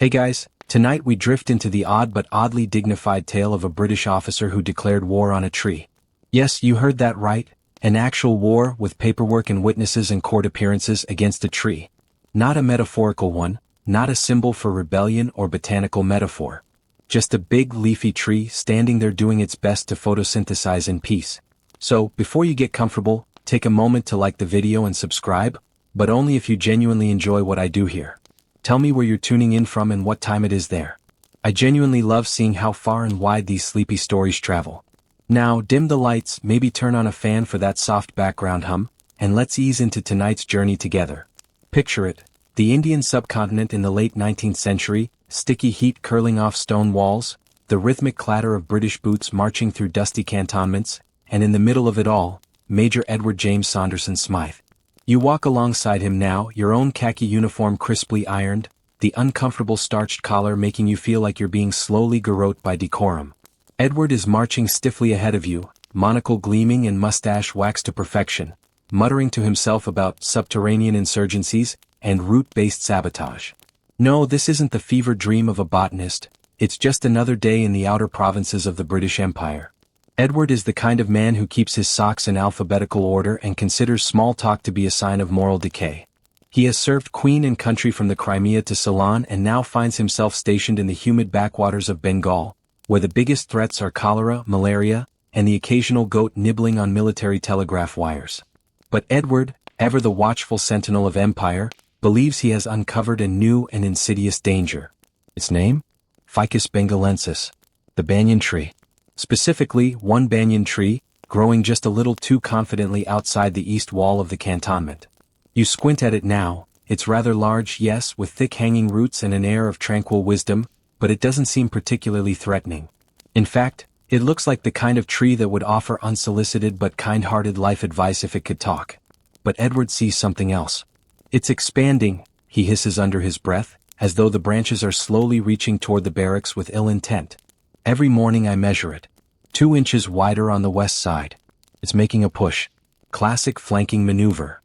Hey guys, tonight we drift into the odd but oddly dignified tale of a British officer who declared war on a tree. Yes, you heard that right, an actual war with paperwork and witnesses and court appearances against a tree. Not a metaphorical one, not a symbol for rebellion or botanical metaphor. Just a big leafy tree standing there doing its best to photosynthesize in peace. So, before you get comfortable, take a moment to like the video and subscribe, but only if you genuinely enjoy what I do here. Tell me where you're tuning in from and what time it is there. I genuinely love seeing how far and wide these sleepy stories travel. Now, dim the lights, maybe turn on a fan for that soft background hum, and let's ease into tonight's journey together. Picture it, the Indian subcontinent in the late 19th century, sticky heat curling off stone walls, the rhythmic clatter of British boots marching through dusty cantonments, and in the middle of it all, Major Edward James Saunderson Smythe. You walk alongside him now, your own khaki uniform crisply ironed, the uncomfortable starched collar making you feel like you're being slowly garroted by decorum. Edward is marching stiffly ahead of you, monocle gleaming and mustache waxed to perfection, muttering to himself about subterranean insurgencies and route-based sabotage. No, this isn't the fever dream of a botanist, it's just another day in the outer provinces of the British Empire. Edward is the kind of man who keeps his socks in alphabetical order and considers small talk to be a sign of moral decay. He has served Queen and country from the Crimea to Ceylon and now finds himself stationed in the humid backwaters of Bengal, where the biggest threats are cholera, malaria, and the occasional goat nibbling on military telegraph wires. But Edward, ever the watchful sentinel of empire, believes he has uncovered a new and insidious danger. Its name? Ficus bengalensis, the banyan tree. Specifically, one banyan tree, growing just a little too confidently outside the east wall of the cantonment. You squint at it now, it's rather large, yes, with thick hanging roots and an air of tranquil wisdom, but it doesn't seem particularly threatening. In fact, it looks like the kind of tree that would offer unsolicited but kind-hearted life advice if it could talk. But Edward sees something else. It's expanding, he hisses under his breath, as though the branches are slowly reaching toward the barracks with ill intent. Every morning I measure it. 2 inches wider on the west side. It's making a push. Classic flanking maneuver.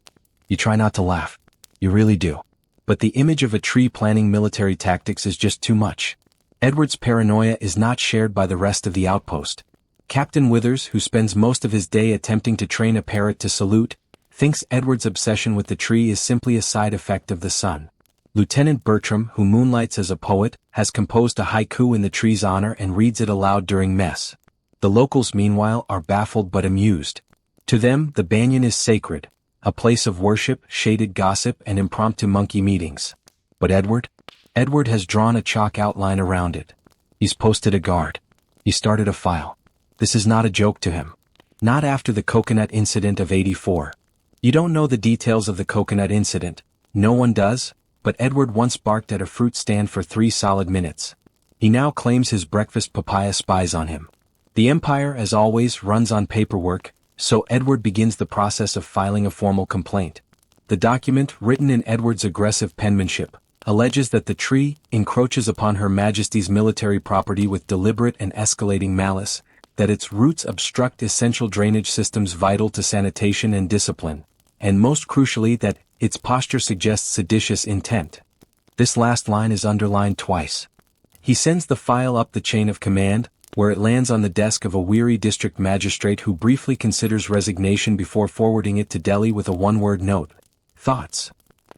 You try not to laugh. You really do. But the image of a tree planning military tactics is just too much. Edward's paranoia is not shared by the rest of the outpost. Captain Withers, who spends most of his day attempting to train a parrot to salute, thinks Edward's obsession with the tree is simply a side effect of the sun. Lieutenant Bertram, who moonlights as a poet, has composed a haiku in the tree's honor and reads it aloud during mess. The locals, meanwhile, are baffled but amused. To them, the banyan is sacred, a place of worship, shaded gossip, and impromptu monkey meetings. But Edward? Edward has drawn a chalk outline around it. He's posted a guard. He started a file. This is not a joke to him. Not after the coconut incident of '84. You don't know the details of the coconut incident. No one does, but Edward once barked at a fruit stand for 3 solid minutes. He now claims his breakfast papaya spies on him. The empire, as always, runs on paperwork, so Edward begins the process of filing a formal complaint. The document, written in Edward's aggressive penmanship, alleges that the tree encroaches upon Her Majesty's military property with deliberate and escalating malice, that its roots obstruct essential drainage systems vital to sanitation and discipline, and most crucially that its posture suggests seditious intent. This last line is underlined twice. He sends the file up the chain of command, where it lands on the desk of a weary district magistrate who briefly considers resignation before forwarding it to Delhi with a one-word note. Thoughts?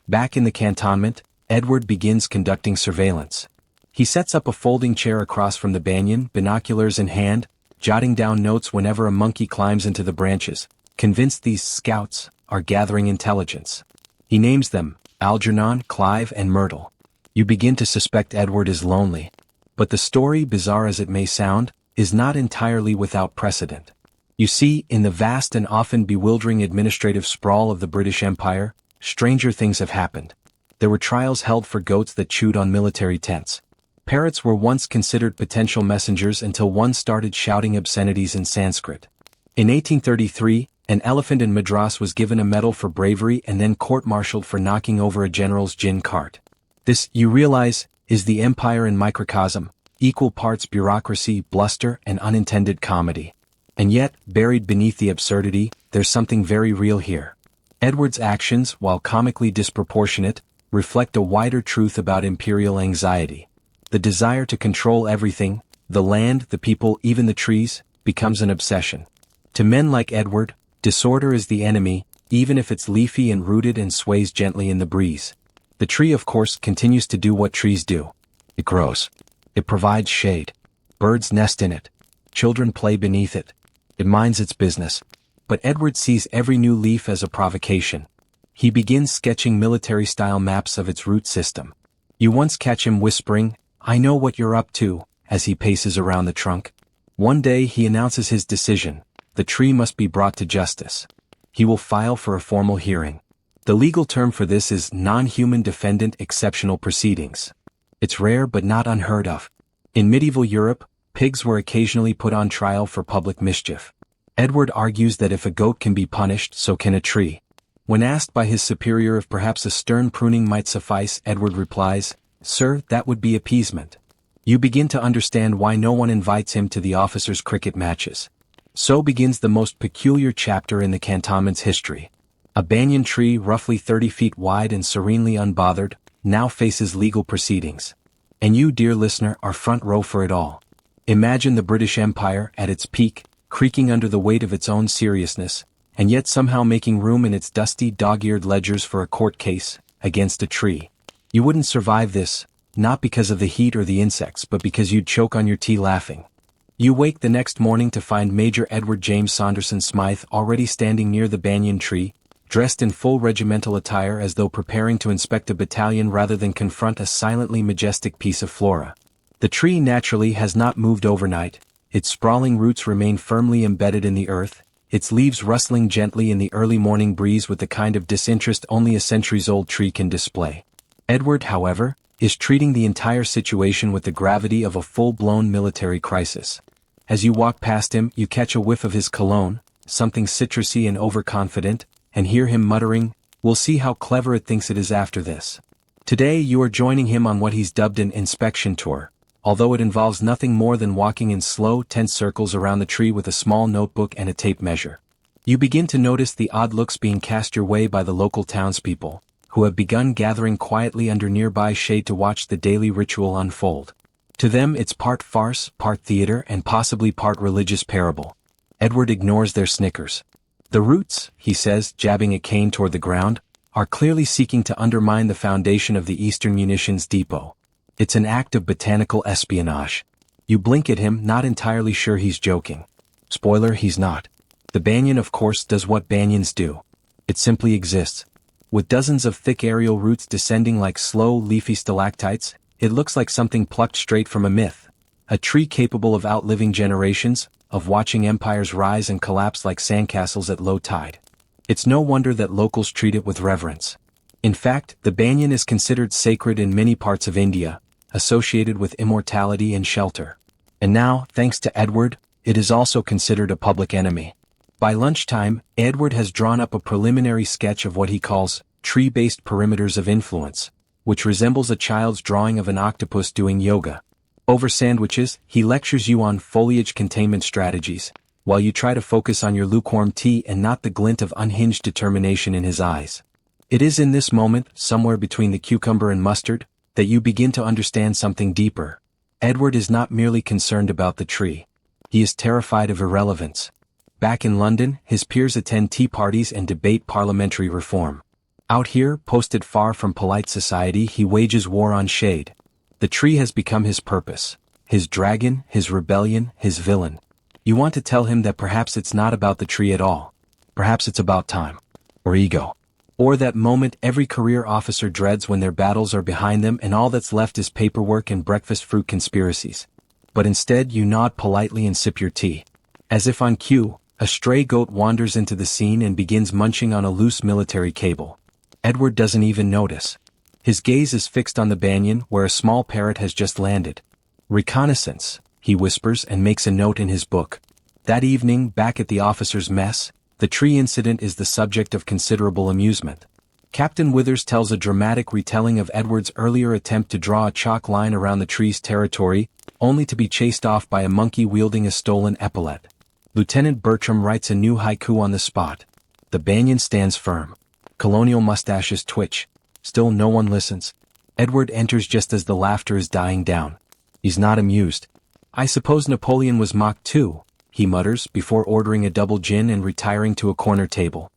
Back in the cantonment, Edward begins conducting surveillance. He sets up a folding chair across from the banyan, binoculars in hand, jotting down notes whenever a monkey climbs into the branches, convinced these scouts are gathering intelligence. He names them Algernon, Clive, and Myrtle. You begin to suspect Edward is lonely. But the story, bizarre as it may sound, is not entirely without precedent. You see, in the vast and often bewildering administrative sprawl of the British Empire, stranger things have happened. There were trials held for goats that chewed on military tents. Parrots were once considered potential messengers until one started shouting obscenities in Sanskrit. In 1833, an elephant in Madras was given a medal for bravery and then court-martialed for knocking over a general's gin cart. This, you realize, is the empire in microcosm, equal parts bureaucracy, bluster, and unintended comedy. And yet, buried beneath the absurdity, there's something very real here. Edward's actions, while comically disproportionate, reflect a wider truth about imperial anxiety. The desire to control everything, the land, the people, even the trees, becomes an obsession. To men like Edward, disorder is the enemy, even if it's leafy and rooted and sways gently in the breeze. The tree, of course, continues to do what trees do. It grows. It provides shade. Birds nest in it. Children play beneath it. It minds its business. But Edward sees every new leaf as a provocation. He begins sketching military-style maps of its root system. You once catch him whispering, "I know what you're up to," as he paces around the trunk. One day he announces his decision. The tree must be brought to justice. He will file for a formal hearing. The legal term for this is non-human defendant exceptional proceedings. It's rare but not unheard of. In medieval Europe, pigs were occasionally put on trial for public mischief. Edward argues that if a goat can be punished, so can a tree. When asked by his superior if perhaps a stern pruning might suffice, Edward replies, "Sir, that would be appeasement." You begin to understand why no one invites him to the officers' cricket matches. So begins the most peculiar chapter in the cantonment's history. A banyan tree roughly 30 feet wide and serenely unbothered, now faces legal proceedings. And you, dear listener, are front row for it all. Imagine the British Empire at its peak, creaking under the weight of its own seriousness, and yet somehow making room in its dusty, dog-eared ledgers for a court case, against a tree. You wouldn't survive this, not because of the heat or the insects, but because you'd choke on your tea laughing. You wake the next morning to find Major Edward James Saunderson Smythe already standing near the banyan tree, dressed in full regimental attire as though preparing to inspect a battalion rather than confront a silently majestic piece of flora. The tree naturally has not moved overnight. Its sprawling roots remain firmly embedded in the earth, its leaves rustling gently in the early morning breeze with the kind of disinterest only a centuries-old tree can display. Edward, however, is treating the entire situation with the gravity of a full-blown military crisis. As you walk past him, you catch a whiff of his cologne, something citrusy and overconfident, and hear him muttering, "We'll see how clever it thinks it is after this." Today you are joining him on what he's dubbed an inspection tour, although it involves nothing more than walking in slow, tense circles around the tree with a small notebook and a tape measure. You begin to notice the odd looks being cast your way by the local townspeople, who have begun gathering quietly under nearby shade to watch the daily ritual unfold. To them it's part farce, part theater, and possibly part religious parable. Edward ignores their snickers. "The roots," he says, jabbing a cane toward the ground, "are clearly seeking to undermine the foundation of the Eastern Munitions Depot. It's an act of botanical espionage." You blink at him, not entirely sure he's joking. Spoiler, he's not. The banyan, of course, does what banyans do. It simply exists. With dozens of thick aerial roots descending like slow, leafy stalactites, it looks like something plucked straight from a myth. A tree capable of outliving generations, of watching empires rise and collapse like sandcastles at low tide. It's no wonder that locals treat it with reverence. In fact, the banyan is considered sacred in many parts of India, associated with immortality and shelter. And now, thanks to Edward, it is also considered a public enemy. By lunchtime, Edward has drawn up a preliminary sketch of what he calls tree-based perimeters of influence, which resembles a child's drawing of an octopus doing yoga. Over sandwiches, he lectures you on foliage containment strategies, while you try to focus on your lukewarm tea and not the glint of unhinged determination in his eyes. It is in this moment, somewhere between the cucumber and mustard, that you begin to understand something deeper. Edward is not merely concerned about the tree. He is terrified of irrelevance. Back in London, his peers attend tea parties and debate parliamentary reform. Out here, posted far from polite society, he wages war on shade. The tree has become his purpose, his dragon, his rebellion, his villain. You want to tell him that perhaps it's not about the tree at all. Perhaps it's about time. Or ego. Or that moment every career officer dreads when their battles are behind them and all that's left is paperwork and breakfast fruit conspiracies. But instead you nod politely and sip your tea. As if on cue, a stray goat wanders into the scene and begins munching on a loose military cable. Edward doesn't even notice. His gaze is fixed on the banyan where a small parrot has just landed. "Reconnaissance," he whispers and makes a note in his book. That evening, back at the officers' mess, the tree incident is the subject of considerable amusement. Captain Withers tells a dramatic retelling of Edward's earlier attempt to draw a chalk line around the tree's territory, only to be chased off by a monkey wielding a stolen epaulet. Lieutenant Bertram writes a new haiku on the spot. The banyan stands firm. Colonial mustaches twitch. Still no one listens. Edward enters just as the laughter is dying down. He's not amused. "I suppose Napoleon was mocked too," he mutters before ordering a double gin and retiring to a corner table.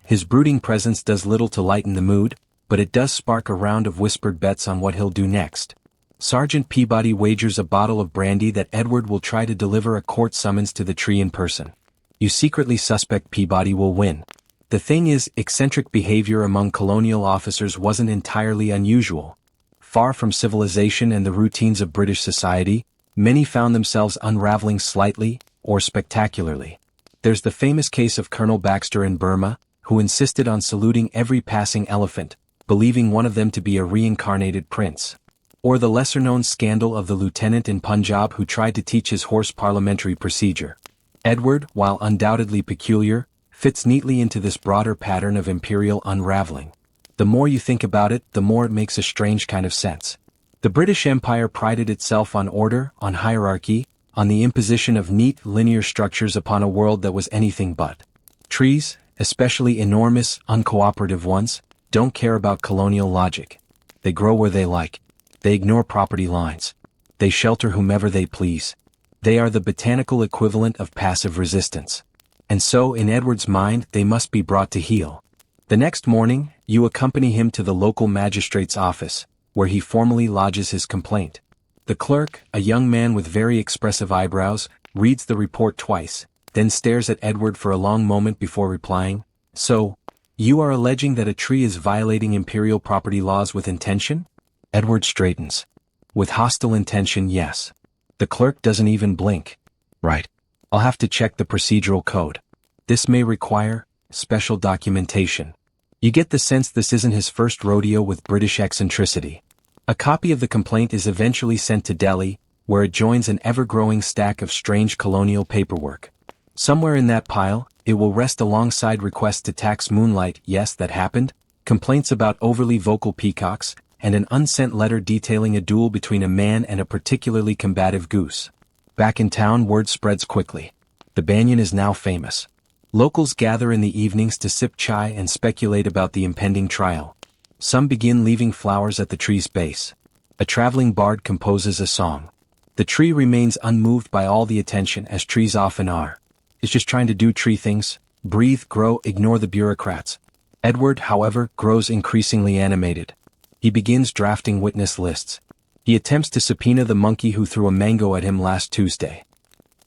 His brooding presence does little to lighten the mood, but it does spark a round of whispered bets on what he'll do next. Sergeant Peabody wagers a bottle of brandy that Edward will try to deliver a court summons to the tree in person. You secretly suspect Peabody will win. The thing is, eccentric behavior among colonial officers wasn't entirely unusual. Far from civilization and the routines of British society, many found themselves unraveling slightly, or spectacularly. There's the famous case of Colonel Baxter in Burma, who insisted on saluting every passing elephant, believing one of them to be a reincarnated prince. Or the lesser-known scandal of the lieutenant in Punjab who tried to teach his horse parliamentary procedure. Edward, while undoubtedly peculiar, fits neatly into this broader pattern of imperial unraveling. The more you think about it, the more it makes a strange kind of sense. The British Empire prided itself on order, on hierarchy, on the imposition of neat, linear structures upon a world that was anything but. Trees, especially enormous, uncooperative ones, don't care about colonial logic. They grow where they like. They ignore property lines. They shelter whomever they please. They are the botanical equivalent of passive resistance. And so, in Edward's mind, they must be brought to heel. The next morning, you accompany him to the local magistrate's office, where he formally lodges his complaint. The clerk, a young man with very expressive eyebrows, reads the report twice, then stares at Edward for a long moment before replying, "So, you are alleging that a tree is violating imperial property laws with intention?" Edward straightens. "With hostile intention, yes." The clerk doesn't even blink. "Right. I'll have to check the procedural code. This may require special documentation." You get the sense this isn't his first rodeo with British eccentricity. A copy of the complaint is eventually sent to Delhi, where it joins an ever-growing stack of strange colonial paperwork. Somewhere in that pile, it will rest alongside requests to tax moonlight, yes, that happened, complaints about overly vocal peacocks, and an unsent letter detailing a duel between a man and a particularly combative goose. Back in town, word spreads quickly. The banyan is now famous. Locals gather in the evenings to sip chai and speculate about the impending trial. Some begin leaving flowers at the tree's base. A traveling bard composes a song. The tree remains unmoved by all the attention, as trees often are. It's just trying to do tree things, breathe, grow, ignore the bureaucrats. Edward, however, grows increasingly animated. He begins drafting witness lists. He attempts to subpoena the monkey who threw a mango at him last Tuesday.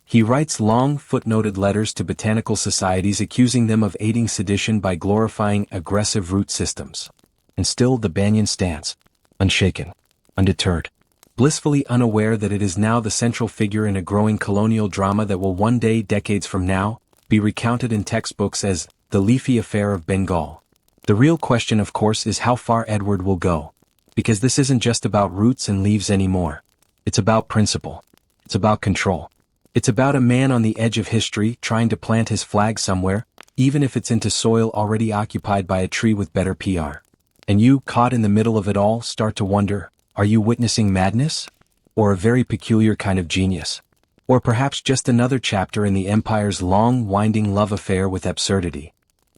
He writes long, footnoted letters to botanical societies accusing them of aiding sedition by glorifying aggressive root systems. And still the banyan stands, unshaken, undeterred, blissfully unaware that it is now the central figure in a growing colonial drama that will one day, decades from now, be recounted in textbooks as the leafy affair of Bengal. The real question, of course, is how far Edward will go. Because this isn't just about roots and leaves anymore. It's about principle. It's about control. It's about a man on the edge of history trying to plant his flag somewhere, even if it's into soil already occupied by a tree with better PR. And you, caught in the middle of it all, start to wonder, are you witnessing madness? Or a very peculiar kind of genius? Or perhaps just another chapter in the Empire's long, winding love affair with absurdity?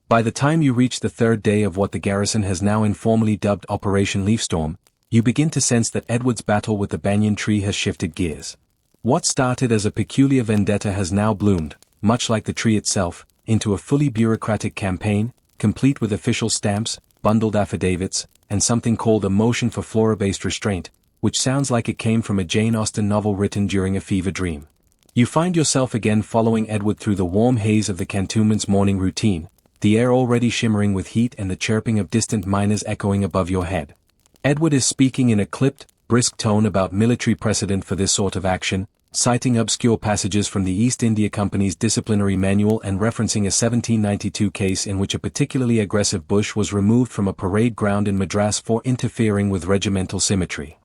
By the time you reach the third day of what the garrison has now informally dubbed Operation Leafstorm, you begin to sense that Edward's battle with the banyan tree has shifted gears. What started as a peculiar vendetta has now bloomed, much like the tree itself, into a fully bureaucratic campaign, complete with official stamps, bundled affidavits, and something called a motion for flora-based restraint, which sounds like it came from a Jane Austen novel written during a fever dream. You find yourself again following Edward through the warm haze of the cantonment's morning routine, the air already shimmering with heat and the chirping of distant miners echoing above your head. Edward is speaking in a clipped, brisk tone about military precedent for this sort of action, citing obscure passages from the East India Company's disciplinary manual and referencing a 1792 case in which a particularly aggressive bush was removed from a parade ground in Madras for interfering with regimental symmetry.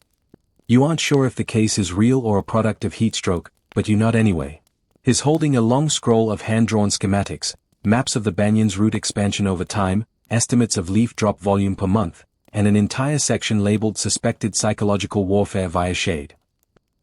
You aren't sure if the case is real or a product of heatstroke, but you nod anyway. He's holding a long scroll of hand-drawn schematics, maps of the banyan's root expansion over time, estimates of leaf drop volume per month, and an entire section labeled Suspected Psychological Warfare via Shade.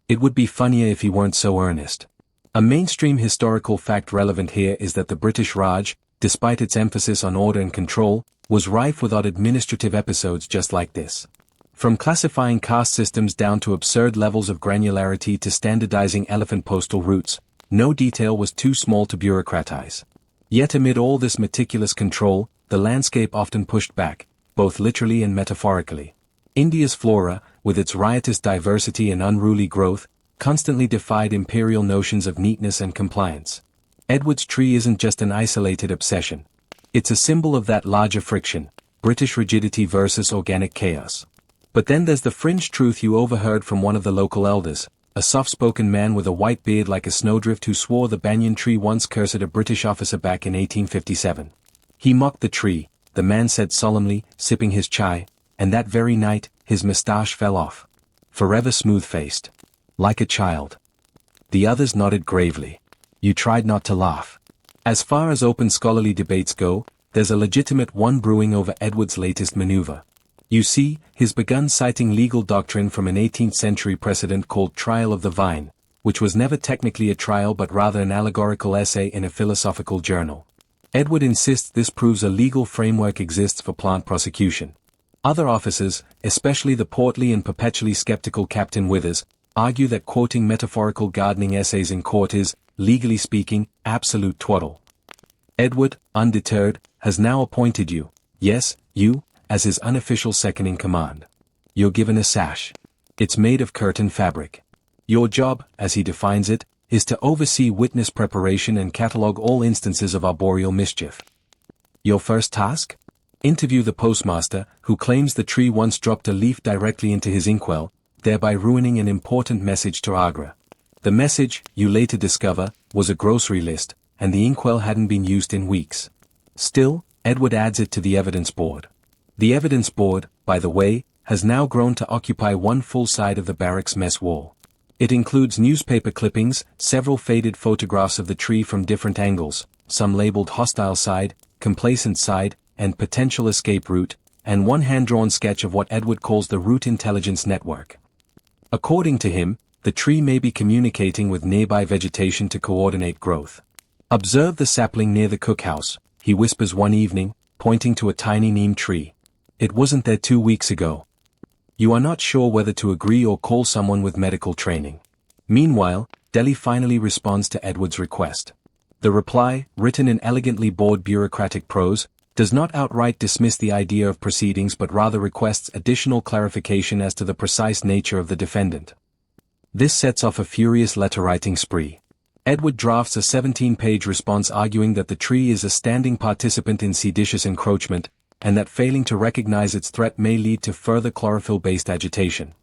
It would be funnier if he weren't so earnest. A mainstream historical fact relevant here is that the British Raj, despite its emphasis on order and control, was rife with odd administrative episodes just like this. From classifying caste systems down to absurd levels of granularity to standardizing elephant postal routes, no detail was too small to bureaucratize. Yet amid all this meticulous control, the landscape often pushed back, both literally and metaphorically. India's flora, with its riotous diversity and unruly growth, constantly defied imperial notions of neatness and compliance. Edward's tree isn't just an isolated obsession. It's a symbol of that larger friction, British rigidity versus organic chaos. But then there's the fringe truth you overheard from one of the local elders, a soft-spoken man with a white beard like a snowdrift who swore the banyan tree once cursed a British officer back in 1857. He mocked the tree, the man said solemnly, sipping his chai, and that very night, his moustache fell off. Forever smooth-faced. Like a child. The others nodded gravely. You tried not to laugh. As far as open scholarly debates go, there's a legitimate one brewing over Edward's latest maneuver. You see, he's begun citing legal doctrine from an 18th century precedent called Trial of the Vine, which was never technically a trial but rather an allegorical essay in a philosophical journal. Edward insists this proves a legal framework exists for plant prosecution. Other officers, especially the portly and perpetually skeptical Captain Withers, argue that quoting metaphorical gardening essays in court is, legally speaking, absolute twaddle. Edward, undeterred, has now appointed you, yes, you, as his unofficial second-in-command. You're given a sash. It's made of curtain fabric. Your job, as he defines it, is to oversee witness preparation and catalogue all instances of arboreal mischief. Your first task? Interview the postmaster, who claims the tree once dropped a leaf directly into his inkwell, thereby ruining an important message to Agra. The message, you later discover, was a grocery list, and the inkwell hadn't been used in weeks. Still, Edward adds it to the evidence board. The evidence board, by the way, has now grown to occupy one full side of the barracks mess wall. It includes newspaper clippings, several faded photographs of the tree from different angles, some labeled hostile side, complacent side, and potential escape route, and one hand-drawn sketch of what Edward calls the root intelligence network. According to him, the tree may be communicating with nearby vegetation to coordinate growth. Observe the sapling near the cookhouse, he whispers one evening, pointing to a tiny neem tree. It wasn't there 2 weeks ago. You are not sure whether to agree or call someone with medical training. Meanwhile, Delhi finally responds to Edward's request. The reply, written in elegantly bored bureaucratic prose, does not outright dismiss the idea of proceedings but rather requests additional clarification as to the precise nature of the defendant. This sets off a furious letter-writing spree. Edward drafts a 17-page response arguing that the tree is a standing participant in seditious encroachment, and that failing to recognize its threat may lead to further chlorophyll-based agitation.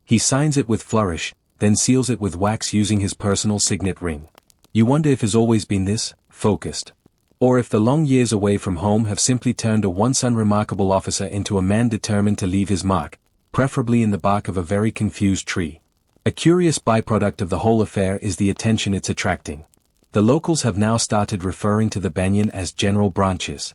He signs it with flourish, then seals it with wax using his personal signet ring. You wonder if he's always been this focused. Or if the long years away from home have simply turned a once unremarkable officer into a man determined to leave his mark, preferably in the bark of a very confused tree. A curious byproduct of the whole affair is the attention it's attracting. The locals have now started referring to the banyan as general branches.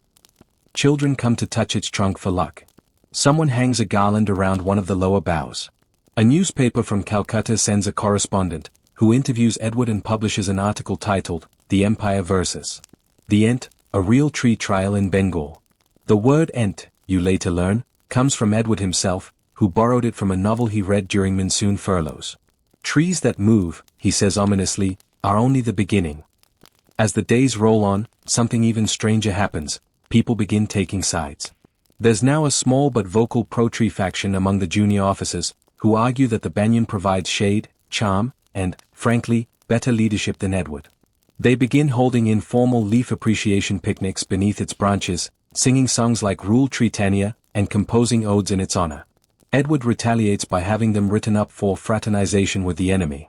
Children come to touch its trunk for luck. Someone hangs a garland around one of the lower boughs. A newspaper from Calcutta sends a correspondent, who interviews Edward and publishes an article titled, The Empire vs. The Ent, a real tree trial in Bengal. The word Ent, you later learn, comes from Edward himself, who borrowed it from a novel he read during monsoon furloughs. Trees that move, he says ominously, are only the beginning. As the days roll on, something even stranger happens. People begin taking sides. There's now a small but vocal pro-tree faction among the junior officers, who argue that the banyan provides shade, charm, and, frankly, better leadership than Edward. They begin holding informal leaf appreciation picnics beneath its branches, singing songs like Rule Tritania, and composing odes in its honor. Edward retaliates by having them written up for fraternization with the enemy.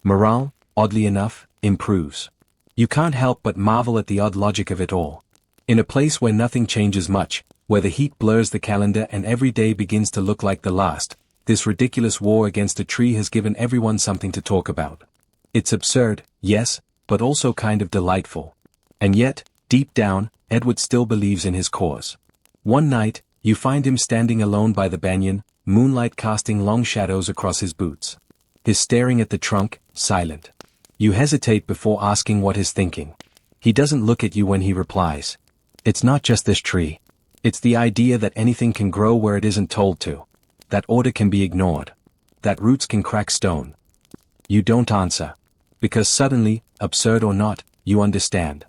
Morale, oddly enough, improves. You can't help but marvel at the odd logic of it all. In a place where nothing changes much, where the heat blurs the calendar and every day begins to look like the last, this ridiculous war against a tree has given everyone something to talk about. It's absurd, yes, but also kind of delightful. And yet, deep down, Edward still believes in his cause. One night, you find him standing alone by the banyan, moonlight casting long shadows across his boots. He's staring at the trunk, silent. You hesitate before asking what he's thinking. He doesn't look at you when he replies. It's not just this tree. It's the idea that anything can grow where it isn't told to. That order can be ignored. That roots can crack stone. You don't answer. Because suddenly, absurd or not, you understand.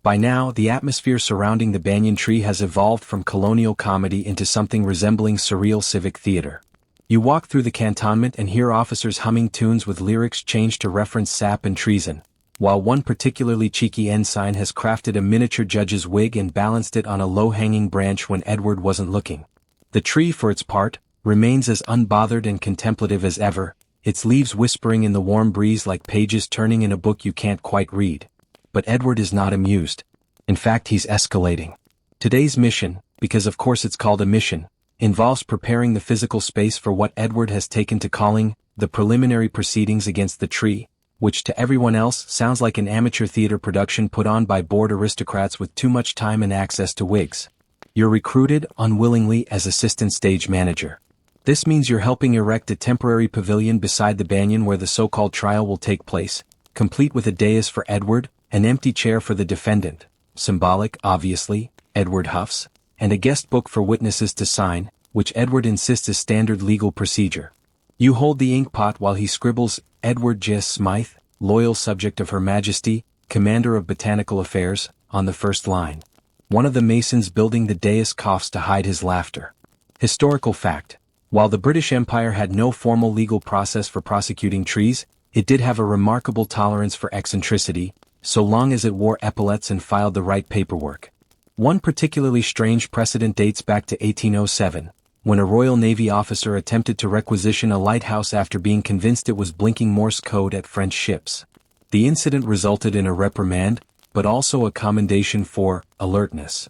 By now, the atmosphere surrounding the banyan tree has evolved from colonial comedy into something resembling surreal civic theater. You walk through the cantonment and hear officers humming tunes with lyrics changed to reference sap and treason, while one particularly cheeky ensign has crafted a miniature judge's wig and balanced it on a low-hanging branch when Edward wasn't looking. The tree, for its part, remains as unbothered and contemplative as ever, its leaves whispering in the warm breeze like pages turning in a book you can't quite read. But Edward is not amused. In fact, he's escalating. Today's mission, because of course it's called a mission, involves preparing the physical space for what Edward has taken to calling the preliminary proceedings against the tree, which to everyone else sounds like an amateur theater production put on by bored aristocrats with too much time and access to wigs. You're recruited, unwillingly, as assistant stage manager. This means you're helping erect a temporary pavilion beside the banyan where the so-called trial will take place, complete with a dais for Edward, an empty chair for the defendant, symbolic, obviously, Edward huffs, and a guest book for witnesses to sign, which Edward insists is standard legal procedure. You hold the inkpot while he scribbles, Edward J. Smythe, loyal subject of Her Majesty, Commander of Botanical Affairs, on the first line. One of the masons building the dais coughs to hide his laughter. Historical fact. While the British Empire had no formal legal process for prosecuting trees, it did have a remarkable tolerance for eccentricity, so long as it wore epaulets and filed the right paperwork. One particularly strange precedent dates back to 1807, when a Royal Navy officer attempted to requisition a lighthouse after being convinced it was blinking Morse code at French ships. The incident resulted in a reprimand, but also a commendation for alertness.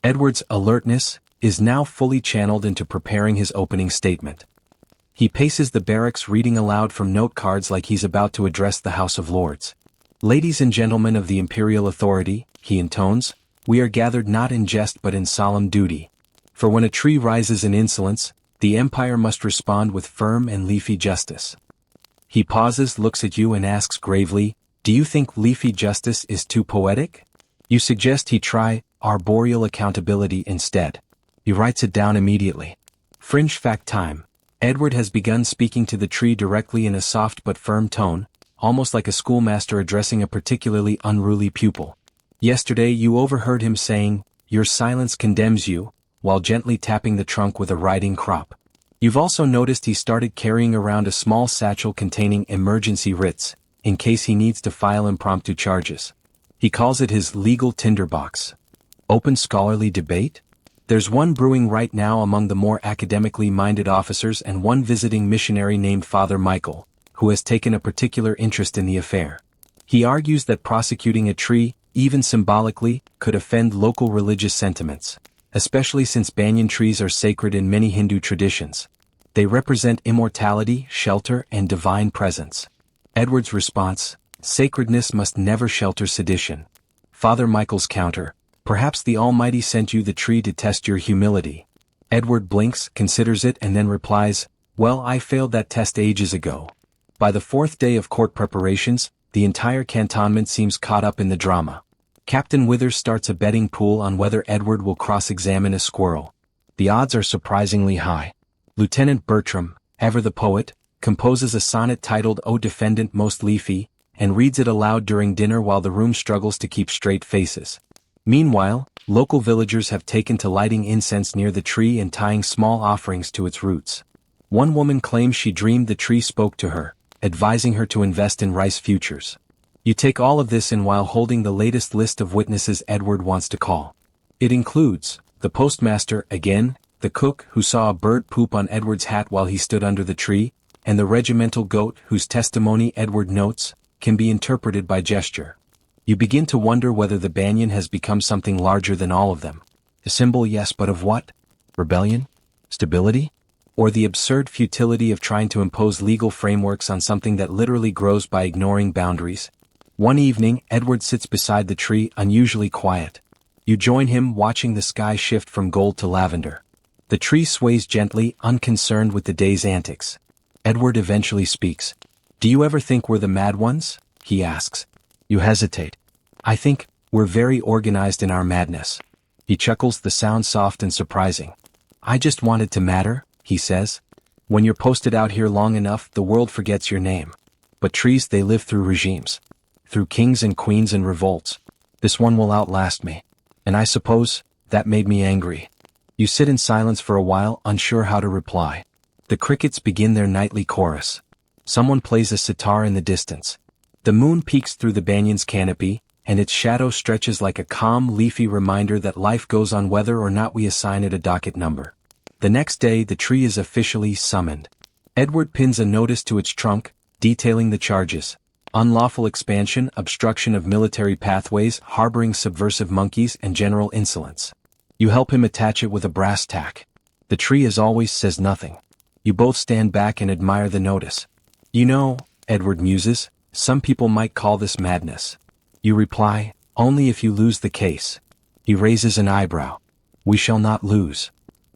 Edward's alertness is now fully channeled into preparing his opening statement. He paces the barracks reading aloud from note cards like he's about to address the House of Lords. Ladies and gentlemen of the imperial authority, he intones, we are gathered not in jest but in solemn duty. For when a tree rises in insolence, the empire must respond with firm and leafy justice. He pauses, looks at you and asks gravely, do you think leafy justice is too poetic? You suggest he try arboreal accountability instead. He writes it down immediately. Fringe fact time. Edward has begun speaking to the tree directly in a soft but firm tone, almost like a schoolmaster addressing a particularly unruly pupil. Yesterday you overheard him saying, your silence condemns you, while gently tapping the trunk with a riding crop. You've also noticed he started carrying around a small satchel containing emergency writs, in case he needs to file impromptu charges. He calls it his legal tinderbox. Open scholarly debate? There's one brewing right now among the more academically minded officers and one visiting missionary named Father Michael, who has taken a particular interest in the affair. He argues that prosecuting a tree, even symbolically, could offend local religious sentiments, especially since banyan trees are sacred in many Hindu traditions. They represent immortality, shelter, and divine presence. Edward's response, sacredness must never shelter sedition. Father Michael's counter, perhaps the Almighty sent you the tree to test your humility. Edward blinks, considers it, and then replies, well, I failed that test ages ago. By the fourth day of court preparations, the entire cantonment seems caught up in the drama. Captain Withers starts a betting pool on whether Edward will cross-examine a squirrel. The odds are surprisingly high. Lieutenant Bertram, ever the poet, composes a sonnet titled O Defendant Most Leafy, and reads it aloud during dinner while the room struggles to keep straight faces. Meanwhile, local villagers have taken to lighting incense near the tree and tying small offerings to its roots. One woman claims she dreamed the tree spoke to her, advising her to invest in rice futures. You take all of this in while holding the latest list of witnesses Edward wants to call. It includes the postmaster, again, the cook who saw a bird poop on Edward's hat while he stood under the tree, and the regimental goat whose testimony Edward notes can be interpreted by gesture. You begin to wonder whether the banyan has become something larger than all of them. A symbol, yes, but of what? Rebellion? Stability? Or the absurd futility of trying to impose legal frameworks on something that literally grows by ignoring boundaries? One evening, Edward sits beside the tree, unusually quiet. You join him, watching the sky shift from gold to lavender. The tree sways gently, unconcerned with the day's antics. Edward eventually speaks. Do you ever think we're the mad ones? He asks. You hesitate. I think we're very organized in our madness. He chuckles, the sound soft and surprising. I just wanted to matter, he says. When you're posted out here long enough, the world forgets your name. But trees, they live through regimes. Through kings and queens and revolts. This one will outlast me. And I suppose, that made me angry. You sit in silence for a while, unsure how to reply. The crickets begin their nightly chorus. Someone plays a sitar in the distance. The moon peeks through the banyan's canopy, and its shadow stretches like a calm, leafy reminder that life goes on whether or not we assign it a docket number. The next day, the tree is officially summoned. Edward pins a notice to its trunk, detailing the charges. Unlawful expansion, obstruction of military pathways, harboring subversive monkeys, and general insolence. You help him attach it with a brass tack. The tree, as always, says nothing. You both stand back and admire the notice. You know, Edward muses, some people might call this madness. You reply, only if you lose the case. He raises an eyebrow. We shall not lose.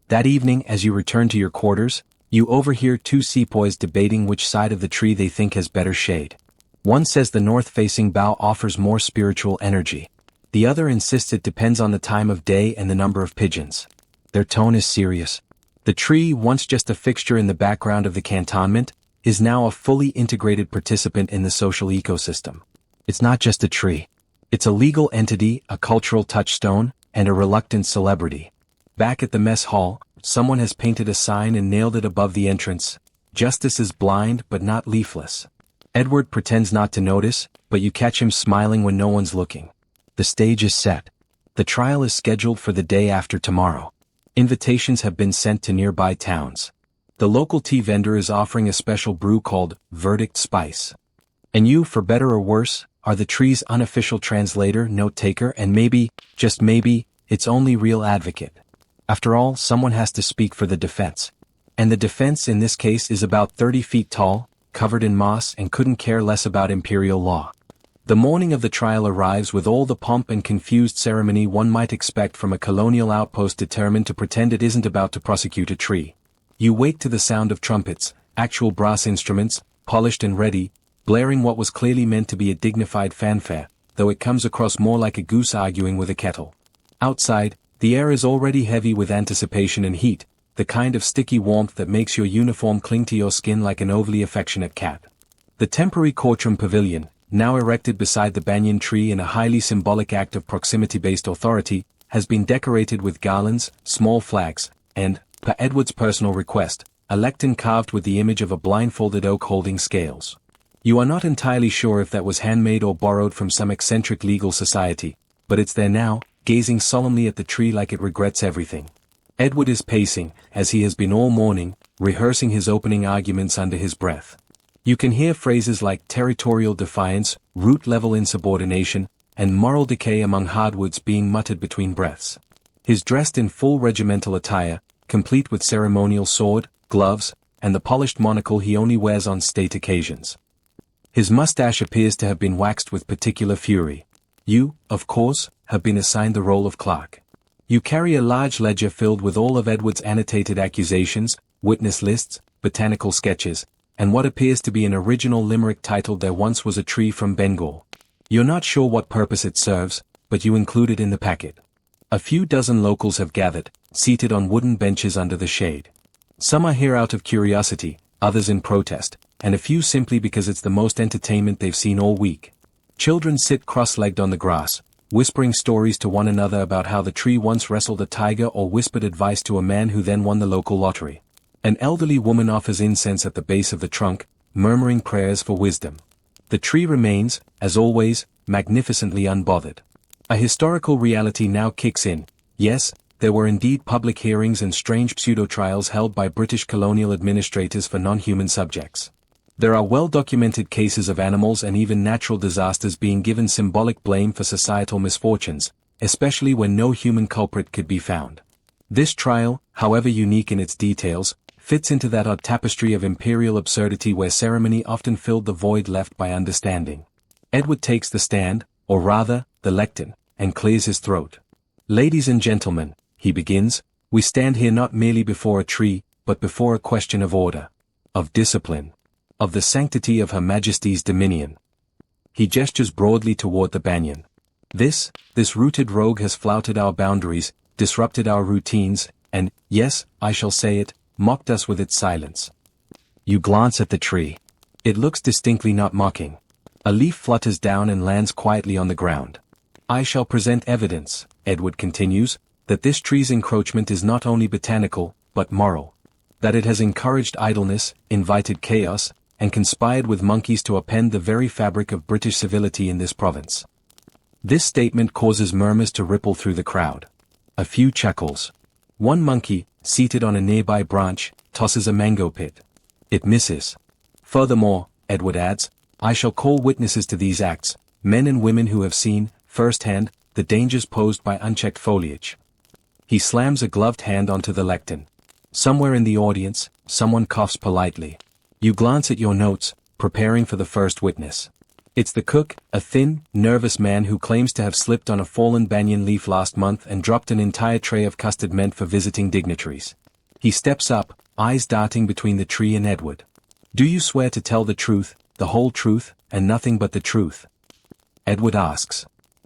That evening, as you return to your quarters, you overhear two sepoys debating which side of the tree they think has better shade. One says the north-facing bough offers more spiritual energy. The other insists it depends on the time of day and the number of pigeons. Their tone is serious. The tree, once just a fixture in the background of the cantonment, is now a fully integrated participant in the social ecosystem. It's not just a tree. It's a legal entity, a cultural touchstone, and a reluctant celebrity. Back at the mess hall, someone has painted a sign and nailed it above the entrance. Justice is blind but not leafless. Edward pretends not to notice, but you catch him smiling when no one's looking. The stage is set. The trial is scheduled for the day after tomorrow. Invitations have been sent to nearby towns. The local tea vendor is offering a special brew called Verdict Spice. And you, for better or worse, are the tree's unofficial translator, note-taker, and maybe, just maybe, its only real advocate. After all, someone has to speak for the defense. And the defense in this case is about 30 feet tall, covered in moss, and couldn't care less about imperial law. The morning of the trial arrives with all the pomp and confused ceremony one might expect from a colonial outpost determined to pretend it isn't about to prosecute a tree. You wake to the sound of trumpets, actual brass instruments, polished and ready, blaring what was clearly meant to be a dignified fanfare, though it comes across more like a goose arguing with a kettle. Outside, the air is already heavy with anticipation and heat, the kind of sticky warmth that makes your uniform cling to your skin like an overly affectionate cat. The temporary courtroom pavilion, now erected beside the banyan tree in a highly symbolic act of proximity-based authority, has been decorated with garlands, small flags, and, per Edward's personal request, a lectern carved with the image of a blindfolded oak holding scales. You are not entirely sure if that was handmade or borrowed from some eccentric legal society, but it's there now, gazing solemnly at the tree like it regrets everything. Edward is pacing, as he has been all morning, rehearsing his opening arguments under his breath. You can hear phrases like territorial defiance, root-level insubordination, and moral decay among hardwoods being muttered between breaths. He's dressed in full regimental attire, complete with ceremonial sword, gloves, and the polished monocle he only wears on state occasions. His mustache appears to have been waxed with particular fury. You, of course, have been assigned the role of clerk. You carry a large ledger filled with all of Edward's annotated accusations, witness lists, botanical sketches, and what appears to be an original limerick titled "There Once Was a Tree from Bengal." You're not sure what purpose it serves, but you include it in the packet. A few dozen locals have gathered, seated on wooden benches under the shade. Some are here out of curiosity, others in protest, and a few simply because it's the most entertainment they've seen all week. Children sit cross-legged on the grass, whispering stories to one another about how the tree once wrestled a tiger or whispered advice to a man who then won the local lottery. An elderly woman offers incense at the base of the trunk, murmuring prayers for wisdom. The tree remains, as always, magnificently unbothered. A historical reality now kicks in. Yes, there were indeed public hearings and strange pseudo-trials held by British colonial administrators for non-human subjects. There are well-documented cases of animals and even natural disasters being given symbolic blame for societal misfortunes, especially when no human culprit could be found. This trial, however unique in its details, fits into that odd tapestry of imperial absurdity where ceremony often filled the void left by understanding. Edward takes the stand, or rather, the lectern, and clears his throat. "Ladies and gentlemen," he begins, "we stand here not merely before a tree, but before a question of order, of discipline, of the sanctity of Her Majesty's dominion." He gestures broadly toward the banyan. This rooted rogue has flouted our boundaries, disrupted our routines, and, yes, I shall say it, mocked us with its silence. You glance at the tree. It looks distinctly not mocking. A leaf flutters down and lands quietly on the ground. I shall present evidence, Edward continues, that this tree's encroachment is not only botanical, but moral. That it has encouraged idleness, invited chaos, and conspired with monkeys to upend the very fabric of British civility in this province. This statement causes murmurs to ripple through the crowd. A few chuckles. One monkey, seated on a nearby branch, tosses a mango pit. It misses. Furthermore, Edward adds, I shall call witnesses to these acts, men and women who have seen, firsthand, the dangers posed by unchecked foliage. He slams a gloved hand onto the lectern. Somewhere in the audience, someone coughs politely. You glance at your notes, preparing for the first witness. It's the cook, a thin, nervous man who claims to have slipped on a fallen banyan leaf last month and dropped an entire tray of custard meant for visiting dignitaries. He steps up, eyes darting between the tree and Edward. Do you swear to tell the truth, the whole truth, and nothing but the truth? Edward asks.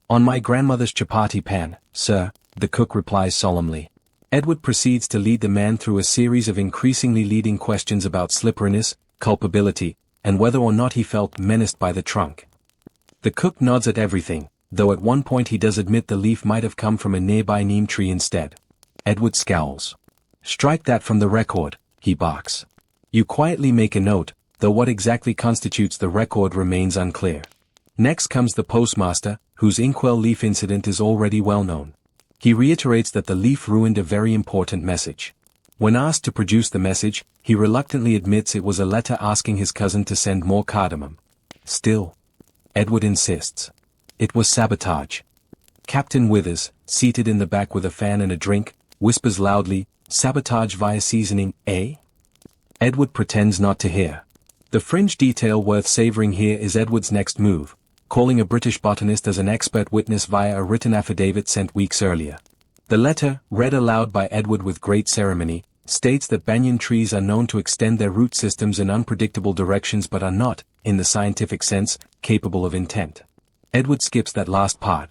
On my grandmother's chapati pan, sir, the cook replies solemnly. Edward proceeds to lead the man through a series of increasingly leading questions about slipperiness, culpability, and whether or not he felt menaced by the trunk. The cook nods at everything, though at one point he does admit the leaf might have come from a nearby neem tree instead. Edward scowls. Strike that from the record, he barks. You quietly make a note, though what exactly constitutes the record remains unclear. Next comes the postmaster, whose inkwell leaf incident is already well known. He reiterates that the leaf ruined a very important message. When asked to produce the message, he reluctantly admits it was a letter asking his cousin to send more cardamom. Still, Edward insists. It was sabotage. Captain Withers, seated in the back with a fan and a drink, whispers loudly, sabotage via seasoning, eh? Edward pretends not to hear. The fringe detail worth savoring here is Edward's next move, calling a British botanist as an expert witness via a written affidavit sent weeks earlier. The letter, read aloud by Edward with great ceremony, states that banyan trees are known to extend their root systems in unpredictable directions but are not, in the scientific sense, capable of intent. Edward skips that last part.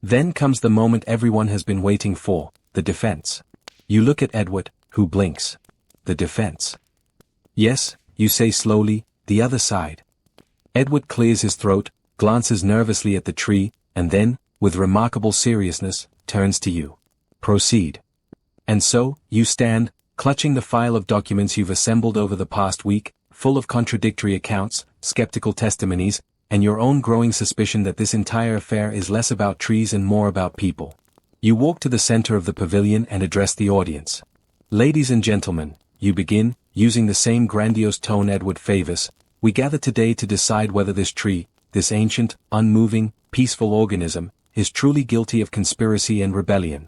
Then comes the moment everyone has been waiting for, the defense. You look at Edward, who blinks. The defense. Yes, you say slowly, the other side. Edward clears his throat, glances nervously at the tree, and then, with remarkable seriousness, turns to you. Proceed. And so, you stand, clutching the file of documents you've assembled over the past week, full of contradictory accounts, skeptical testimonies, and your own growing suspicion that this entire affair is less about trees and more about people. You walk to the center of the pavilion and address the audience. Ladies and gentlemen, you begin, using the same grandiose tone Edward favors, we gather today to decide whether this tree, this ancient, unmoving, peaceful organism, is truly guilty of conspiracy and rebellion.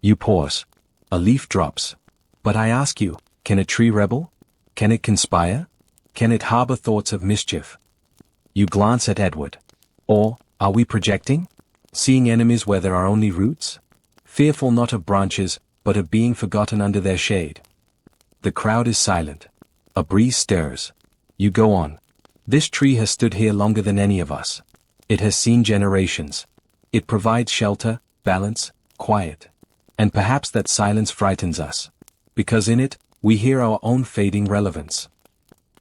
You pause. A leaf drops. But I ask you, can a tree rebel? Can it conspire? Can it harbor thoughts of mischief? You glance at Edward. Or, are we projecting? Seeing enemies where there are only roots? Fearful not of branches, but of being forgotten under their shade. The crowd is silent. A breeze stirs. You go on. This tree has stood here longer than any of us. It has seen generations. It provides shelter, balance, quiet. And perhaps that silence frightens us. Because in it, we hear our own fading relevance.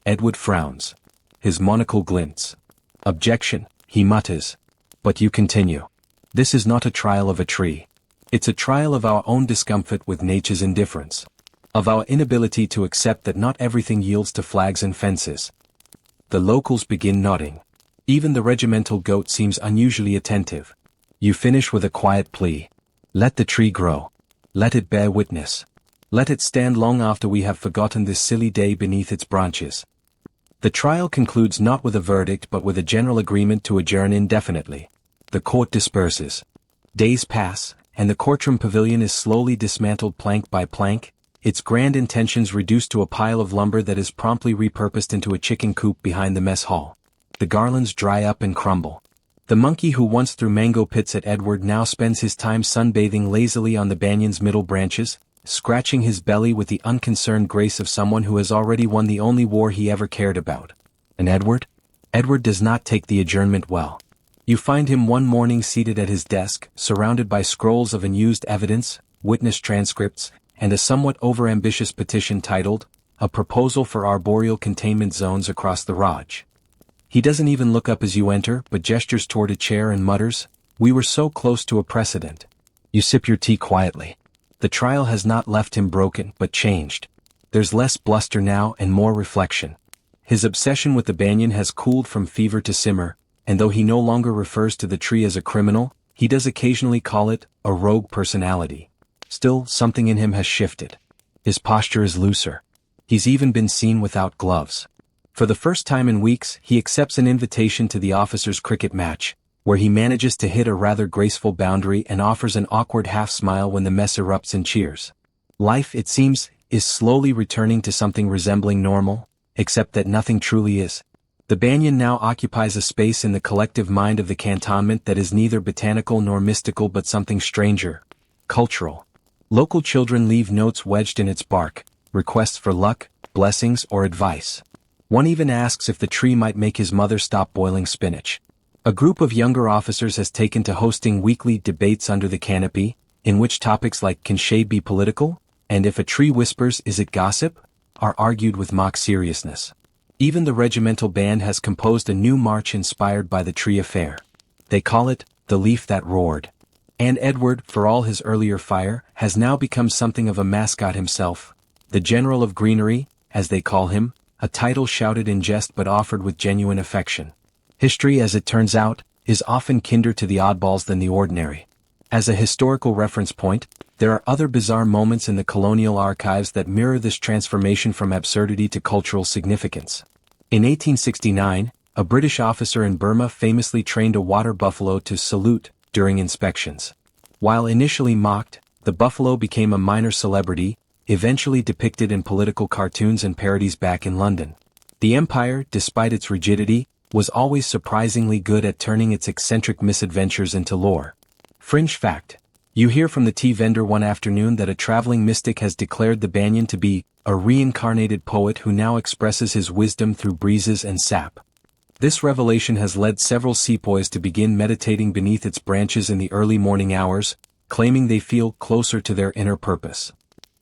Edward frowns. His monocle glints. Objection, he mutters. But you continue. This is not a trial of a tree. It's a trial of our own discomfort with nature's indifference. Of our inability to accept that not everything yields to flags and fences. The locals begin nodding. Even the regimental goat seems unusually attentive. You finish with a quiet plea. Let the tree grow. Let it bear witness. Let it stand long after we have forgotten this silly day beneath its branches. The trial concludes not with a verdict but with a general agreement to adjourn indefinitely. The court disperses. Days pass, and the courtroom pavilion is slowly dismantled plank by plank, its grand intentions reduced to a pile of lumber that is promptly repurposed into a chicken coop behind the mess hall. The garlands dry up and crumble. The monkey who once threw mango pits at Edward now spends his time sunbathing lazily on the banyan's middle branches, scratching his belly with the unconcerned grace of someone who has already won the only war he ever cared about. And Edward? Edward does not take the adjournment well. You find him one morning seated at his desk, surrounded by scrolls of unused evidence, witness transcripts, and a somewhat overambitious petition titled, "A Proposal for Arboreal Containment Zones Across the Raj." He doesn't even look up as you enter, but gestures toward a chair and mutters, "We were so close to a precedent." You sip your tea quietly. The trial has not left him broken, but changed. There's less bluster now and more reflection. His obsession with the banyan has cooled from fever to simmer, and though he no longer refers to the tree as a criminal, he does occasionally call it a rogue personality. Still, something in him has shifted. His posture is looser. He's even been seen without gloves. For the first time in weeks, he accepts an invitation to the officers' cricket match, where he manages to hit a rather graceful boundary and offers an awkward half-smile when the mess erupts in cheers. Life, it seems, is slowly returning to something resembling normal, except that nothing truly is. The banyan now occupies a space in the collective mind of the cantonment that is neither botanical nor mystical but something stranger, cultural. Local children leave notes wedged in its bark, requests for luck, blessings, or advice. One even asks if the tree might make his mother stop boiling spinach. A group of younger officers has taken to hosting weekly debates under the canopy, in which topics like "can shade be political?" and "if a tree whispers, is it gossip?" are argued with mock seriousness. Even the regimental band has composed a new march inspired by the tree affair. They call it, "The Leaf That Roared." And Edward, for all his earlier fire, has now become something of a mascot himself. The General of Greenery, as they call him, a title shouted in jest but offered with genuine affection. History, as it turns out, is often kinder to the oddballs than the ordinary. As a historical reference point, there are other bizarre moments in the colonial archives that mirror this transformation from absurdity to cultural significance. In 1869, a British officer in Burma famously trained a water buffalo to salute during inspections. While initially mocked, the buffalo became a minor celebrity, eventually depicted in political cartoons and parodies back in London. The Empire, despite its rigidity, was always surprisingly good at turning its eccentric misadventures into lore. Fringe fact. You hear from the tea vendor one afternoon that a traveling mystic has declared the banyan to be a reincarnated poet who now expresses his wisdom through breezes and sap. This revelation has led several sepoys to begin meditating beneath its branches in the early morning hours, claiming they feel closer to their inner purpose.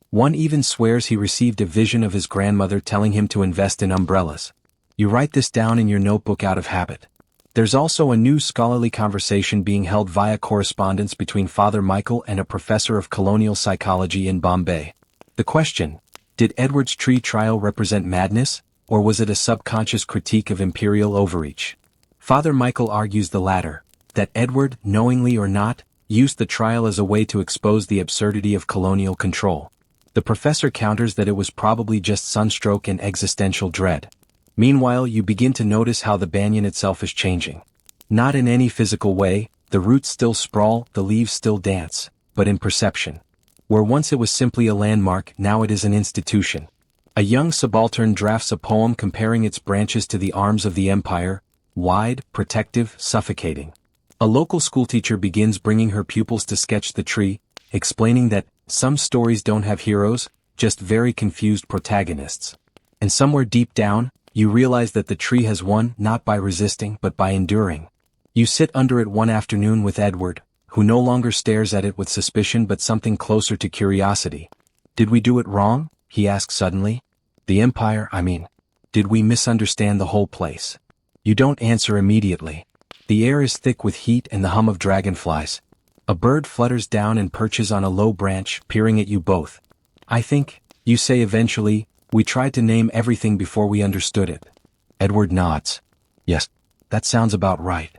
One even swears he received a vision of his grandmother telling him to invest in umbrellas. You write this down in your notebook out of habit. There's also a new scholarly conversation being held via correspondence between Father Michael and a professor of colonial psychology in Bombay. The question, did Edward's tree trial represent madness, or was it a subconscious critique of imperial overreach? Father Michael argues the latter, that Edward, knowingly or not, used the trial as a way to expose the absurdity of colonial control. The professor counters that it was probably just sunstroke and existential dread. Meanwhile, you begin to notice how the banyan itself is changing. Not in any physical way, the roots still sprawl, the leaves still dance, but in perception. Where once it was simply a landmark, now it is an institution. A young subaltern drafts a poem comparing its branches to the arms of the empire, wide, protective, suffocating. A local schoolteacher begins bringing her pupils to sketch the tree, explaining that some stories don't have heroes, just very confused protagonists. And somewhere deep down, you realize that the tree has won not by resisting but by enduring. You sit under it one afternoon with Edward, who no longer stares at it with suspicion but something closer to curiosity. "Did we do it wrong?" he asks suddenly. "The empire, I mean. Did we misunderstand the whole place?" You don't answer immediately. The air is thick with heat and the hum of dragonflies. A bird flutters down and perches on a low branch, peering at you both. "I think," you say eventually, "we tried to name everything before we understood it." Edward nods. "Yes, that sounds about right."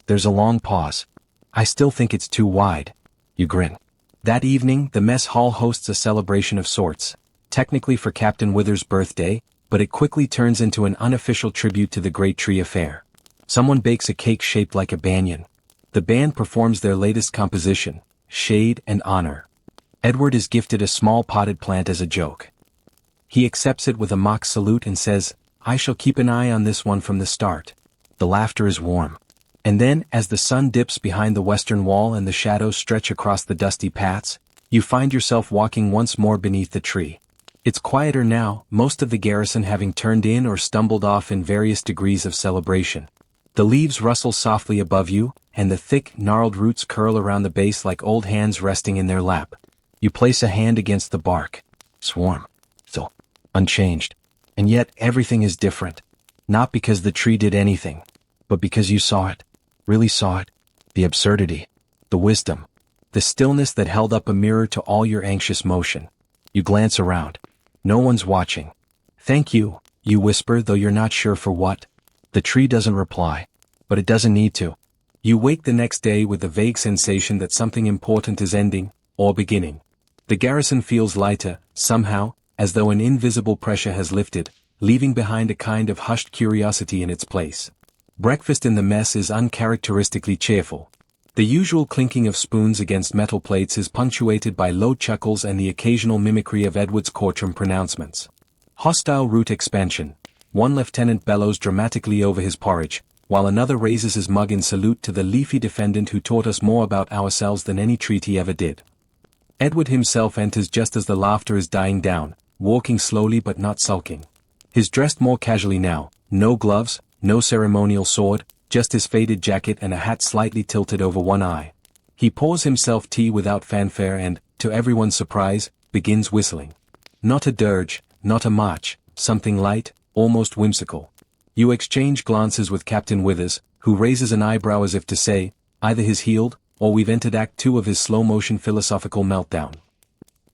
There's a long pause. "I still think it's too wide." You grin. That evening, the mess hall hosts a celebration of sorts, technically for Captain Wither's birthday, but it quickly turns into an unofficial tribute to the Great Tree Affair. Someone bakes a cake shaped like a banyan. The band performs their latest composition, Shade and Honor. Edward is gifted a small potted plant as a joke. He accepts it with a mock salute and says, "I shall keep an eye on this one from the start." The laughter is warm. And then, as the sun dips behind the western wall and the shadows stretch across the dusty paths, you find yourself walking once more beneath the tree. It's quieter now, most of the garrison having turned in or stumbled off in various degrees of celebration. The leaves rustle softly above you, and the thick, gnarled roots curl around the base like old hands resting in their lap. You place a hand against the bark. It's warm. Still. Unchanged. And yet everything is different. Not because the tree did anything, but because you saw it. Really saw it. The absurdity. The wisdom. The stillness that held up a mirror to all your anxious motion. You glance around. No one's watching. Thank you, you whisper, though you're not sure for what. The tree doesn't reply. But it doesn't need to. You wake the next day with the vague sensation that something important is ending, or beginning. The garrison feels lighter, somehow, as though an invisible pressure has lifted, leaving behind a kind of hushed curiosity in its place. Breakfast in the mess is uncharacteristically cheerful. The usual clinking of spoons against metal plates is punctuated by low chuckles and the occasional mimicry of Edward's courtroom pronouncements. Hostile root expansion. One lieutenant bellows dramatically over his porridge, while another raises his mug in salute to the leafy defendant who taught us more about ourselves than any treaty ever did. Edward himself enters just as the laughter is dying down, walking slowly but not sulking. He's dressed more casually now, no gloves, no ceremonial sword, just his faded jacket and a hat slightly tilted over one eye. He pours himself tea without fanfare and, to everyone's surprise, begins whistling. Not a dirge, not a march, something light, almost whimsical. You exchange glances with Captain Withers, who raises an eyebrow as if to say, either he's healed, or we've entered Act 2 of his slow-motion philosophical meltdown.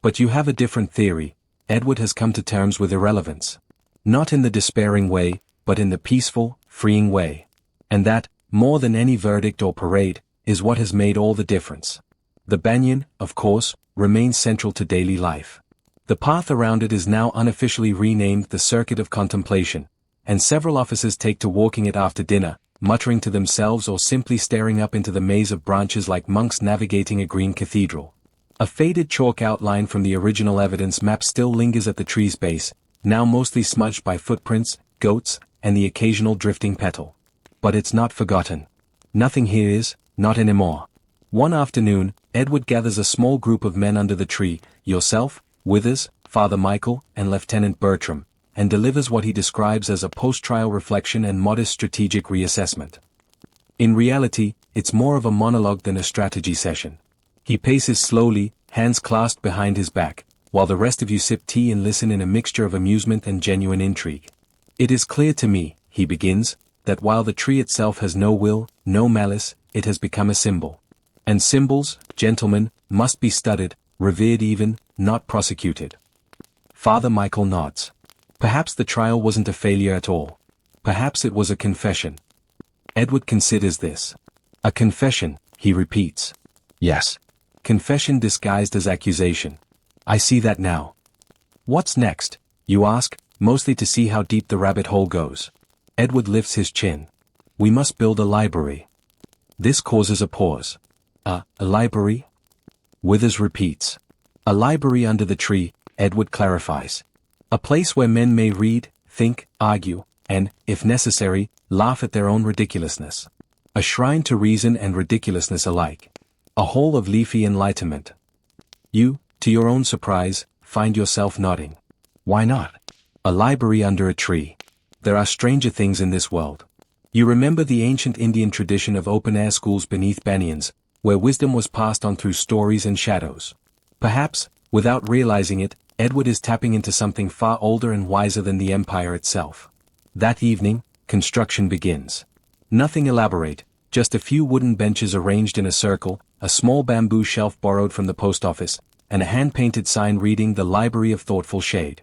But you have a different theory. Edward has come to terms with irrelevance. Not in the despairing way, but in the peaceful, freeing way. And that, more than any verdict or parade, is what has made all the difference. The banyan, of course, remains central to daily life. The path around it is now unofficially renamed the Circuit of Contemplation, and several officers take to walking it after dinner, muttering to themselves or simply staring up into the maze of branches like monks navigating a green cathedral. A faded chalk outline from the original evidence map still lingers at the tree's base, now mostly smudged by footprints, goats, and the occasional drifting petal. But it's not forgotten. Nothing here is, not anymore. One afternoon, Edward gathers a small group of men under the tree, yourself, Withers, Father Michael, and Lieutenant Bertram, and delivers what he describes as a post-trial reflection and modest strategic reassessment. In reality, it's more of a monologue than a strategy session. He paces slowly, hands clasped behind his back, while the rest of you sip tea and listen in a mixture of amusement and genuine intrigue. It is clear to me, he begins, that while the tree itself has no will, no malice, it has become a symbol. And symbols, gentlemen, must be studied, revered even, not prosecuted. Father Michael nods. Perhaps the trial wasn't a failure at all. Perhaps it was a confession. Edward considers this. A confession, he repeats. Yes. Confession disguised as accusation. I see that now. What's next, you ask, mostly to see how deep the rabbit hole goes. Edward lifts his chin. We must build a library. This causes a pause. A library? Withers repeats. A library under the tree, Edward clarifies. A place where men may read, think, argue, and, if necessary, laugh at their own ridiculousness. A shrine to reason and ridiculousness alike. A hall of leafy enlightenment. You, to your own surprise, find yourself nodding. Why not? A library under a tree. There are stranger things in this world. You remember the ancient Indian tradition of open-air schools beneath banyans, where wisdom was passed on through stories and shadows. Perhaps, without realizing it, Edward is tapping into something far older and wiser than the empire itself. That evening, construction begins. Nothing elaborate, just a few wooden benches arranged in a circle, a small bamboo shelf borrowed from the post office, and a hand-painted sign reading The Library of Thoughtful Shade.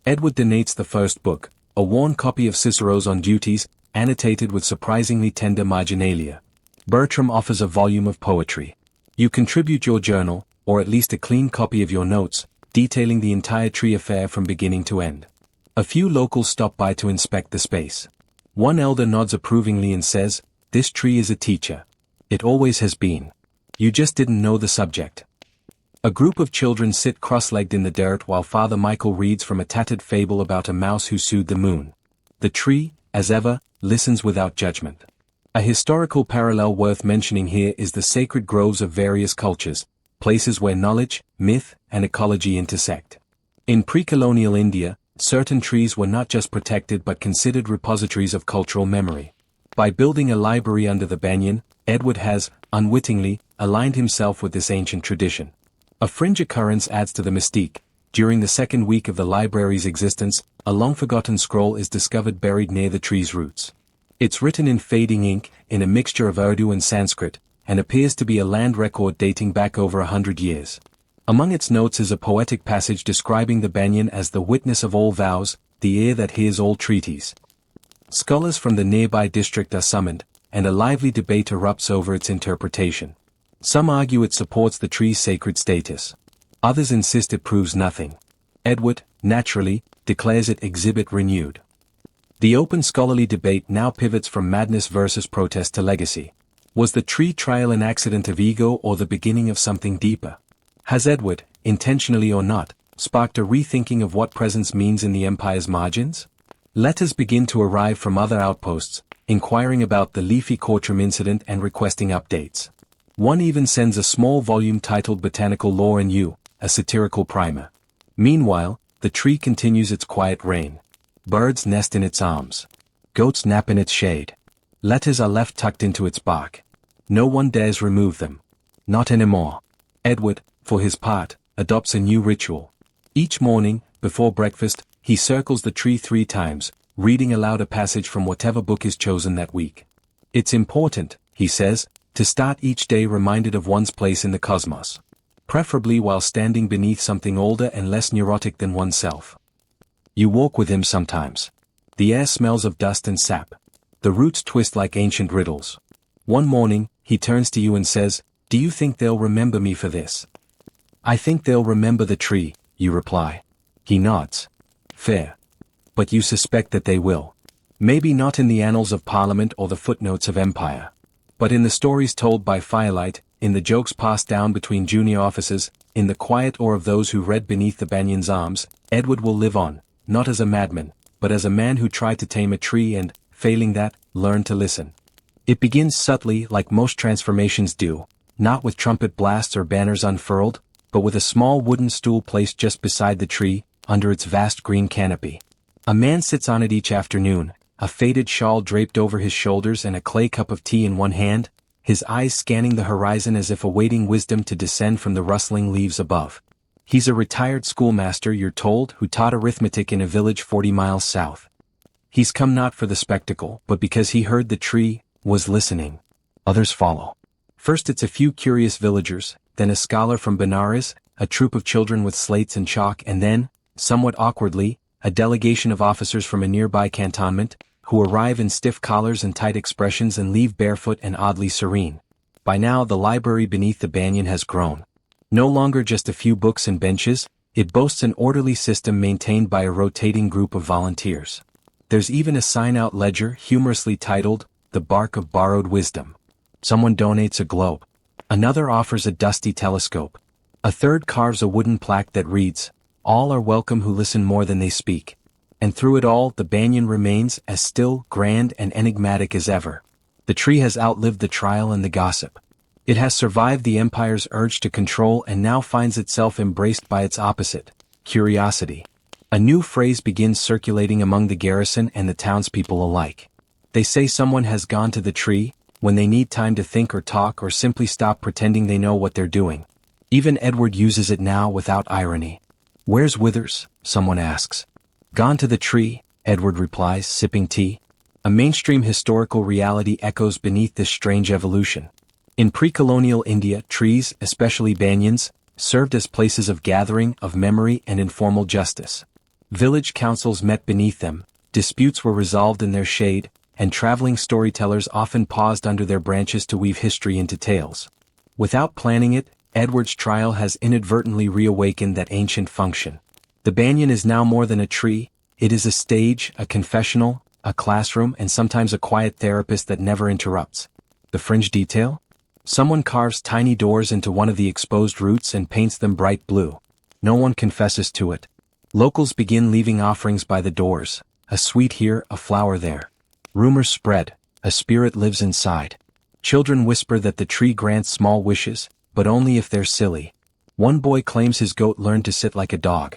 Edward donates the first book, a worn copy of Cicero's On Duties, annotated with surprisingly tender marginalia. Bertram offers a volume of poetry. You contribute your journal, or at least a clean copy of your notes, detailing the entire tree affair from beginning to end. A few locals stop by to inspect the space. One elder nods approvingly and says, "This tree is a teacher. It always has been. You just didn't know the subject." A group of children sit cross-legged in the dirt while Father Michael reads from a tattered fable about a mouse who sued the moon. The tree, as ever, listens without judgment. A historical parallel worth mentioning here is the sacred groves of various cultures, places where knowledge, myth, and ecology intersect. In pre-colonial India, certain trees were not just protected but considered repositories of cultural memory. By building a library under the banyan, Edward has, unwittingly, aligned himself with this ancient tradition. A fringe occurrence adds to the mystique. During the second week of the library's existence, a long-forgotten scroll is discovered buried near the tree's roots. It's written in fading ink, in a mixture of Urdu and Sanskrit, and appears to be a land record dating back over 100 years. Among its notes is a poetic passage describing the banyan as the witness of all vows, the ear that hears all treaties. Scholars from the nearby district are summoned, and a lively debate erupts over its interpretation. Some argue it supports the tree's sacred status. Others insist it proves nothing. Edward, naturally, declares it exhibit renewed. The open scholarly debate now pivots from madness versus protest to legacy. Was the tree trial an accident of ego or the beginning of something deeper? Has Edward, intentionally or not, sparked a rethinking of what presence means in the empire's margins? Letters begin to arrive from other outposts, inquiring about the leafy courtroom incident and requesting updates. One even sends a small volume titled Botanical Lore and You, a satirical primer. Meanwhile, the tree continues its quiet reign. Birds nest in its arms. Goats nap in its shade. Letters are left tucked into its bark. No one dares remove them. Not anymore. Edward, for his part, adopts a new ritual. Each morning, before breakfast, he circles the tree 3 times, reading aloud a passage from whatever book is chosen that week. It's important, he says, to start each day reminded of one's place in the cosmos. Preferably while standing beneath something older and less neurotic than oneself. You walk with him sometimes. The air smells of dust and sap. The roots twist like ancient riddles. One morning, he turns to you and says, "Do you think they'll remember me for this?" "I think they'll remember the tree," you reply. He nods. "Fair. But you suspect that they will. Maybe not in the annals of Parliament or the footnotes of Empire. But in the stories told by firelight, in the jokes passed down between junior officers, in the quiet awe of those who read beneath the banyan's arms, Edward will live on, not as a madman, but as a man who tried to tame a tree and, failing that, learned to listen. It begins subtly like most transformations do, not with trumpet blasts or banners unfurled, but with a small wooden stool placed just beside the tree, under its vast green canopy. A man sits on it each afternoon, a faded shawl draped over his shoulders and a clay cup of tea in one hand, his eyes scanning the horizon as if awaiting wisdom to descend from the rustling leaves above. He's a retired schoolmaster, you're told, who taught arithmetic in a village 40 miles south. He's come not for the spectacle, but because he heard the tree was listening. Others follow. First it's a few curious villagers, then a scholar from Benares, a troop of children with slates and chalk, and then, somewhat awkwardly, a delegation of officers from a nearby cantonment, who arrive in stiff collars and tight expressions and leave barefoot and oddly serene. By now the library beneath the banyan has grown. No longer just a few books and benches, it boasts an orderly system maintained by a rotating group of volunteers. There's even a sign-out ledger humorously titled, "The Bark of Borrowed Wisdom." Someone donates a globe. Another offers a dusty telescope. A third carves a wooden plaque that reads, "All are welcome who listen more than they speak." And through it all, the banyan remains as still, grand, and enigmatic as ever. The tree has outlived the trial and the gossip. It has survived the empire's urge to control and now finds itself embraced by its opposite, curiosity. A new phrase begins circulating among the garrison and the townspeople alike. They say someone has gone to the tree, when they need time to think or talk or simply stop pretending they know what they're doing. Even Edward uses it now without irony. "Where's Withers?" someone asks. "Gone to the tree," Edward replies, sipping tea. A mainstream historical reality echoes beneath this strange evolution. In pre-colonial India, trees, especially banyans, served as places of gathering, of memory, and informal justice. Village councils met beneath them, disputes were resolved in their shade, and traveling storytellers often paused under their branches to weave history into tales. Without planning it, Edward's trial has inadvertently reawakened that ancient function. The banyan is now more than a tree, it is a stage, a confessional, a classroom, and sometimes a quiet therapist that never interrupts. The fringe detail? Someone carves tiny doors into one of the exposed roots and paints them bright blue. No one confesses to it. Locals begin leaving offerings by the doors, a sweet here, a flower there. Rumors spread, a spirit lives inside. Children whisper that the tree grants small wishes, but only if they're silly. One boy claims his goat learned to sit like a dog.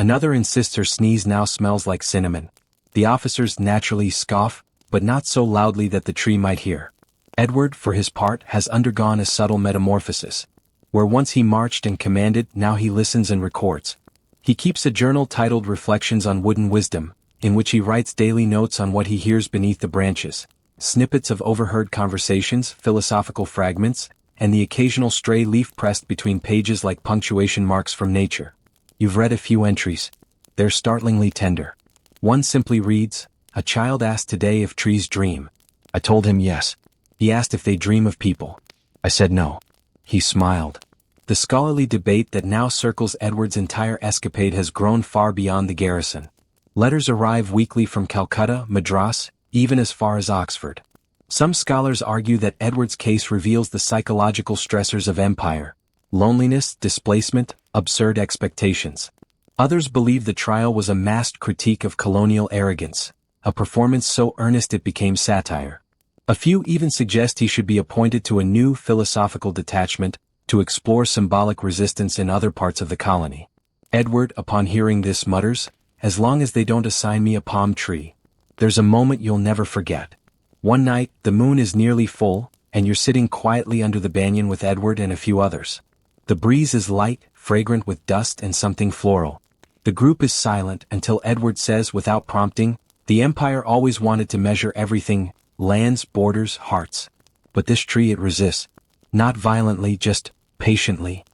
Another insists her sneeze now smells like cinnamon. The officers naturally scoff, but not so loudly that the tree might hear. Edward, for his part, has undergone a subtle metamorphosis. Where once he marched and commanded, now he listens and records. He keeps a journal titled Reflections on Wooden Wisdom, in which he writes daily notes on what he hears beneath the branches, snippets of overheard conversations, philosophical fragments, and the occasional stray leaf pressed between pages like punctuation marks from nature. You've read a few entries. They're startlingly tender. One simply reads, "A child asked today if trees dream. I told him yes. He asked if they dream of people. I said no. He smiled." The scholarly debate that now circles Edward's entire escapade has grown far beyond the garrison. Letters arrive weekly from Calcutta, Madras, even as far as Oxford. Some scholars argue that Edward's case reveals the psychological stressors of empire: loneliness, displacement, absurd expectations. Others believe the trial was a masked critique of colonial arrogance, a performance so earnest it became satire. A few even suggest he should be appointed to a new philosophical detachment to explore symbolic resistance in other parts of the colony. Edward, upon hearing this, mutters, "As long as they don't assign me a palm tree." There's a moment you'll never forget. One night, the moon is nearly full, and you're sitting quietly under the banyan with Edward and a few others. The breeze is light, fragrant with dust and something floral. The group is silent until Edward says without prompting, "The empire always wanted to measure everything, lands, borders, hearts. But this tree it resists. Not violently, just patiently."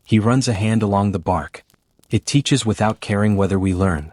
He runs a hand along the bark. "It teaches without caring whether we learn."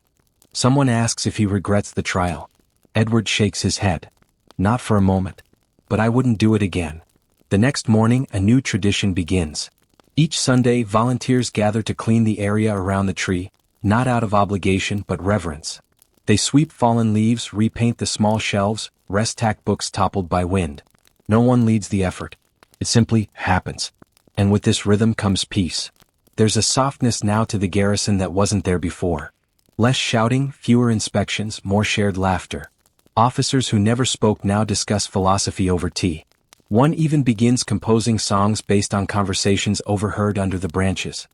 Someone asks if he regrets the trial. Edward shakes his head. "Not for a moment. But I wouldn't do it again." The next morning, a new tradition begins. Each Sunday, volunteers gather to clean the area around the tree, not out of obligation but reverence. They sweep fallen leaves, repaint the small shelves, rest-tack books toppled by wind. No one leads the effort. It simply happens. And with this rhythm comes peace. There's a softness now to the garrison that wasn't there before. Less shouting, fewer inspections, more shared laughter. Officers who never spoke now discuss philosophy over tea. One even begins composing songs based on conversations overheard under the branches.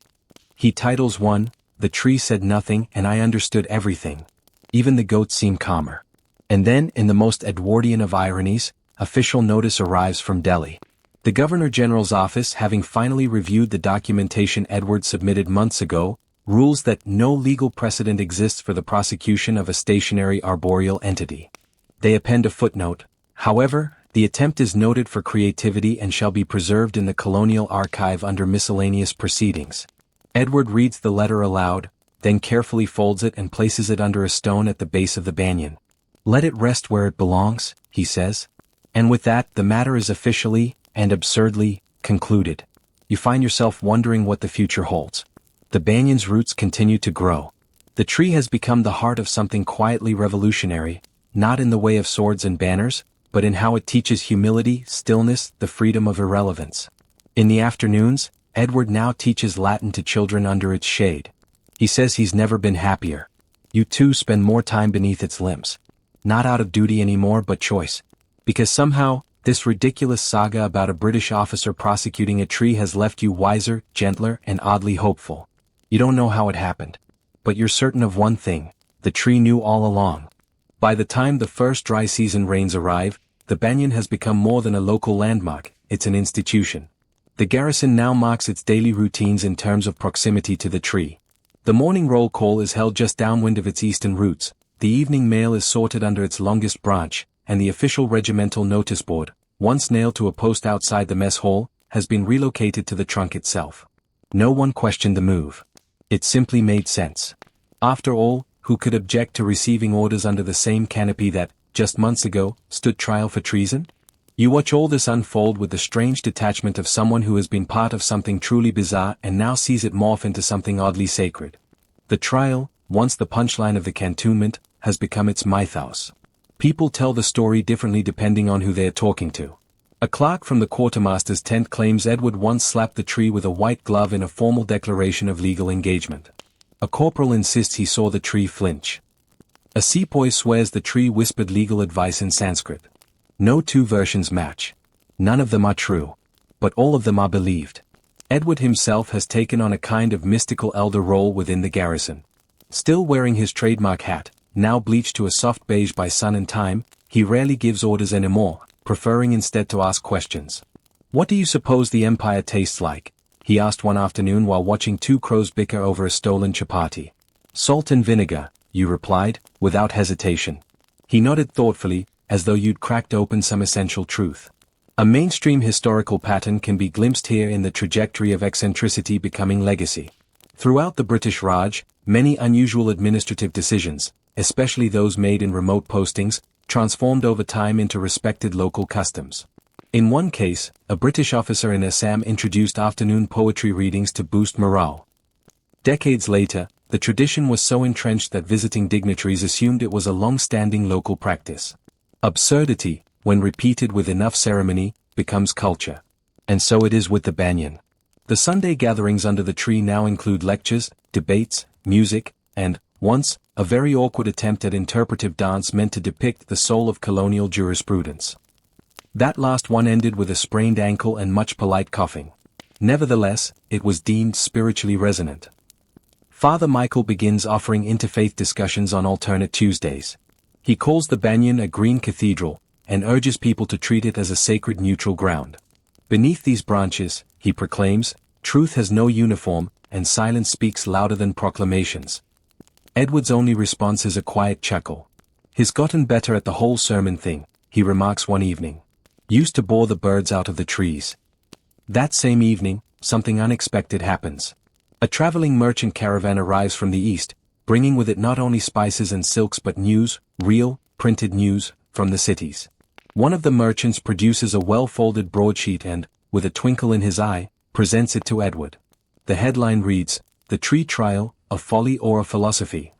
He titles one, "The Tree Said Nothing and I Understood Everything." Even the goats seem calmer. And then, in the most Edwardian of ironies, official notice arrives from Delhi. The Governor-General's office, having finally reviewed the documentation Edward submitted months ago, rules that no legal precedent exists for the prosecution of a stationary arboreal entity. They append a footnote. However, the attempt is noted for creativity and shall be preserved in the Colonial Archive under miscellaneous proceedings. Edward reads the letter aloud, then carefully folds it and places it under a stone at the base of the banyan. "Let it rest where it belongs," he says. And with that, the matter is officially, and absurdly, concluded. You find yourself wondering what the future holds. The banyan's roots continue to grow. The tree has become the heart of something quietly revolutionary, not in the way of swords and banners, but in how it teaches humility, stillness, the freedom of irrelevance. In the afternoons, Edward now teaches Latin to children under its shade. He says he's never been happier. You too spend more time beneath its limbs. Not out of duty anymore but choice. Because somehow, this ridiculous saga about a British officer prosecuting a tree has left you wiser, gentler, and oddly hopeful. You don't know how it happened. But you're certain of one thing: the tree knew all along. By the time the first dry season rains arrive, the banyan has become more than a local landmark, it's an institution. The garrison now marks its daily routines in terms of proximity to the tree. The morning roll call is held just downwind of its eastern roots, the evening mail is sorted under its longest branch, and the official regimental notice board, once nailed to a post outside the mess hall, has been relocated to the trunk itself. No one questioned the move. It simply made sense. After all, who could object to receiving orders under the same canopy that, just months ago, stood trial for treason? You watch all this unfold with the strange detachment of someone who has been part of something truly bizarre and now sees it morph into something oddly sacred. The trial, once the punchline of the cantonment, has become its mythos. People tell the story differently depending on who they are talking to. A clerk from the quartermaster's tent claims Edward once slapped the tree with a white glove in a formal declaration of legal engagement. A corporal insists he saw the tree flinch. A sepoy swears the tree whispered legal advice in Sanskrit. No two versions match. None of them are true. But all of them are believed. Edward himself has taken on a kind of mystical elder role within the garrison. Still wearing his trademark hat, now bleached to a soft beige by sun and time, he rarely gives orders anymore, preferring instead to ask questions. "What do you suppose the empire tastes like?" he asked one afternoon while watching two crows bicker over a stolen chapati. Salt and vinegar, you replied, without hesitation. He nodded thoughtfully, as though you'd cracked open some essential truth. A mainstream historical pattern can be glimpsed here in the trajectory of eccentricity becoming legacy. Throughout the British Raj, many unusual administrative decisions, especially those made in remote postings, transformed over time into respected local customs. In one case, a British officer in Assam introduced afternoon poetry readings to boost morale. Decades later, the tradition was so entrenched that visiting dignitaries assumed it was a long-standing local practice. Absurdity, when repeated with enough ceremony, becomes culture. And so it is with the banyan. The Sunday gatherings under the tree now include lectures, debates, music, and, once, a very awkward attempt at interpretive dance meant to depict the soul of colonial jurisprudence. That last one ended with a sprained ankle and much polite coughing. Nevertheless, it was deemed spiritually resonant. Father Michael begins offering interfaith discussions on alternate Tuesdays. He calls the banyan a green cathedral, and urges people to treat it as a sacred neutral ground. Beneath these branches, he proclaims, truth has no uniform, and silence speaks louder than proclamations. Edward's only response is a quiet chuckle. He's gotten better at the whole sermon thing, he remarks one evening. Used to bore the birds out of the trees. That same evening, something unexpected happens. A traveling merchant caravan arrives from the east, bringing with it not only spices and silks but news, real, printed news, from the cities. One of the merchants produces a well-folded broadsheet and, with a twinkle in his eye, presents it to Edward. The headline reads, "The Tree Trial, a Folly or a Philosophy?"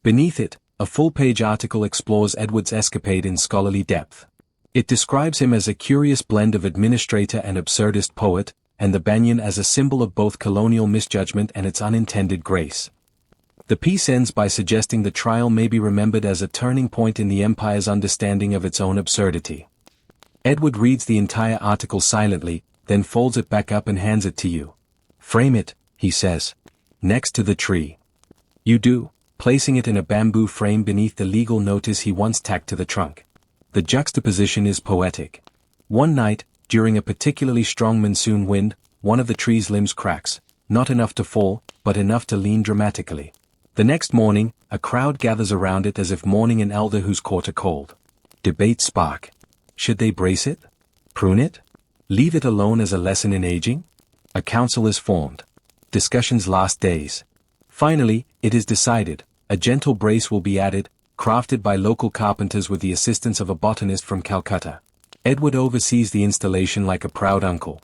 Beneath it, a full-page article explores Edward's escapade in scholarly depth. It describes him as a curious blend of administrator and absurdist poet, and the banyan as a symbol of both colonial misjudgment and its unintended grace. The piece ends by suggesting the trial may be remembered as a turning point in the empire's understanding of its own absurdity. Edward reads the entire article silently, then folds it back up and hands it to you. "Frame it," he says. "Next to the tree." You do, placing it in a bamboo frame beneath the legal notice he once tacked to the trunk. The juxtaposition is poetic. One night, during a particularly strong monsoon wind, one of the tree's limbs cracks, not enough to fall, but enough to lean dramatically. The next morning, a crowd gathers around it as if mourning an elder who's caught a cold. Debates spark. Should they brace it? Prune it? Leave it alone as a lesson in aging? A council is formed. Discussions last days. Finally, it is decided, a gentle brace will be added, crafted by local carpenters with the assistance of a botanist from Calcutta. Edward oversees the installation like a proud uncle.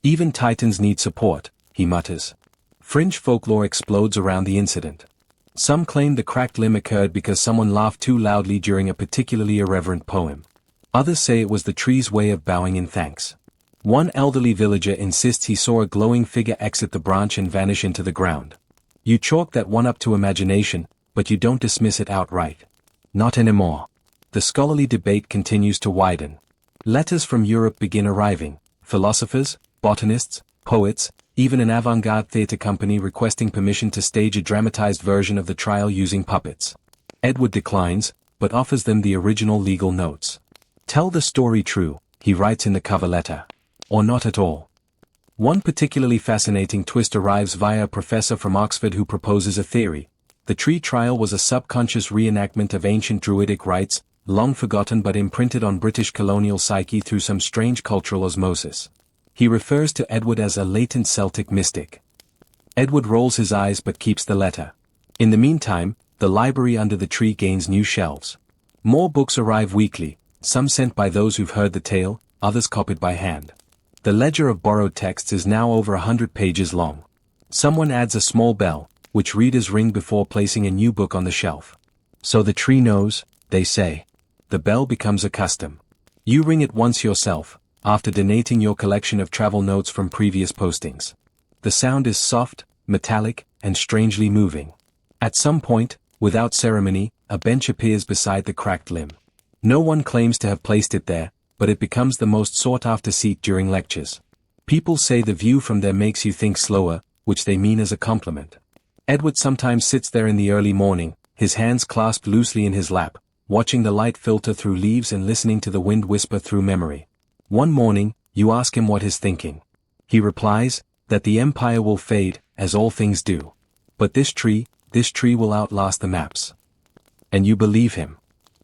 Even titans need support, he mutters. Fringe folklore explodes around the incident. Some claim the cracked limb occurred because someone laughed too loudly during a particularly irreverent poem. Others say it was the tree's way of bowing in thanks. One elderly villager insists he saw a glowing figure exit the branch and vanish into the ground. You chalk that one up to imagination, but you don't dismiss it outright. Not anymore. The scholarly debate continues to widen. Letters from Europe begin arriving, philosophers, botanists, poets, even an avant-garde theatre company requesting permission to stage a dramatized version of the trial using puppets. Edward declines, but offers them the original legal notes. Tell the story true, he writes in the cover letter. Or not at all. One particularly fascinating twist arrives via a professor from Oxford who proposes a theory. The tree trial was a subconscious reenactment of ancient druidic rites, long forgotten but imprinted on British colonial psyche through some strange cultural osmosis. He refers to Edward as a latent Celtic mystic. Edward rolls his eyes but keeps the letter. In the meantime, the library under the tree gains new shelves. More books arrive weekly, some sent by those who've heard the tale, others copied by hand. The ledger of borrowed texts is now over 100 pages long. Someone adds a small bell, which readers ring before placing a new book on the shelf. So the tree knows, they say. The bell becomes a custom. You ring it once yourself, after donating your collection of travel notes from previous postings. The sound is soft, metallic, and strangely moving. At some point, without ceremony, a bench appears beside the cracked limb. No one claims to have placed it there, but it becomes the most sought-after seat during lectures. People say the view from there makes you think slower, which they mean as a compliment. Edward sometimes sits there in the early morning, his hands clasped loosely in his lap, watching the light filter through leaves and listening to the wind whisper through memory. One morning, you ask him what he's thinking. He replies, that the empire will fade, as all things do. But this tree will outlast the maps. And you believe him.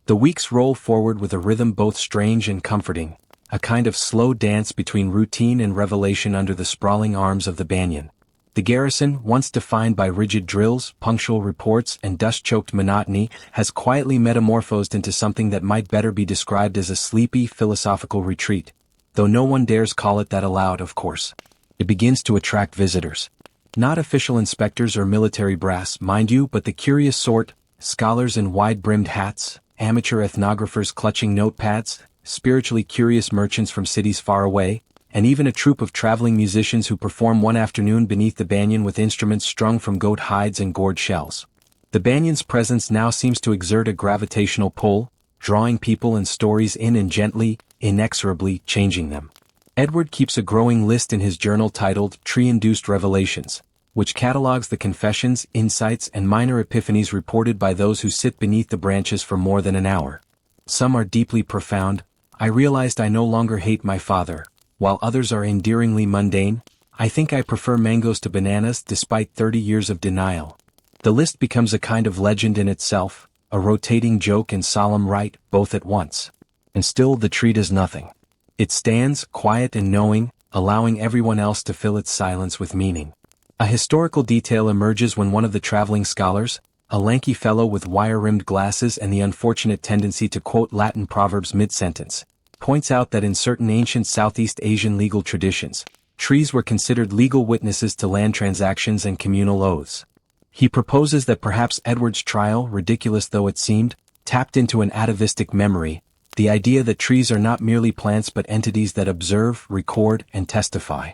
The weeks roll forward with a rhythm both strange and comforting, a kind of slow dance between routine and revelation under the sprawling arms of the banyan. The garrison, once defined by rigid drills, punctual reports, and dust-choked monotony, has quietly metamorphosed into something that might better be described as a sleepy, philosophical retreat, though no one dares call it that aloud, of course. It begins to attract visitors. Not official inspectors or military brass, mind you, but the curious sort, scholars in wide-brimmed hats, amateur ethnographers clutching notepads, spiritually curious merchants from cities far away, and even a troupe of traveling musicians who perform one afternoon beneath the banyan with instruments strung from goat hides and gourd shells. The banyan's presence now seems to exert a gravitational pull, drawing people and stories in and gently, inexorably changing them. Edward keeps a growing list in his journal titled Tree-Induced Revelations, which catalogues the confessions, insights, and minor epiphanies reported by those who sit beneath the branches for more than an hour. Some are deeply profound. I realized I no longer hate my father. While others are endearingly mundane, I think I prefer mangoes to bananas despite 30 years of denial. The list becomes a kind of legend in itself, a rotating joke and solemn rite, both at once. And still the tree does nothing. It stands, quiet and knowing, allowing everyone else to fill its silence with meaning. A historical detail emerges when one of the traveling scholars, a lanky fellow with wire-rimmed glasses and the unfortunate tendency to quote Latin proverbs mid-sentence, points out that in certain ancient Southeast Asian legal traditions, trees were considered legal witnesses to land transactions and communal oaths. He proposes that perhaps Edward's trial, ridiculous though it seemed, tapped into an atavistic memory, the idea that trees are not merely plants but entities that observe, record, and testify.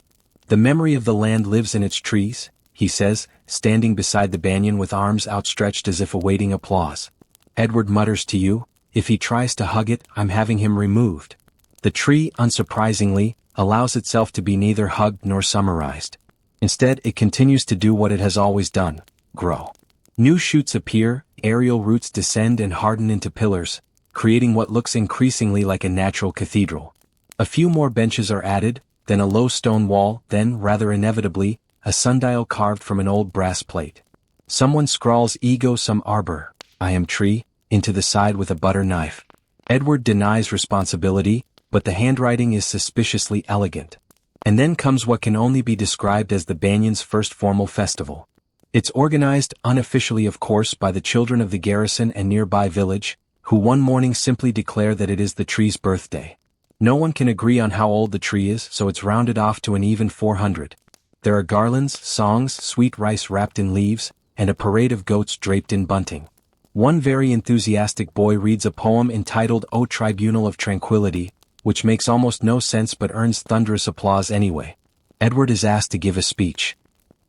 The memory of the land lives in its trees, he says, standing beside the banyan with arms outstretched as if awaiting applause. Edward mutters to you, if he tries to hug it, I'm having him removed. The tree, unsurprisingly, allows itself to be neither hugged nor summarized. Instead, it continues to do what it has always done, grow. New shoots appear, aerial roots descend and harden into pillars, creating what looks increasingly like a natural cathedral. A few more benches are added, then a low stone wall, then, rather inevitably, a sundial carved from an old brass plate. Someone scrawls ego sum arbor, I am tree, into the side with a butter knife. Edward denies responsibility, but the handwriting is suspiciously elegant. And then comes what can only be described as the banyan's first formal festival. It's organized, unofficially of course, by the children of the garrison and nearby village, who one morning simply declare that it is the tree's birthday. No one can agree on how old the tree is, so it's rounded off to an even 400. There are garlands, songs, sweet rice wrapped in leaves, and a parade of goats draped in bunting. One very enthusiastic boy reads a poem entitled O Tribunal of Tranquility, which makes almost no sense but earns thunderous applause anyway. Edward is asked to give a speech.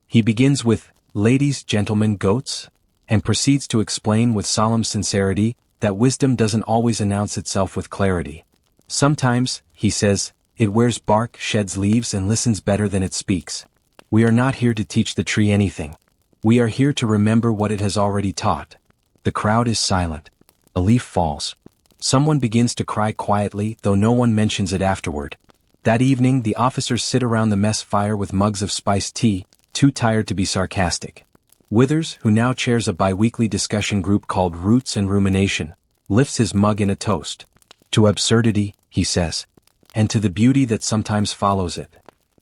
He begins with, ladies, gentlemen, goats, and proceeds to explain with solemn sincerity that wisdom doesn't always announce itself with clarity. Sometimes, he says, it wears bark, sheds leaves, and listens better than it speaks. We are not here to teach the tree anything. We are here to remember what it has already taught. The crowd is silent. A leaf falls. Someone begins to cry quietly, though no one mentions it afterward. That evening, the officers sit around the mess fire with mugs of spiced tea, too tired to be sarcastic. Withers, who now chairs a bi-weekly discussion group called Roots and Rumination, lifts his mug in a toast. To absurdity, he says, and to the beauty that sometimes follows it.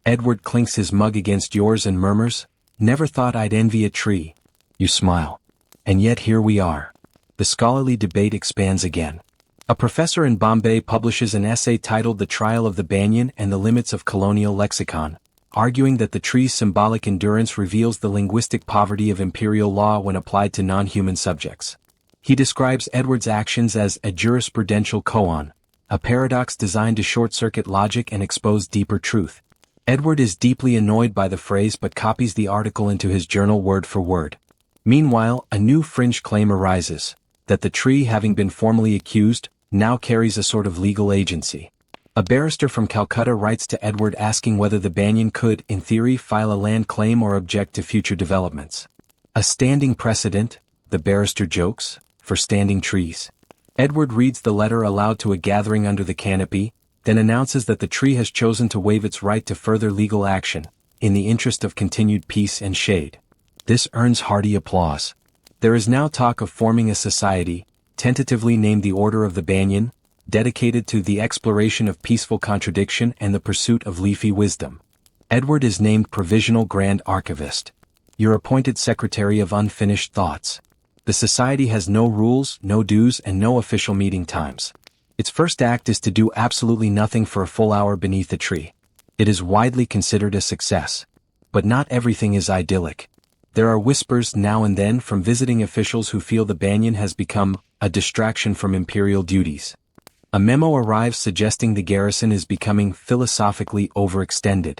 Edward clinks his mug against yours and murmurs, never thought I'd envy a tree. You smile. And yet here we are. The scholarly debate expands again. A professor in Bombay publishes an essay titled The Trial of the Banyan and the Limits of Colonial Lexicon, arguing that the tree's symbolic endurance reveals the linguistic poverty of imperial law when applied to non-human subjects. He describes Edward's actions as a jurisprudential koan, a paradox designed to short-circuit logic and expose deeper truth. Edward is deeply annoyed by the phrase but copies the article into his journal word for word. Meanwhile, a new fringe claim arises, that the tree, having been formally accused, now carries a sort of legal agency. A barrister from Calcutta writes to Edward asking whether the banyan could, in theory, file a land claim or object to future developments. A standing precedent, the barrister jokes, for standing trees. Edward reads the letter aloud to a gathering under the canopy, then announces that the tree has chosen to waive its right to further legal action, in the interest of continued peace and shade. This earns hearty applause. There is now talk of forming a society, tentatively named the Order of the Banyan, dedicated to the exploration of peaceful contradiction and the pursuit of leafy wisdom. Edward is named Provisional Grand Archivist. You're appointed Secretary of Unfinished Thoughts. The society has no rules, no dues, and no official meeting times. Its first act is to do absolutely nothing for a full hour beneath a tree. It is widely considered a success. But not everything is idyllic. There are whispers now and then from visiting officials who feel the banyan has become a distraction from imperial duties. A memo arrives suggesting the garrison is becoming philosophically overextended.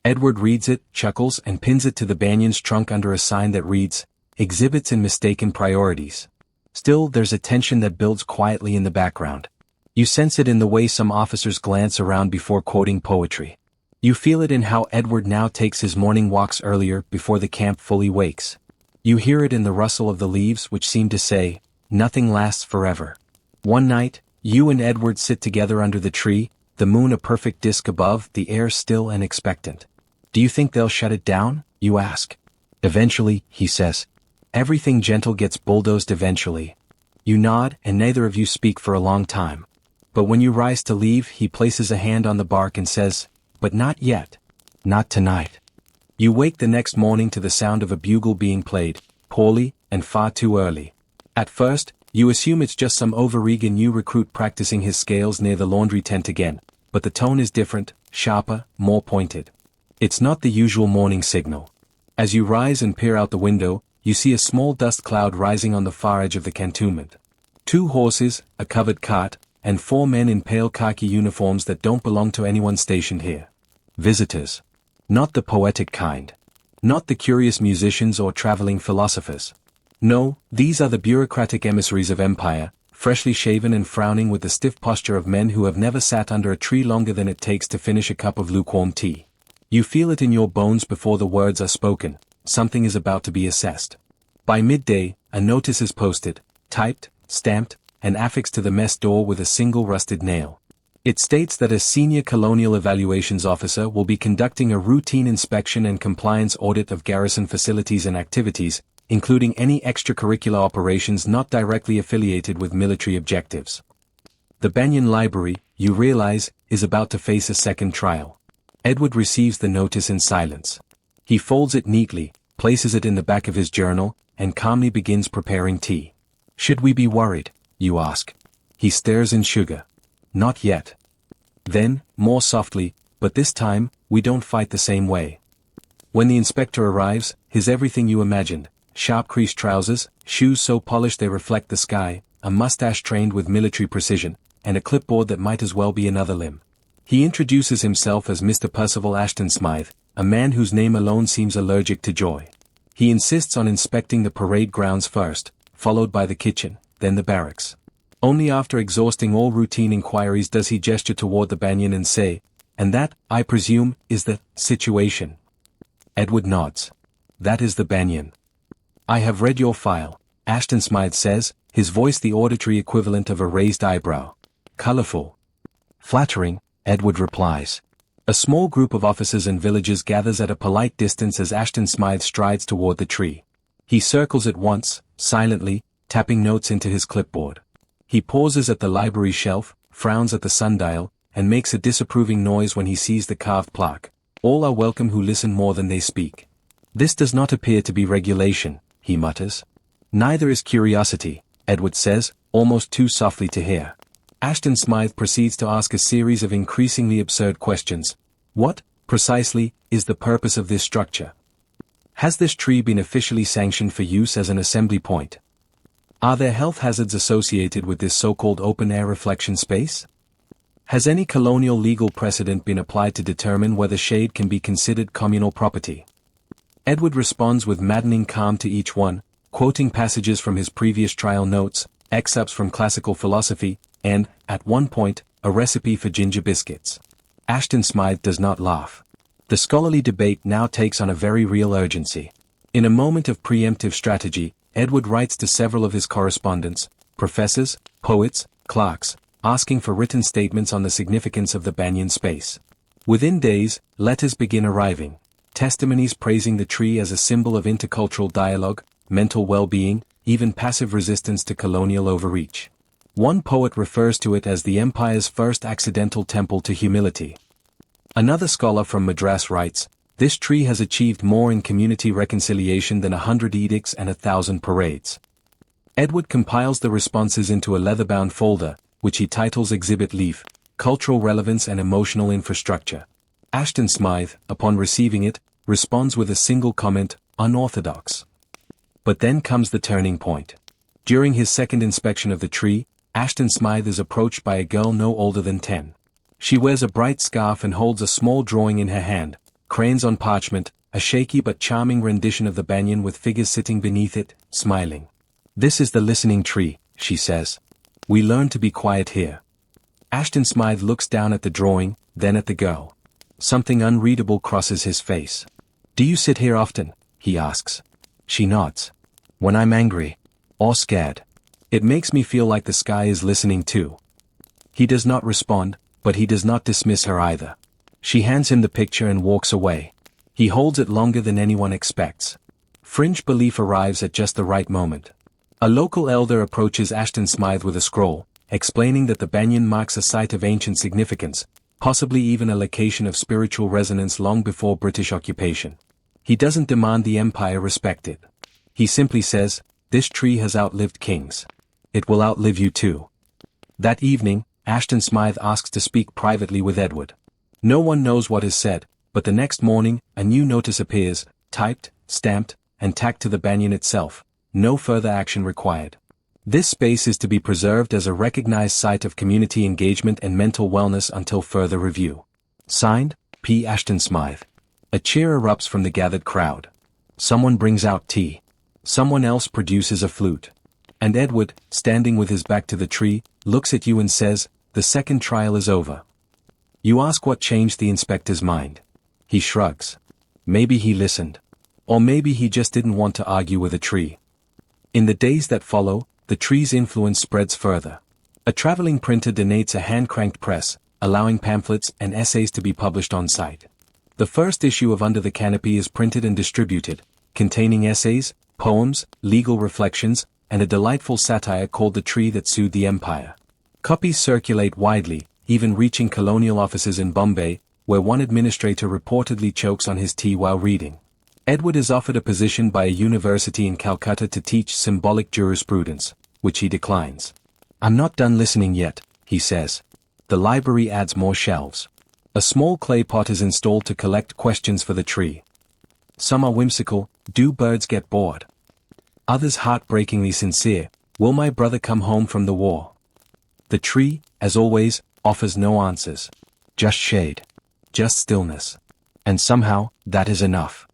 Edward reads it, chuckles, and pins it to the banyan's trunk under a sign that reads, "Exhibits and mistaken priorities." Still, there's a tension that builds quietly in the background. You sense it in the way some officers glance around before quoting poetry. You feel it in how Edward now takes his morning walks earlier before the camp fully wakes. You hear it in the rustle of the leaves which seem to say, "Nothing lasts forever." One night, you and Edward sit together under the tree, the moon a perfect disk above, the air still and expectant. "Do you think they'll shut it down?" you ask. "Eventually," he says. "Everything gentle gets bulldozed eventually." You nod, and neither of you speak for a long time. But when you rise to leave, he places a hand on the bark and says, "But not yet. Not tonight." You wake the next morning to the sound of a bugle being played, poorly, and far too early. At first, you assume it's just some overeager new recruit practicing his scales near the laundry tent again, but the tone is different, sharper, more pointed. It's not the usual morning signal. As you rise and peer out the window, you see a small dust cloud rising on the far edge of the cantonment. 2 horses, a covered cart, and 4 men in pale khaki uniforms that don't belong to anyone stationed here. Visitors. Not the poetic kind. Not the curious musicians or traveling philosophers. No, these are the bureaucratic emissaries of empire, freshly shaven and frowning with the stiff posture of men who have never sat under a tree longer than it takes to finish a cup of lukewarm tea. You feel it in your bones before the words are spoken. Something is about to be assessed. By midday, a notice is posted, typed, stamped, and affixed to the mess door with a single rusted nail. It states that a senior colonial evaluations officer will be conducting a routine inspection and compliance audit of garrison facilities and activities, including any extracurricular operations not directly affiliated with military objectives. The Banyan Library, you realize, is about to face a second trial. Edward receives the notice in silence. He folds it neatly, places it in the back of his journal, and calmly begins preparing tea. "Should we be worried?" you ask. He stares in sugar. "Not yet." Then, more softly, "But this time, we don't fight the same way." When the inspector arrives, he's everything you imagined. Sharp creased trousers, shoes so polished they reflect the sky, a mustache trained with military precision, and a clipboard that might as well be another limb. He introduces himself as Mr. Percival Ashton Smythe, a man whose name alone seems allergic to joy. He insists on inspecting the parade grounds first, followed by the kitchen, then the barracks. Only after exhausting all routine inquiries does he gesture toward the banyan and say, "And that, I presume, is the situation." Edward nods. "That is the banyan." "I have read your file," Ashton Smythe says, his voice the auditory equivalent of a raised eyebrow. "Colorful." "Flattering," Edward replies. A small group of officers and villagers gathers at a polite distance as Ashton Smythe strides toward the tree. He circles it once, silently, tapping notes into his clipboard. He pauses at the library shelf, frowns at the sundial, and makes a disapproving noise when he sees the carved plaque. "All are welcome who listen more than they speak." "This does not appear to be regulation," he mutters. "Neither is curiosity," Edward says, almost too softly to hear. Ashton Smythe proceeds to ask a series of increasingly absurd questions. What, precisely, is the purpose of this structure? Has this tree been officially sanctioned for use as an assembly point? Are there health hazards associated with this so-called open-air reflection space? Has any colonial legal precedent been applied to determine whether shade can be considered communal property? Edward responds with maddening calm to each one, quoting passages from his previous trial notes, excerpts from classical philosophy, and, at one point, a recipe for ginger biscuits. Ashton Smythe does not laugh. The scholarly debate now takes on a very real urgency. In a moment of preemptive strategy, Edward writes to several of his correspondents, professors, poets, clerks, asking for written statements on the significance of the banyan space. Within days, letters begin arriving. testimonies praising the tree as a symbol of intercultural dialogue, mental well-being, even passive resistance to colonial overreach. One poet refers to it as the empire's first accidental temple to humility. Another scholar from Madras writes, "This tree has achieved more in community reconciliation than 100 edicts and 1,000 parades." Edward compiles the responses into a leather-bound folder, which he titles Exhibit Leaf, Cultural Relevance and Emotional Infrastructure. Ashton Smythe, upon receiving it, responds with a single comment, "Unorthodox." But then comes the turning point. During his second inspection of the tree, Ashton Smythe is approached by a girl no older than 10. She wears a bright scarf and holds a small drawing in her hand, crayons on parchment, a shaky but charming rendition of the banyan with figures sitting beneath it, smiling. "This is the listening tree," she says. "We learn to be quiet here." Ashton Smythe looks down at the drawing, then at the girl. Something unreadable crosses his face. "Do you sit here often?" he asks. She nods. "When I'm angry. Or scared. It makes me feel like the sky is listening too." He does not respond, but he does not dismiss her either. She hands him the picture and walks away. He holds it longer than anyone expects. Fringe belief arrives at just the right moment. A local elder approaches Ashton Smythe with a scroll, explaining that the banyan marks a site of ancient significance, possibly even a location of spiritual resonance long before British occupation. He doesn't demand the empire respect it. He simply says, "This tree has outlived kings. It will outlive you too." That evening, Ashton Smythe asks to speak privately with Edward. No one knows what is said, but the next morning, a new notice appears, typed, stamped, and tacked to the banyan itself. No further action required. This space is to be preserved as a recognized site of community engagement and mental wellness until further review. Signed, P. Ashton Smythe. A cheer erupts from the gathered crowd. Someone brings out tea. Someone else produces a flute. And Edward, standing with his back to the tree, looks at you and says, "The second trial is over." You ask what changed the inspector's mind. He shrugs. Maybe he listened. Or maybe he just didn't want to argue with a tree. In the days that follow, the tree's influence spreads further. A traveling printer donates a hand-cranked press, allowing pamphlets and essays to be published on site. The first issue of Under the Canopy is printed and distributed, containing essays, poems, legal reflections, and a delightful satire called The Tree That Sued the Empire. Copies circulate widely, even reaching colonial offices in Bombay, where one administrator reportedly chokes on his tea while reading. Edward is offered a position by a university in Calcutta to teach symbolic jurisprudence, which he declines. "I'm not done listening yet," he says. The library adds more shelves. A small clay pot is installed to collect questions for the tree. Some are whimsical, "Do birds get bored?" Others heartbreakingly sincere, "Will my brother come home from the war?" The tree, as always, offers no answers. Just shade. Just stillness. And somehow, that is enough.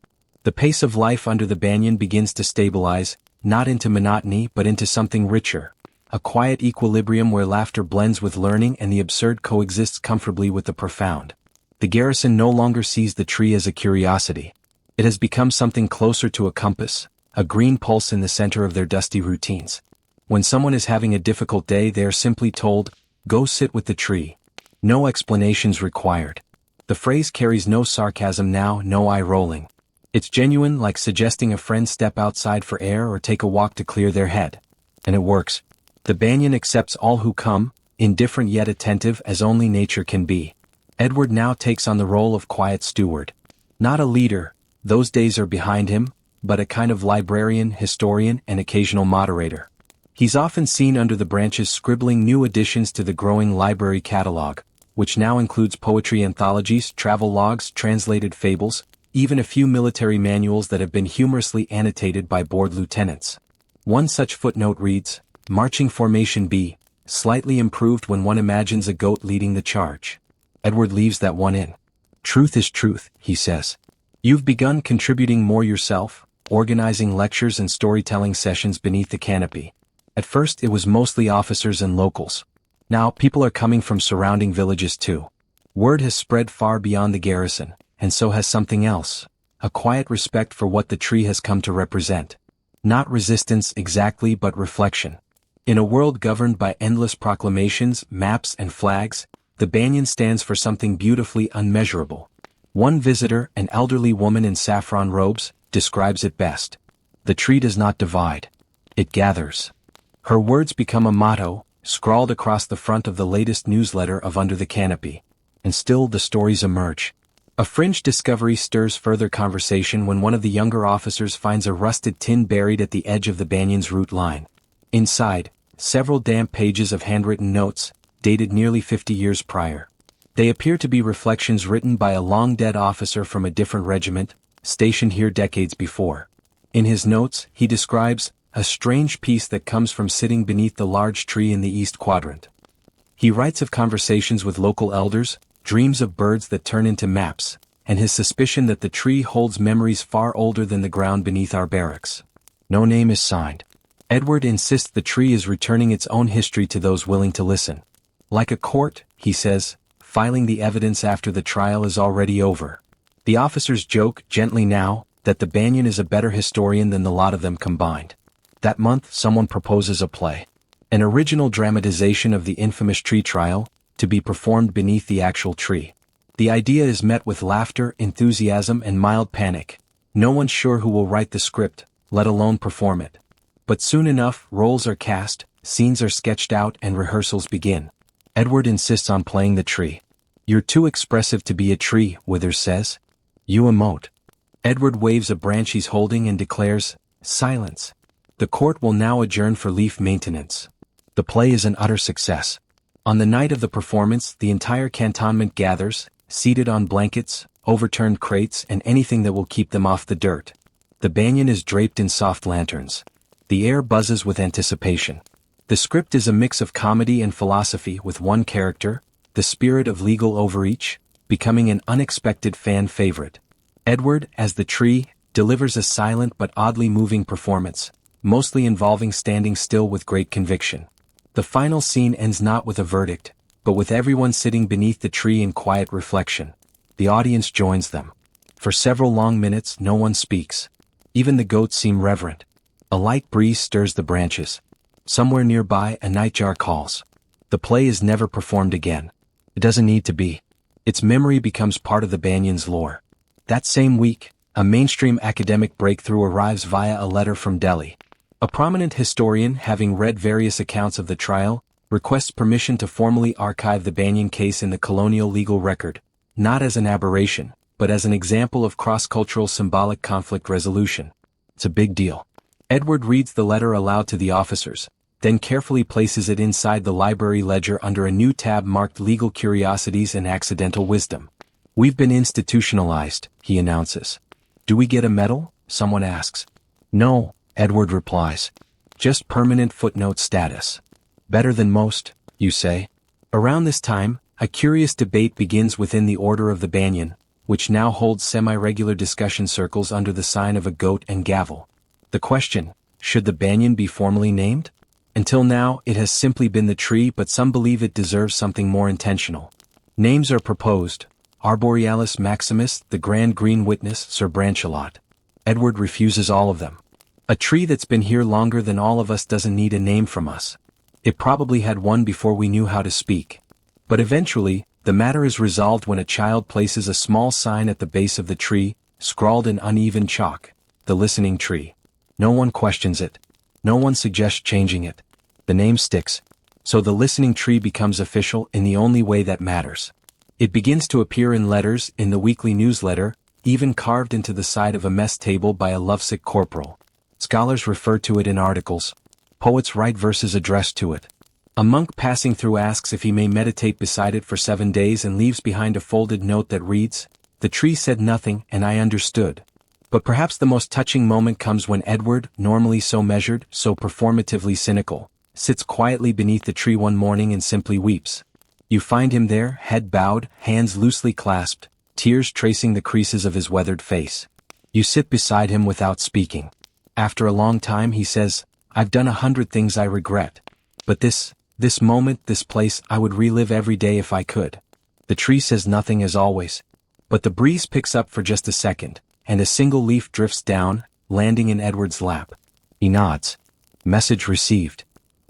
The pace of life under the banyan begins to stabilize, not into monotony but into something richer. A quiet equilibrium where laughter blends with learning and the absurd coexists comfortably with the profound. The garrison no longer sees the tree as a curiosity. It has become something closer to a compass, a green pulse in the center of their dusty routines. When someone is having a difficult day, they are simply told, "Go sit with the tree." No explanations required. The phrase carries no sarcasm now, no eye-rolling. It's genuine, like suggesting a friend step outside for air or take a walk to clear their head. And it works. The banyan accepts all who come, indifferent yet attentive as only nature can be. Edward now takes on the role of quiet steward. Not a leader, those days are behind him, but a kind of librarian, historian, and occasional moderator. He's often seen under the branches scribbling new additions to the growing library catalog, which now includes poetry anthologies, travel logs, translated fables, even a few military manuals that have been humorously annotated by bored lieutenants. One such footnote reads, "Marching Formation B, slightly improved when one imagines a goat leading the charge." Edward leaves that one in. "Truth is truth," he says. "You've begun contributing more yourself, organizing lectures and storytelling sessions beneath the canopy. At first it was mostly officers and locals. Now people are coming from surrounding villages too. Word has spread far beyond the garrison, and so has something else, a quiet respect for what the tree has come to represent. Not resistance exactly, but reflection. In a world governed by endless proclamations, maps, and flags, the banyan stands for something beautifully unmeasurable. One visitor, an elderly woman in saffron robes, describes it best. The tree does not divide. It gathers. Her words become a motto, scrawled across the front of the latest newsletter of Under the Canopy. And still the stories emerge. A fringe discovery stirs further conversation when one of the younger officers finds a rusted tin buried at the edge of the banyon's root line. Inside, several damp pages of handwritten notes, dated nearly 50 years prior. They appear to be reflections written by a long-dead officer from a different regiment, stationed here decades before. In his notes, he describes a strange peace that comes from sitting beneath the large tree in the east quadrant. He writes of conversations with local elders, dreams of birds that turn into maps, and his suspicion that the tree holds memories far older than the ground beneath our barracks. No name is signed. Edward insists the tree is returning its own history to those willing to listen. Like a court, he says, filing the evidence after the trial is already over. The officers joke, gently now, that the banyan is a better historian than the lot of them combined. That month someone proposes a play. An original dramatization of the infamous tree trial, to be performed beneath the actual tree. The idea is met with laughter, enthusiasm, and mild panic. No one's sure who will write the script, let alone perform it. But soon enough, roles are cast, scenes are sketched out, and rehearsals begin. Edward insists on playing the tree. "You're too expressive to be a tree," Withers says. "You emote." Edward waves a branch he's holding and declares, "Silence." The court will now adjourn for leaf maintenance. The play is an utter success. On the night of the performance, the entire cantonment gathers, seated on blankets, overturned crates, and anything that will keep them off the dirt. The banyan is draped in soft lanterns. The air buzzes with anticipation. The script is a mix of comedy and philosophy, with one character, the spirit of legal overreach, becoming an unexpected fan favorite. Edward, as the tree, delivers a silent but oddly moving performance, mostly involving standing still with great conviction. The final scene ends not with a verdict, but with everyone sitting beneath the tree in quiet reflection. The audience joins them. For several long minutes no one speaks. Even the goats seem reverent. A light breeze stirs the branches. Somewhere nearby a nightjar calls. The play is never performed again. It doesn't need to be. Its memory becomes part of the banyan's lore. That same week, a mainstream academic breakthrough arrives via a letter from Delhi. A prominent historian, having read various accounts of the trial, requests permission to formally archive the banyan case in the colonial legal record, not as an aberration, but as an example of cross-cultural symbolic conflict resolution. It's a big deal. Edward reads the letter aloud to the officers, then carefully places it inside the library ledger under a new tab marked Legal Curiosities and Accidental Wisdom. "We've been institutionalized," he announces. "Do we get a medal?" someone asks. "No," Edward replies. "Just permanent footnote status." "Better than most," you say. Around this time, a curious debate begins within the Order of the Banyan, which now holds semi-regular discussion circles under the sign of a goat and gavel. The question, should the banyan be formally named? Until now, it has simply been the tree, but some believe it deserves something more intentional. Names are proposed: Arborealis Maximus, the Grand Green Witness, Sir Branchalot. Edward refuses all of them. A tree that's been here longer than all of us doesn't need a name from us. It probably had one before we knew how to speak. But eventually, the matter is resolved when a child places a small sign at the base of the tree, scrawled in uneven chalk, "The Listening Tree." No one questions it. No one suggests changing it. The name sticks. So the Listening Tree becomes official in the only way that matters. It begins to appear in letters, in the weekly newsletter, even carved into the side of a mess table by a lovesick corporal. Scholars refer to it in articles. Poets write verses addressed to it. A monk passing through asks if he may meditate beside it for 7 days and leaves behind a folded note that reads, "The tree said nothing, and I understood." But perhaps the most touching moment comes when Edward, normally so measured, so performatively cynical, sits quietly beneath the tree one morning and simply weeps. You find him there, head bowed, hands loosely clasped, tears tracing the creases of his weathered face. You sit beside him without speaking. After a long time he says, "I've done 100 things I regret. But this moment, this place, I would relive every day if I could." The tree says nothing as always. But the breeze picks up for just a second, and a single leaf drifts down, landing in Edward's lap. He nods. Message received.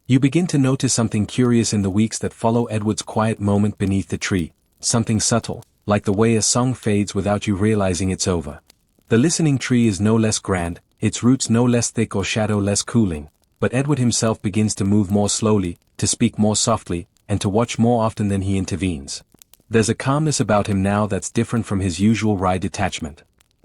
You begin to notice something curious in the weeks that follow Edward's quiet moment beneath the tree, something subtle, like the way a song fades without you realizing it's over. The listening tree is no less grand, its roots no less thick or shadow less cooling, but Edward himself begins to move more slowly, to speak more softly, and to watch more often than he intervenes. There's a calmness about him now that's different from his usual wry detachment.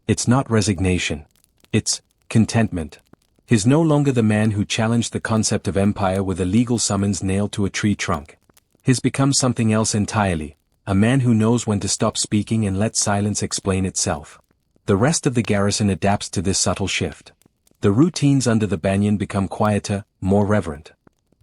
It's not resignation. It's contentment. He's no longer the man who challenged the concept of empire with a legal summons nailed to a tree trunk. He's become something else entirely, a man who knows when to stop speaking and let silence explain itself. The rest of the garrison adapts to this subtle shift. The routines under the banyan become quieter, more reverent.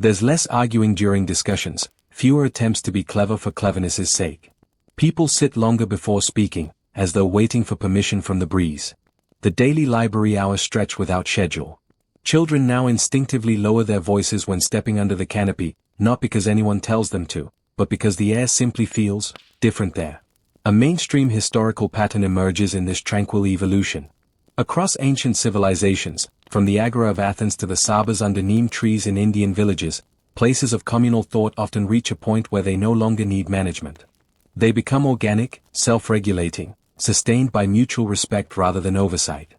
There's less arguing during discussions, fewer attempts to be clever for cleverness' sake. People sit longer before speaking, as though waiting for permission from the breeze. The daily library hours stretch without schedule. Children now instinctively lower their voices when stepping under the canopy, not because anyone tells them to, but because the air simply feels different there. A mainstream historical pattern emerges in this tranquil evolution. Across ancient civilizations, from the Agora of Athens to the sabas under neem trees in Indian villages, places of communal thought often reach a point where they no longer need management. They become organic, self-regulating, sustained by mutual respect rather than oversight.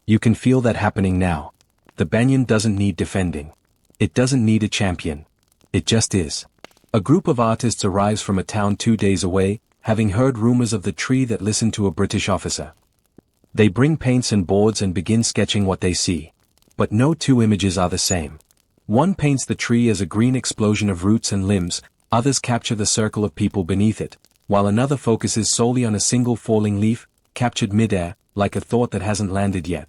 You can feel that happening now. The banyan doesn't need defending. It doesn't need a champion. It just is. A group of artists arrives from a town 2 days away, having heard rumors of the tree that listened to a British officer. They bring paints and boards and begin sketching what they see. But no two images are the same. One paints the tree as a green explosion of roots and limbs, others capture the circle of people beneath it, while another focuses solely on a single falling leaf, captured mid-air, like a thought that hasn't landed yet.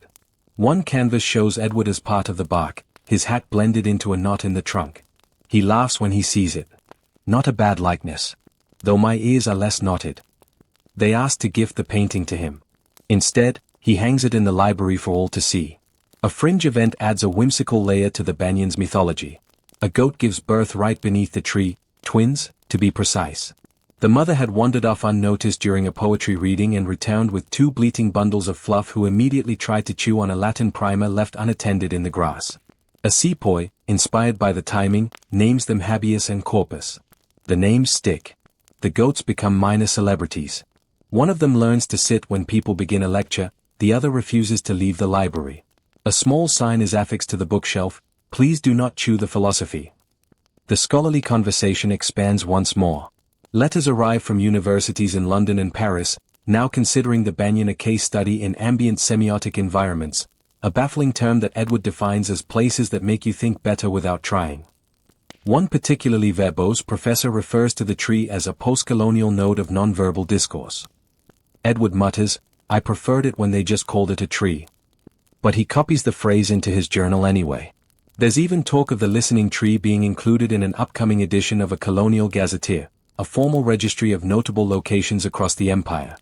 One canvas shows Edward as part of the bark, his hat blended into a knot in the trunk. He laughs when he sees it. Not a bad likeness. Though my ears are less knotted. They ask to gift the painting to him. Instead, he hangs it in the library for all to see. A fringe event adds a whimsical layer to the banyan's mythology. A goat gives birth right beneath the tree, twins, to be precise. The mother had wandered off unnoticed during a poetry reading and returned with 2 bleating bundles of fluff, who immediately tried to chew on a Latin primer left unattended in the grass. A sepoy, inspired by the timing, names them Habeas and Corpus. The names stick. The goats become minor celebrities. One of them learns to sit when people begin a lecture, the other refuses to leave the library. A small sign is affixed to the bookshelf, "Please do not chew the philosophy." The scholarly conversation expands once more. Letters arrive from universities in London and Paris, now considering the banyan a case study in ambient semiotic environments, a baffling term that Edward defines as places that make you think better without trying. One particularly verbose professor refers to the tree as a post-colonial node of nonverbal discourse. Edward mutters, "I preferred it when they just called it a tree." But he copies the phrase into his journal anyway. There's even talk of the listening tree being included in an upcoming edition of a colonial gazetteer, a formal registry of notable locations across the empire.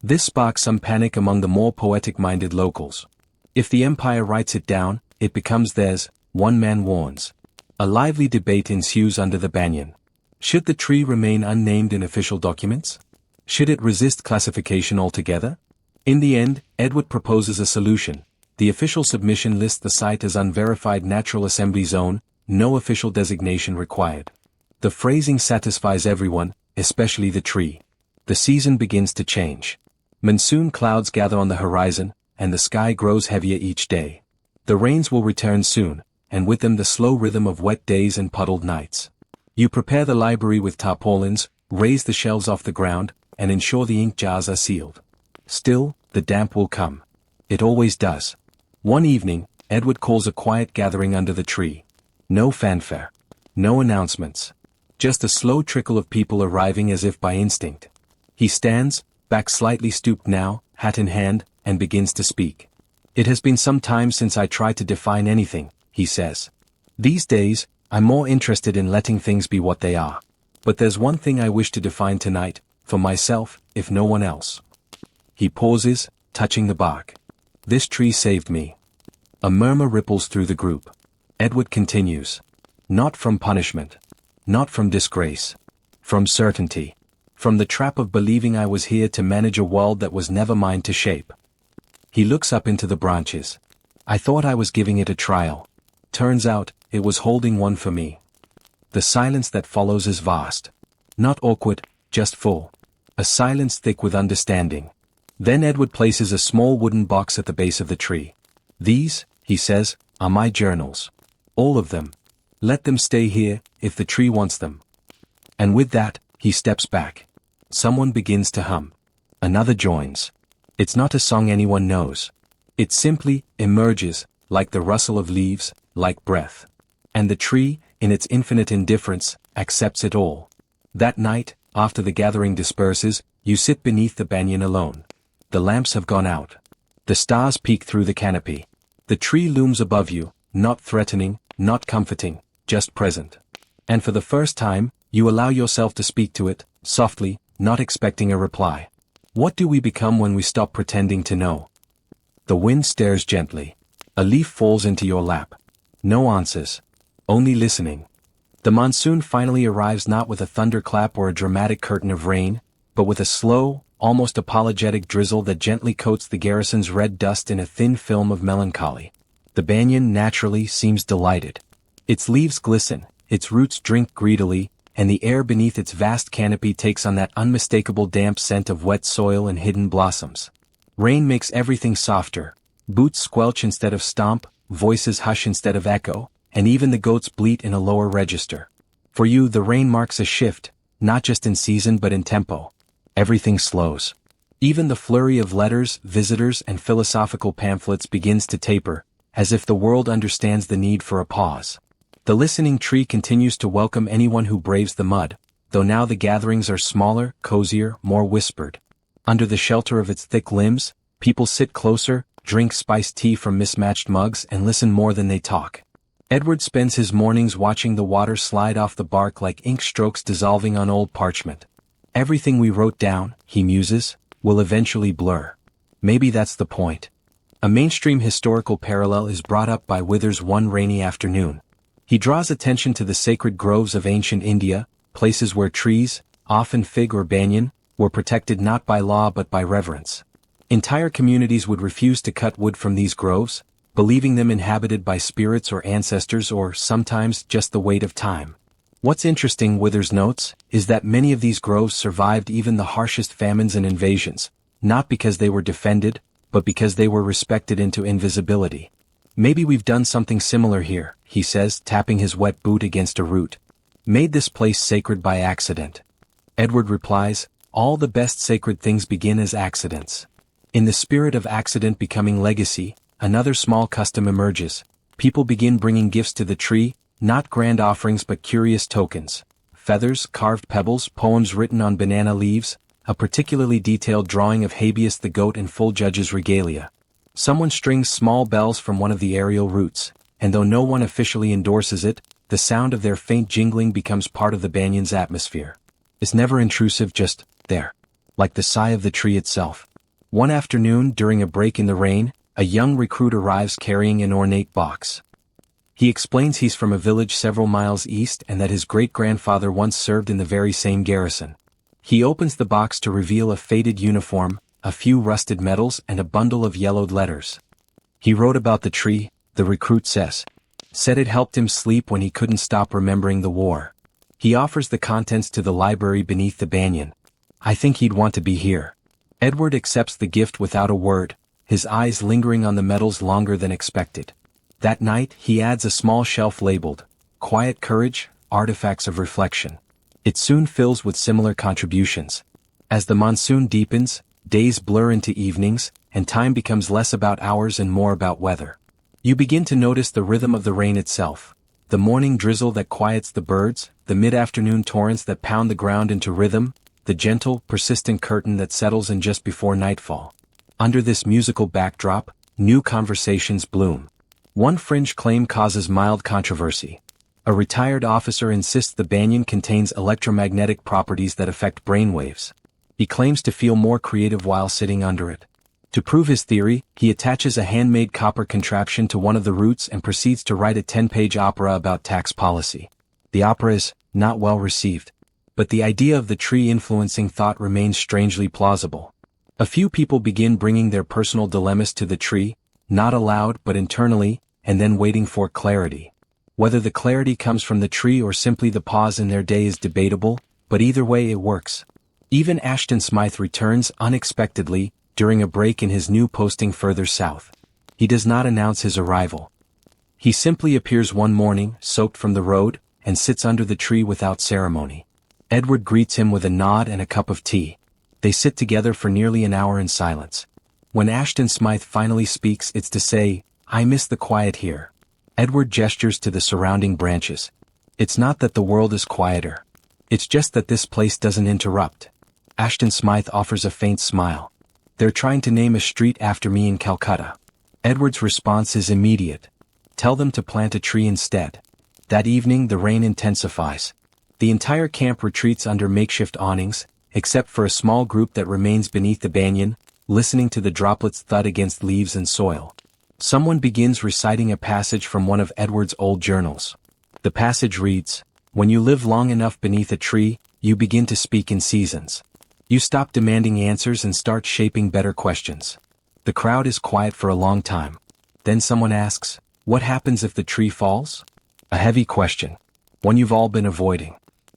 This sparks some panic among the more poetic-minded locals. If the empire writes it down, it becomes theirs, one man warns. A lively debate ensues under the banyan. Should the tree remain unnamed in official documents? Should it resist classification altogether? In the end, Edward proposes a solution. The official submission lists the site as unverified natural assembly zone, no official designation required. The phrasing satisfies everyone, especially the tree. The season begins to change. Monsoon clouds gather on the horizon, and the sky grows heavier each day. The rains will return soon, and with them the slow rhythm of wet days and puddled nights. You prepare the library with tarpaulins, raise the shelves off the ground, and ensure the ink jars are sealed. Still, the damp will come. It always does. One evening, Edward calls a quiet gathering under the tree. No fanfare. No announcements. Just a slow trickle of people arriving as if by instinct. He stands, back slightly stooped now, hat in hand, and begins to speak. "It has been some time since I tried to define anything," he says. "These days, I'm more interested in letting things be what they are. But there's one thing I wish to define tonight, for myself, if no one else." He pauses, touching the bark. "This tree saved me." A murmur ripples through the group. Edward continues. "Not from punishment. Not from disgrace. From certainty. From the trap of believing I was here to manage a world that was never mine to shape." He looks up into the branches. "I thought I was giving it a trial. Turns out, it was holding one for me." The silence that follows is vast. Not awkward, just full. A silence thick with understanding. Then Edward places a small wooden box at the base of the tree. "These," he says, "are my journals. All of them. Let them stay here, if the tree wants them." And with that, he steps back. Someone begins to hum. Another joins. It's not a song anyone knows. It simply emerges, like the rustle of leaves, like breath. And the tree, in its infinite indifference, accepts it all. That night, after the gathering disperses, you sit beneath the banyan alone. The lamps have gone out. The stars peek through the canopy. The tree looms above you, not threatening, not comforting, just present. And for the first time, you allow yourself to speak to it, softly, not expecting a reply. What do we become when we stop pretending to know? The wind stares gently. A leaf falls into your lap. No answers. Only listening. The monsoon finally arrives not with a thunderclap or a dramatic curtain of rain, but with a slow, almost apologetic drizzle that gently coats the garrison's red dust in a thin film of melancholy. The banyan naturally seems delighted. Its leaves glisten, its roots drink greedily, and the air beneath its vast canopy takes on that unmistakable damp scent of wet soil and hidden blossoms. Rain makes everything softer. Boots squelch instead of stomp, voices hush instead of echo, and even the goats bleat in a lower register. For you, the rain marks a shift, not just in season but in tempo. Everything slows. Even the flurry of letters, visitors, and philosophical pamphlets begins to taper, as if the world understands the need for a pause. The listening tree continues to welcome anyone who braves the mud, though now the gatherings are smaller, cozier, more whispered. Under the shelter of its thick limbs, people sit closer, drink spiced tea from mismatched mugs, and listen more than they talk. Edward spends his mornings watching the water slide off the bark like ink strokes dissolving on old parchment. Everything we wrote down, he muses, will eventually blur. Maybe that's the point. A mainstream historical parallel is brought up by Wither's One Rainy Afternoon. He draws attention to the sacred groves of ancient India, places where trees, often fig or banyan, were protected not by law but by reverence. Entire communities would refuse to cut wood from these groves, believing them inhabited by spirits or ancestors or, sometimes, just the weight of time. What's interesting, Withers notes, is that many of these groves survived even the harshest famines and invasions, not because they were defended, but because they were respected into invisibility. "Maybe we've done something similar here," he says, tapping his wet boot against a root. "Made this place sacred by accident." Edward replies, "All the best sacred things begin as accidents." In the spirit of accident becoming legacy, another small custom emerges. People begin bringing gifts to the tree, not grand offerings but curious tokens. Feathers, carved pebbles, poems written on banana leaves, a particularly detailed drawing of Habeas the goat in full judge's regalia. Someone strings small bells from one of the aerial roots, and though no one officially endorses it, the sound of their faint jingling becomes part of the banyan's atmosphere. It's never intrusive, just there. Like the sigh of the tree itself. One afternoon, during a break in the rain, a young recruit arrives carrying an ornate box. He explains he's from a village several miles east and that his great-grandfather once served in the very same garrison. He opens the box to reveal a faded uniform, a few rusted medals, and a bundle of yellowed letters. He wrote about the tree, the recruit says. Said it helped him sleep when he couldn't stop remembering the war. He offers the contents to the library beneath the banyan. I think he'd want to be here. Edward accepts the gift without a word, his eyes lingering on the medals longer than expected. That night, he adds a small shelf labeled, Quiet Courage, Artifacts of Reflection. It soon fills with similar contributions. As the monsoon deepens, days blur into evenings, and time becomes less about hours and more about weather. You begin to notice the rhythm of the rain itself. The morning drizzle that quiets the birds, the mid-afternoon torrents that pound the ground into rhythm, the gentle, persistent curtain that settles in just before nightfall. Under this musical backdrop, new conversations bloom. One fringe claim causes mild controversy. A retired officer insists the banyan contains electromagnetic properties that affect brainwaves. He claims to feel more creative while sitting under it. To prove his theory, he attaches a handmade copper contraption to one of the roots and proceeds to write a 10-page opera about tax policy. The opera is not well received, but the idea of the tree influencing thought remains strangely plausible. A few people begin bringing their personal dilemmas to the tree, not aloud but internally, and then waiting for clarity. Whether the clarity comes from the tree or simply the pause in their day is debatable, but either way it works. Even Ashton Smythe returns unexpectedly, during a break in his new posting further south. He does not announce his arrival. He simply appears one morning, soaked from the road, and sits under the tree without ceremony. Edward greets him with a nod and a cup of tea. They sit together for nearly an hour in silence. When Ashton Smythe finally speaks, it's to say, "I miss the quiet here." Edward gestures to the surrounding branches. It's not that the world is quieter. It's just that this place doesn't interrupt. Ashton Smythe offers a faint smile. "They're trying to name a street after me in Calcutta." Edward's response is immediate. "Tell them to plant a tree instead." That evening the rain intensifies. The entire camp retreats under makeshift awnings, except for a small group that remains beneath the banyan, listening to the droplets thud against leaves and soil. Someone begins reciting a passage from one of Edward's old journals. The passage reads, "When you live long enough beneath a tree, you begin to speak in seasons. You stop demanding answers and start shaping better questions." The crowd is quiet for a long time. Then someone asks, "What happens if the tree falls?" A heavy question. One you've all been avoiding.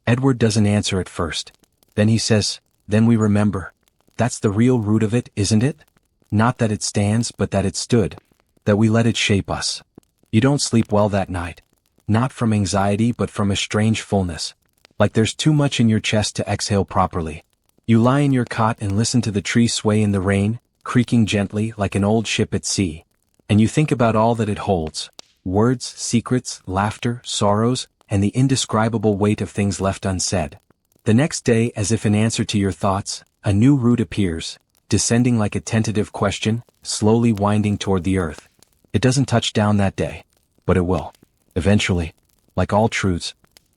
Edward doesn't answer at first. Then he says, "Then we remember. That's the real root of it, isn't it? Not that it stands, but that it stood. That we let it shape us." You don't sleep well that night. Not from anxiety but from a strange fullness. Like there's too much in your chest to exhale properly. You lie in your cot and listen to the tree sway in the rain, creaking gently like an old ship at sea. And you think about all that it holds. Words, secrets, laughter, sorrows, and the indescribable weight of things left unsaid. The next day, as if in answer to your thoughts, a new root appears, descending like a tentative question, slowly winding toward the earth. It doesn't touch down that day. But it will. Eventually. Like all truths.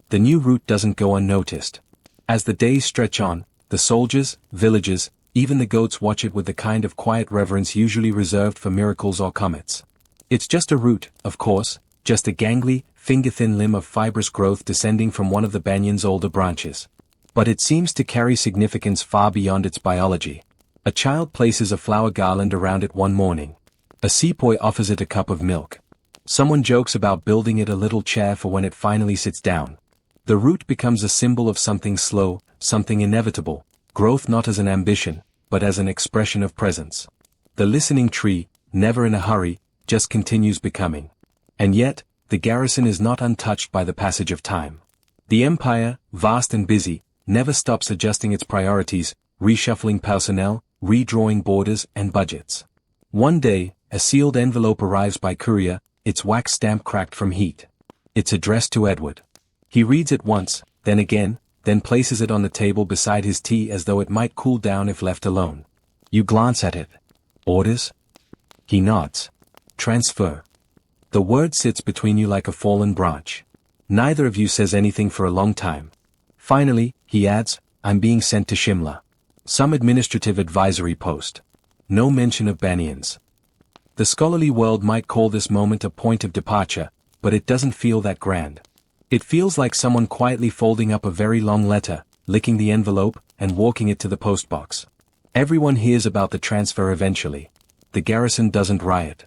The new root doesn't go unnoticed. As the days stretch on, the soldiers, villages, even the goats watch it with the kind of quiet reverence usually reserved for miracles or comets. It's just a root, of course, just a gangly, finger-thin limb of fibrous growth descending from one of the banyan's older branches. But it seems to carry significance far beyond its biology. A child places a flower garland around it one morning. A sepoy offers it a cup of milk. Someone jokes about building it a little chair for when it finally sits down. The root becomes a symbol of something slow, something inevitable, growth not as an ambition, but as an expression of presence. The listening tree, never in a hurry, just continues becoming. And yet, the garrison is not untouched by the passage of time. The empire, vast and busy, never stops adjusting its priorities, reshuffling personnel, redrawing borders and budgets. One day, a sealed envelope arrives by courier, its wax stamp cracked from heat. It's addressed to Edward. He reads it once, then again, then places it on the table beside his tea as though it might cool down if left alone. You glance at it. Orders? He nods. Transfer. The word sits between you like a fallen branch. Neither of you says anything for a long time. Finally, he adds, "I'm being sent to Shimla. Some administrative advisory post. No mention of banyans." The scholarly world might call this moment a point of departure, but it doesn't feel that grand. It feels like someone quietly folding up a very long letter, licking the envelope, and walking it to the postbox. Everyone hears about the transfer eventually. The garrison doesn't riot.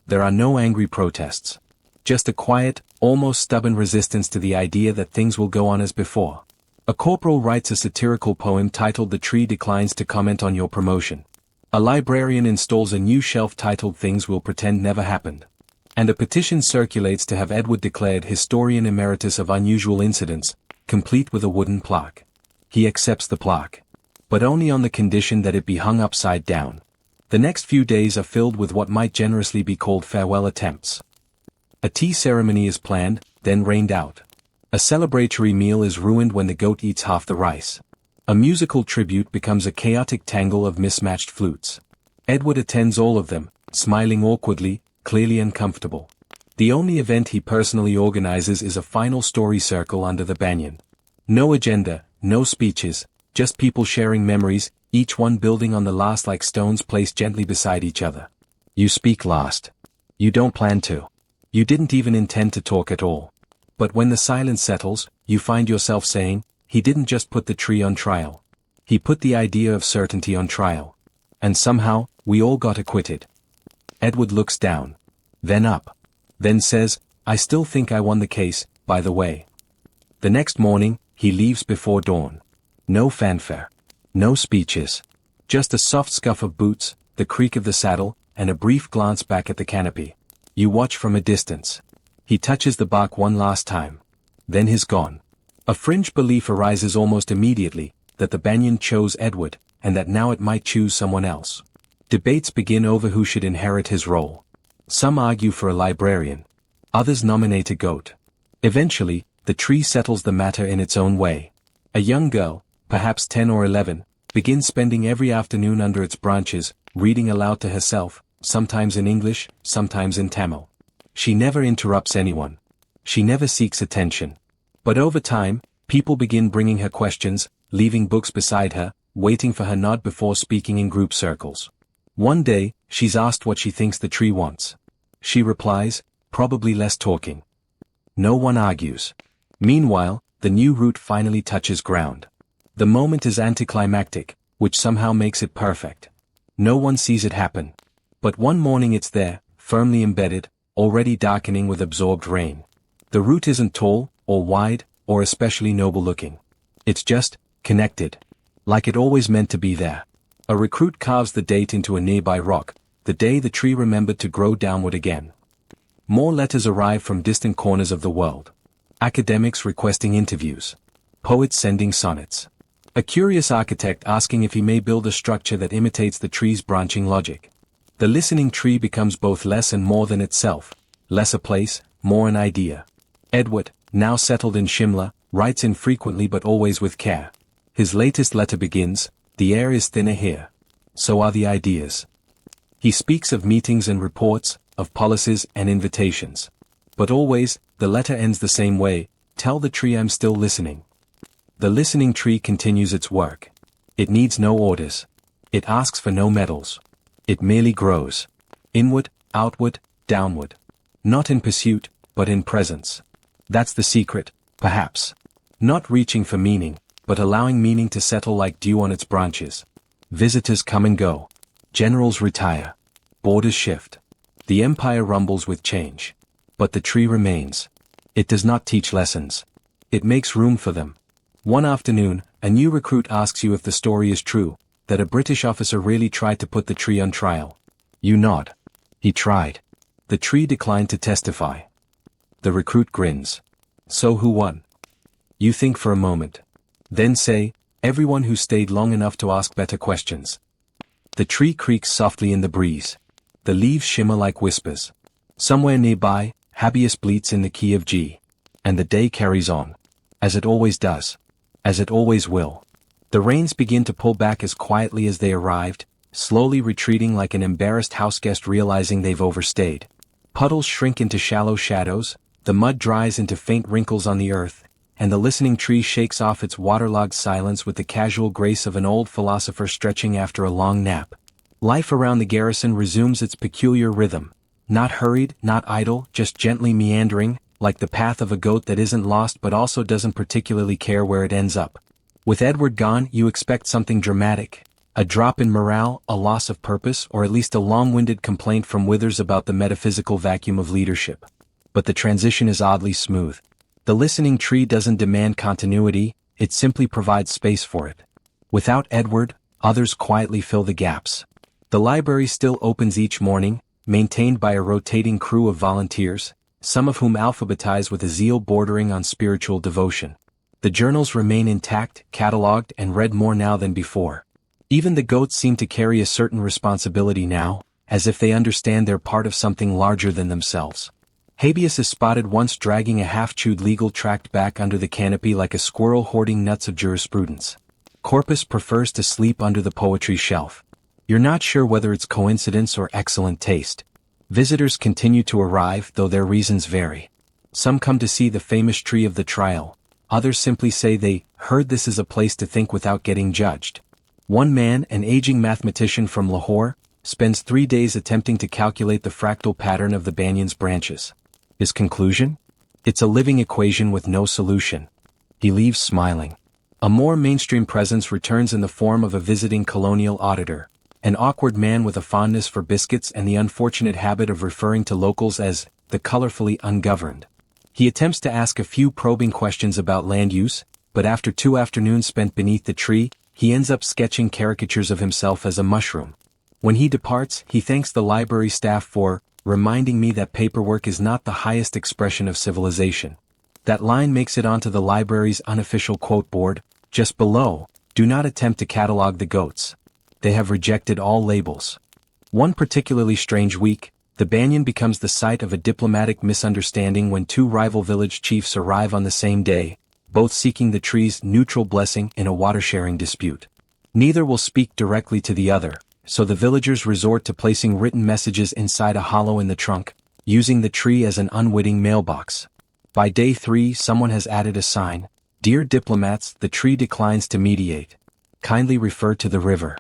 There are no angry protests. Just a quiet, almost stubborn resistance to the idea that things will go on as before. A corporal writes a satirical poem titled "The Tree Declines to Comment on Your Promotion." A librarian installs a new shelf titled "Things We'll Pretend Never Happened." And a petition circulates to have Edward declared Historian Emeritus of Unusual Incidents, complete with a wooden plaque. He accepts the plaque. But only on the condition that it be hung upside down. The next few days are filled with what might generously be called farewell attempts. A tea ceremony is planned, then rained out. A celebratory meal is ruined when the goat eats half the rice. A musical tribute becomes a chaotic tangle of mismatched flutes. Edward attends all of them, smiling awkwardly, clearly uncomfortable. The only event he personally organizes is a final story circle under the banyan. No agenda, no speeches, just people sharing memories, each one building on the last like stones placed gently beside each other. You speak last. You don't plan to. You didn't even intend to talk at all. But when the silence settles, you find yourself saying, "He didn't just put the tree on trial. He put the idea of certainty on trial. And somehow, we all got acquitted." Edward looks down. Then up. Then says, "I still think I won the case, by the way." The next morning, he leaves before dawn. No fanfare. No speeches. Just a soft scuff of boots, the creak of the saddle, and a brief glance back at the canopy. You watch from a distance. He touches the bark one last time. Then he's gone. A fringe belief arises almost immediately, that the banyan chose Edward, and that now it might choose someone else. Debates begin over who should inherit his role. Some argue for a librarian. Others nominate a goat. Eventually, the tree settles the matter in its own way. A young girl, perhaps 10 or 11, begins spending every afternoon under its branches, reading aloud to herself, sometimes in English, sometimes in Tamil. She never interrupts anyone. She never seeks attention. But over time, people begin bringing her questions, leaving books beside her, waiting for her nod before speaking in group circles. One day, she's asked what she thinks the tree wants. She replies, probably less talking. No one argues. Meanwhile, the new root finally touches ground. The moment is anticlimactic, which somehow makes it perfect. No one sees it happen. But one morning it's there, firmly embedded, already darkening with absorbed rain. The root isn't tall, or wide, or especially noble-looking. It's just connected. Like it always meant to be there. A recruit carves the date into a nearby rock, the day the tree remembered to grow downward again. More letters arrive from distant corners of the world. Academics requesting interviews. Poets sending sonnets. A curious architect asking if he may build a structure that imitates the tree's branching logic. The listening tree becomes both less and more than itself, less a place, more an idea. Edward, now settled in Shimla, writes infrequently but always with care. His latest letter begins, "The air is thinner here. So are the ideas." He speaks of meetings and reports, of policies and invitations. But always, the letter ends the same way, "Tell the tree I'm still listening." The listening tree continues its work. It needs no orders. It asks for no medals. It merely grows. Inward, outward, downward. Not in pursuit, but in presence. That's the secret, perhaps. Not reaching for meaning, but allowing meaning to settle like dew on its branches. Visitors come and go. Generals retire. Borders shift. The empire rumbles with change. But the tree remains. It does not teach lessons. It makes room for them. One afternoon, a new recruit asks you if the story is true, that a British officer really tried to put the tree on trial. You nod. He tried. The tree declined to testify. The recruit grins. So who won? You think for a moment. Then say, everyone who stayed long enough to ask better questions. The tree creaks softly in the breeze. The leaves shimmer like whispers. Somewhere nearby, habeas bleats in the key of G. And the day carries on. As it always does. As it always will. The rains begin to pull back as quietly as they arrived, slowly retreating like an embarrassed houseguest realizing they've overstayed. Puddles shrink into shallow shadows, the mud dries into faint wrinkles on the earth, and the listening tree shakes off its waterlogged silence with the casual grace of an old philosopher stretching after a long nap. Life around the garrison resumes its peculiar rhythm. Not hurried, not idle, just gently meandering, like the path of a goat that isn't lost but also doesn't particularly care where it ends up. With Edward gone, you expect something dramatic. A drop in morale, a loss of purpose, or at least a long-winded complaint from Withers about the metaphysical vacuum of leadership. But the transition is oddly smooth. The listening tree doesn't demand continuity, it simply provides space for it. Without Edward, others quietly fill the gaps. The library still opens each morning, maintained by a rotating crew of volunteers, some of whom alphabetize with a zeal bordering on spiritual devotion. The journals remain intact, catalogued, and read more now than before. Even the goats seem to carry a certain responsibility now, as if they understand they're part of something larger than themselves. Habeas is spotted once dragging a half-chewed legal tract back under the canopy like a squirrel hoarding nuts of jurisprudence. Corpus prefers to sleep under the poetry shelf. You're not sure whether it's coincidence or excellent taste. Visitors continue to arrive, though their reasons vary. Some come to see the famous tree of the trial. Others simply say they heard this is a place to think without getting judged. One man, an aging mathematician from Lahore, spends 3 days attempting to calculate the fractal pattern of the banyan's branches. His conclusion? It's a living equation with no solution. He leaves smiling. A more mainstream presence returns in the form of a visiting colonial auditor, an awkward man with a fondness for biscuits and the unfortunate habit of referring to locals as the colorfully ungoverned. He attempts to ask a few probing questions about land use, but after 2 afternoons spent beneath the tree, he ends up sketching caricatures of himself as a mushroom. When he departs, he thanks the library staff for reminding me that paperwork is not the highest expression of civilization. That line makes it onto the library's unofficial quote board. Just below, do not attempt to catalog the goats. They have rejected all labels. One particularly strange week, the banyan becomes the site of a diplomatic misunderstanding when two rival village chiefs arrive on the same day, both seeking the tree's neutral blessing in a water-sharing dispute. Neither will speak directly to the other, so the villagers resort to placing written messages inside a hollow in the trunk, using the tree as an unwitting mailbox. By day 3, someone has added a sign: "Dear diplomats, the tree declines to mediate. Kindly refer to the river."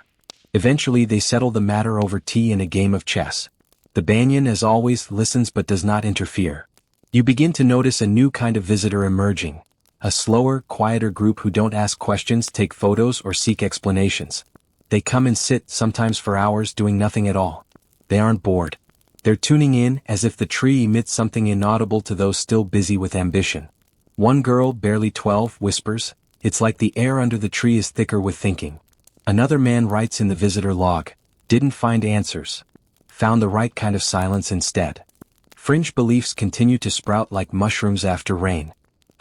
Eventually they settle the matter over tea and a game of chess. The banyan, as always, listens but does not interfere. You begin to notice a new kind of visitor emerging. A slower, quieter group who don't ask questions, take photos, or seek explanations. They come and sit, sometimes for hours, doing nothing at all. They aren't bored. They're tuning in, as if the tree emits something inaudible to those still busy with ambition. One girl, barely 12, whispers, "It's like the air under the tree is thicker with thinking." Another man writes in the visitor log, "Didn't find answers. Found the right kind of silence instead." Fringe beliefs continue to sprout like mushrooms after rain.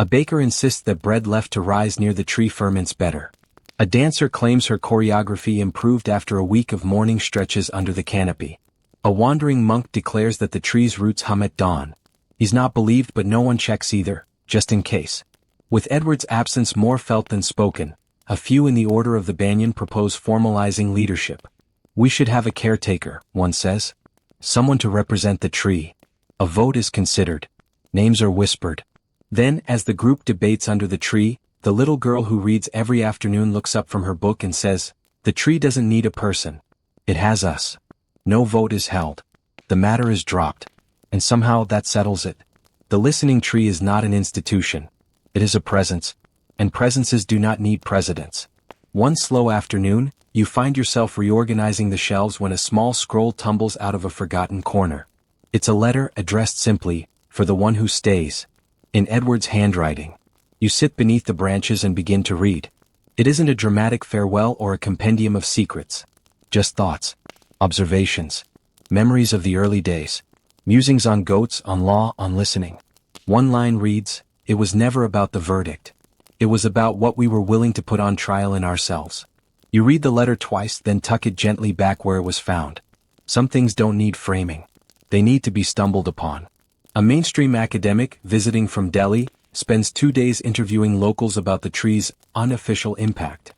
A baker insists that bread left to rise near the tree ferments better. A dancer claims her choreography improved after a week of morning stretches under the canopy. A wandering monk declares that the tree's roots hum at dawn. He's not believed, but no one checks either, just in case. With Edward's absence more felt than spoken, a few in the order of the banyan propose formalizing leadership. "We should have a caretaker," one says. "Someone to represent the tree." A vote is considered. Names are whispered. Then, as the group debates under the tree, the little girl who reads every afternoon looks up from her book and says, "The tree doesn't need a person. It has us." No vote is held. The matter is dropped. And somehow that settles it. The listening tree is not an institution. It is a presence. And presences do not need presidents. One slow afternoon, you find yourself reorganizing the shelves when a small scroll tumbles out of a forgotten corner. It's a letter addressed simply, "For the one who stays," in Edward's handwriting. You sit beneath the branches and begin to read. It isn't a dramatic farewell or a compendium of secrets. Just thoughts, observations, memories of the early days, musings on goats, on law, on listening. One line reads, "It was never about the verdict. It was about what we were willing to put on trial in ourselves." You read the letter twice, then tuck it gently back where it was found. Some things don't need framing. They need to be stumbled upon. A mainstream academic, visiting from Delhi, spends 2 days interviewing locals about the tree's unofficial impact.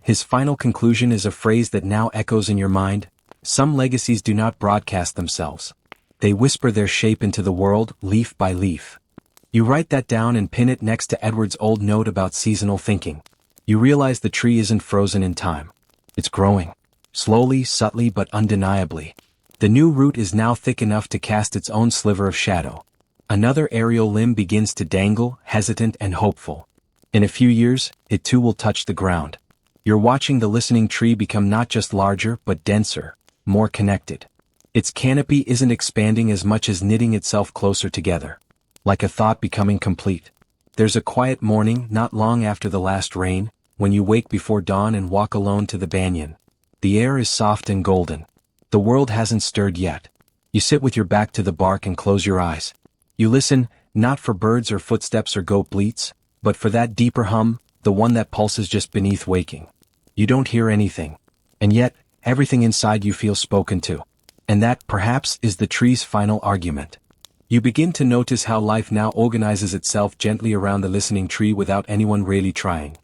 His final conclusion is a phrase that now echoes in your mind: "Some legacies do not broadcast themselves. They whisper their shape into the world, leaf by leaf." You write that down and pin it next to Edward's old note about seasonal thinking. You realize the tree isn't frozen in time. It's growing. Slowly, subtly, but undeniably. The new root is now thick enough to cast its own sliver of shadow. Another aerial limb begins to dangle, hesitant and hopeful. In a few years, it too will touch the ground. You're watching the listening tree become not just larger, but denser, more connected. Its canopy isn't expanding as much as knitting itself closer together. Like a thought becoming complete. There's a quiet morning, not long after the last rain, when you wake before dawn and walk alone to the banyan. The air is soft and golden. The world hasn't stirred yet. You sit with your back to the bark and close your eyes. You listen, not for birds or footsteps or goat bleats, but for that deeper hum, the one that pulses just beneath waking. You don't hear anything. And yet, everything inside you feels spoken to. And that, perhaps, is the tree's final argument. You begin to notice how life now organizes itself gently around the listening tree without anyone really trying.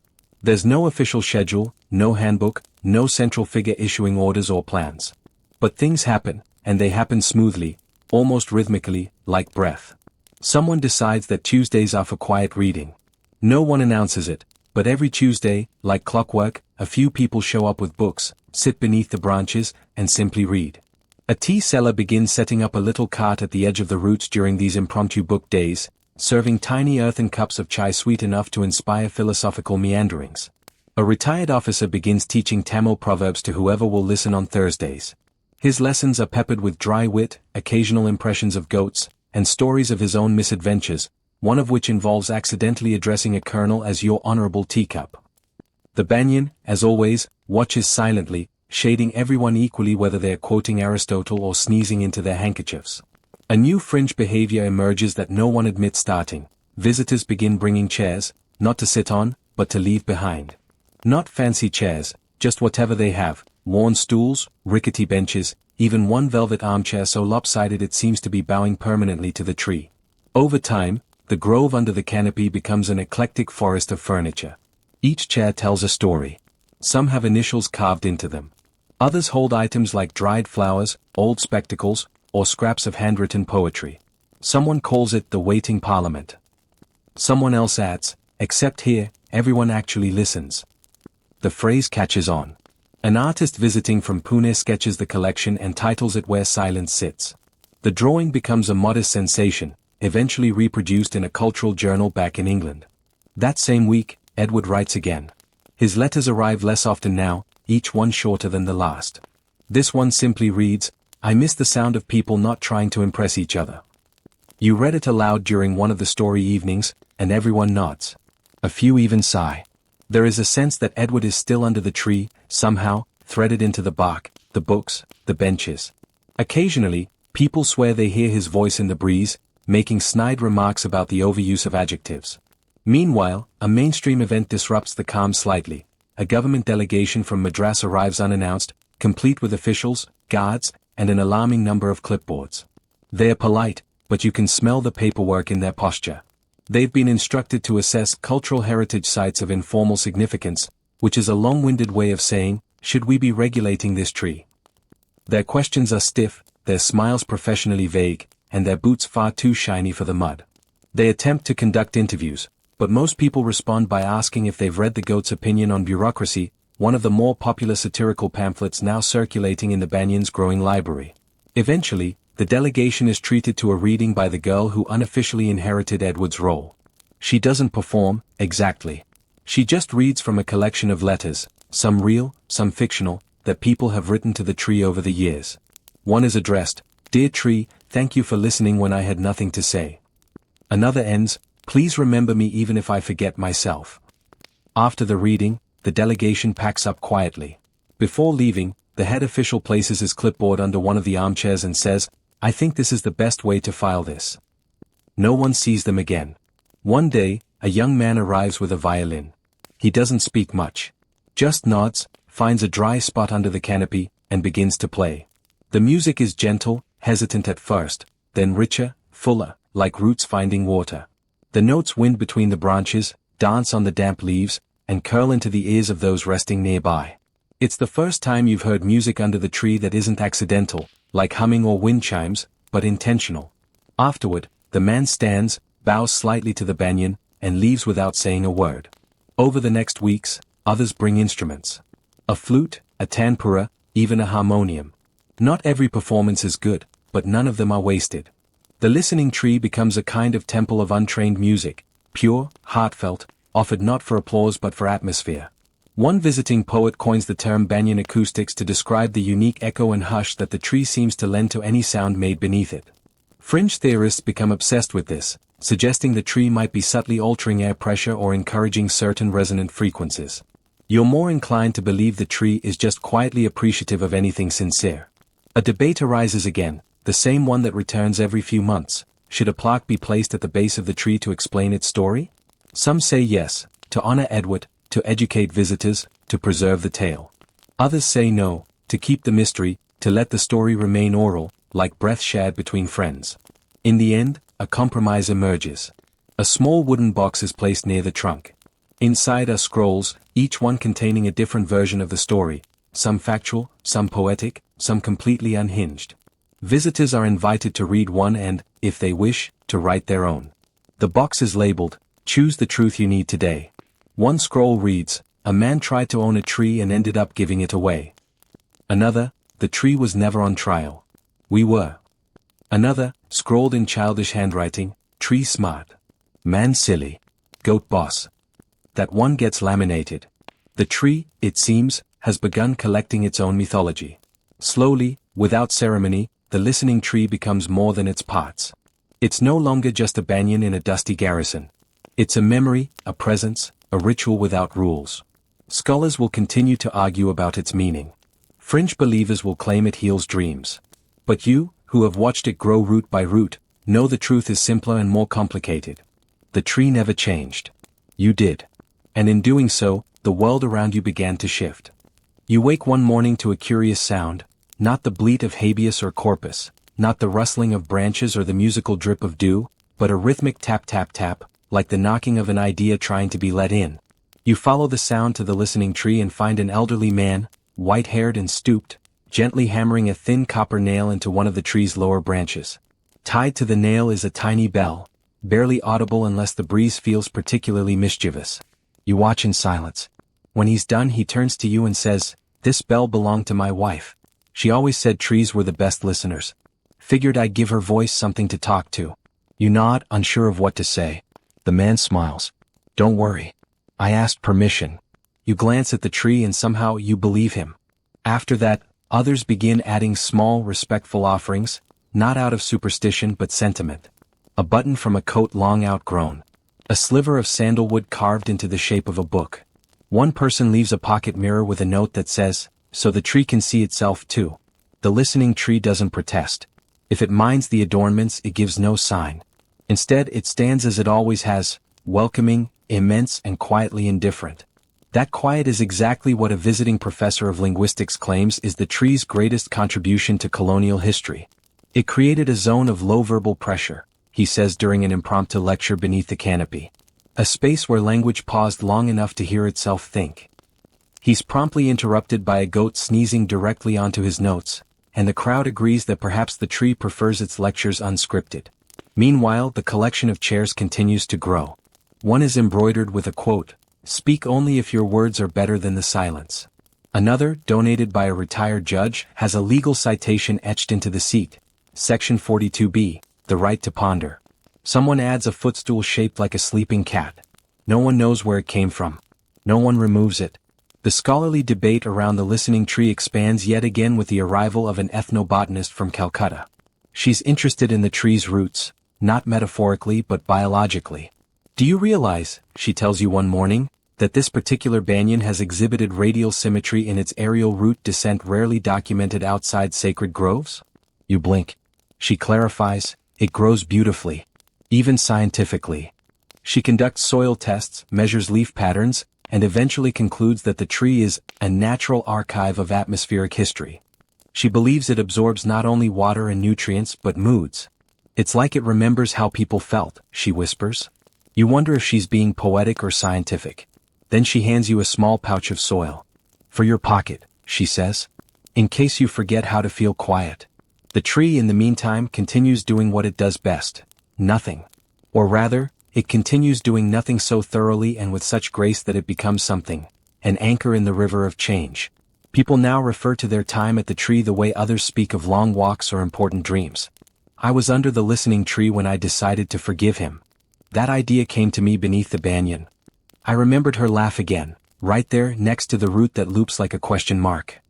There's no official schedule, no handbook, no central figure issuing orders or plans. But things happen, and they happen smoothly, almost rhythmically, like breath. Someone decides that Tuesdays are for quiet reading. No one announces it, but every Tuesday, like clockwork, a few people show up with books, sit beneath the branches, and simply read. A tea seller begins setting up a little cart at the edge of the roots during these impromptu book days, serving tiny earthen cups of chai sweet enough to inspire philosophical meanderings. A retired officer begins teaching Tamil proverbs to whoever will listen on Thursdays. His lessons are peppered with dry wit, occasional impressions of goats, and stories of his own misadventures, one of which involves accidentally addressing a colonel as "your honorable teacup." The banyan, as always, watches silently, shading everyone equally whether they're quoting Aristotle or sneezing into their handkerchiefs. A new fringe behavior emerges that no one admits starting. Visitors begin bringing chairs, not to sit on, but to leave behind. Not fancy chairs, just whatever they have, worn stools, rickety benches, even one velvet armchair so lopsided it seems to be bowing permanently to the tree. Over time, the grove under the canopy becomes an eclectic forest of furniture. Each chair tells a story. Some have initials carved into them. Others hold items like dried flowers, old spectacles, or scraps of handwritten poetry. Someone calls it the waiting parliament. Someone else adds, except here, everyone actually listens. The phrase catches on. An artist visiting from Pune sketches the collection and titles it Where Silence Sits. The drawing becomes a modest sensation, eventually reproduced in a cultural journal back in England. That same week, Edward writes again. His letters arrive less often now, each one shorter than the last. This one simply reads, I miss the sound of people not trying to impress each other. You read it aloud during one of the story evenings, and everyone nods. A few even sigh. There is a sense that Edward is still under the tree, somehow, threaded into the bark, the books, the benches. Occasionally, people swear they hear his voice in the breeze, making snide remarks about the overuse of adjectives. Meanwhile, a mainstream event disrupts the calm slightly. A government delegation from Madras arrives unannounced, complete with officials, guards, and an alarming number of clipboards. They are polite, but you can smell the paperwork in their posture. They've been instructed to assess cultural heritage sites of informal significance, which is a long-winded way of saying, should we be regulating this tree? Their questions are stiff, their smiles professionally vague, and their boots far too shiny for the mud. They attempt to conduct interviews, but most people respond by asking if they've read The Goat's Opinion on Bureaucracy, one of the more popular satirical pamphlets now circulating in the Banyan's growing library. Eventually, the delegation is treated to a reading by the girl who unofficially inherited Edward's role. She doesn't perform, exactly. She just reads from a collection of letters, some real, some fictional, that people have written to the tree over the years. One is addressed, Dear Tree, thank you for listening when I had nothing to say. Another ends, Please remember me even if I forget myself. After the reading, the delegation packs up quietly. Before leaving, the head official places his clipboard under one of the armchairs and says, I think this is the best way to file this. No one sees them again. One day, a young man arrives with a violin. He doesn't speak much. Just nods, finds a dry spot under the canopy, and begins to play. The music is gentle, hesitant at first, then richer, fuller, like roots finding water. The notes wind between the branches, dance on the damp leaves, and curl into the ears of those resting nearby. It's the first time you've heard music under the tree that isn't accidental, like humming or wind chimes, but intentional. Afterward, the man stands, bows slightly to the banyan, and leaves without saying a word. Over the next weeks, others bring instruments. A flute, a tanpura, even a harmonium. Not every performance is good, but none of them are wasted. The listening tree becomes a kind of temple of untrained music, pure, heartfelt, offered not for applause but for atmosphere. One visiting poet coins the term banyan acoustics to describe the unique echo and hush that the tree seems to lend to any sound made beneath it. Fringe theorists become obsessed with this, suggesting the tree might be subtly altering air pressure or encouraging certain resonant frequencies. You're more inclined to believe the tree is just quietly appreciative of anything sincere. A debate arises again, the same one that returns every few months. Should a plaque be placed at the base of the tree to explain its story? Some say yes, to honor Edward, to educate visitors, to preserve the tale. Others say no, to keep the mystery, to let the story remain oral, like breath shared between friends. In the end, a compromise emerges. A small wooden box is placed near the trunk. Inside are scrolls, each one containing a different version of the story, some factual, some poetic, some completely unhinged. Visitors are invited to read one and, if they wish, to write their own. The box is labeled, Choose the Truth You Need Today. One scroll reads, A man tried to own a tree and ended up giving it away. Another, The tree was never on trial. We were. Another, scrawled in childish handwriting, Tree smart. Man silly. Goat boss. That one gets laminated. The tree, it seems, has begun collecting its own mythology. Slowly, without ceremony, the listening tree becomes more than its parts. It's no longer just a banyan in a dusty garrison. It's a memory, a presence, a ritual without rules. Scholars will continue to argue about its meaning. Fringe believers will claim it heals dreams. But you, who have watched it grow root by root, know the truth is simpler and more complicated. The tree never changed. You did. And in doing so, the world around you began to shift. You wake one morning to a curious sound, not the bleat of habeas or corpus, not the rustling of branches or the musical drip of dew, but a rhythmic tap-tap-tap, like the knocking of an idea trying to be let in. You follow the sound to the listening tree and find an elderly man, white-haired and stooped, gently hammering a thin copper nail into one of the tree's lower branches. Tied to the nail is a tiny bell, barely audible unless the breeze feels particularly mischievous. You watch in silence. When he's done, he turns to you and says, "This bell belonged to my wife. She always said trees were the best listeners. Figured I'd give her voice something to talk to." You nod, unsure of what to say. The man smiles. "Don't worry. I asked permission." You glance at the tree and somehow you believe him. After that, others begin adding small, respectful offerings, not out of superstition but sentiment. A button from a coat long outgrown. A sliver of sandalwood carved into the shape of a book. One person leaves a pocket mirror with a note that says, "So the tree can see itself too." The listening tree doesn't protest. If it minds the adornments, it gives no sign. Instead, it stands as it always has, welcoming, immense, and quietly indifferent. That quiet is exactly what a visiting professor of linguistics claims is the tree's greatest contribution to colonial history. It created a zone of low verbal pressure, he says during an impromptu lecture beneath the canopy. A space where language paused long enough to hear itself think. He's promptly interrupted by a goat sneezing directly onto his notes, and the crowd agrees that perhaps the tree prefers its lectures unscripted. Meanwhile, the collection of chairs continues to grow. One is embroidered with a quote, "Speak only if your words are better than the silence." Another, donated by a retired judge, has a legal citation etched into the seat. Section 42B, the right to ponder. Someone adds a footstool shaped like a sleeping cat. No one knows where it came from. No one removes it. The scholarly debate around the listening tree expands yet again with the arrival of an ethnobotanist from Calcutta. She's interested in the tree's roots, not metaphorically but biologically. "Do you realize," she tells you one morning, "that this particular banyan has exhibited radial symmetry in its aerial root descent rarely documented outside sacred groves?" You blink. She clarifies, "It grows beautifully. Even scientifically." She conducts soil tests, measures leaf patterns, and eventually concludes that the tree is a natural archive of atmospheric history. She believes it absorbs not only water and nutrients but moods. "It's like it remembers how people felt," she whispers. You wonder if she's being poetic or scientific. Then she hands you a small pouch of soil. "For your pocket," she says. "In case you forget how to feel quiet." The tree in the meantime continues doing what it does best. Nothing. Or rather, it continues doing nothing so thoroughly and with such grace that it becomes something. An anchor in the river of change. People now refer to their time at the tree the way others speak of long walks or important dreams. "I was under the listening tree when I decided to forgive him. That idea came to me beneath the banyan." I remembered her laugh again, right there next to the root that loops like a question mark.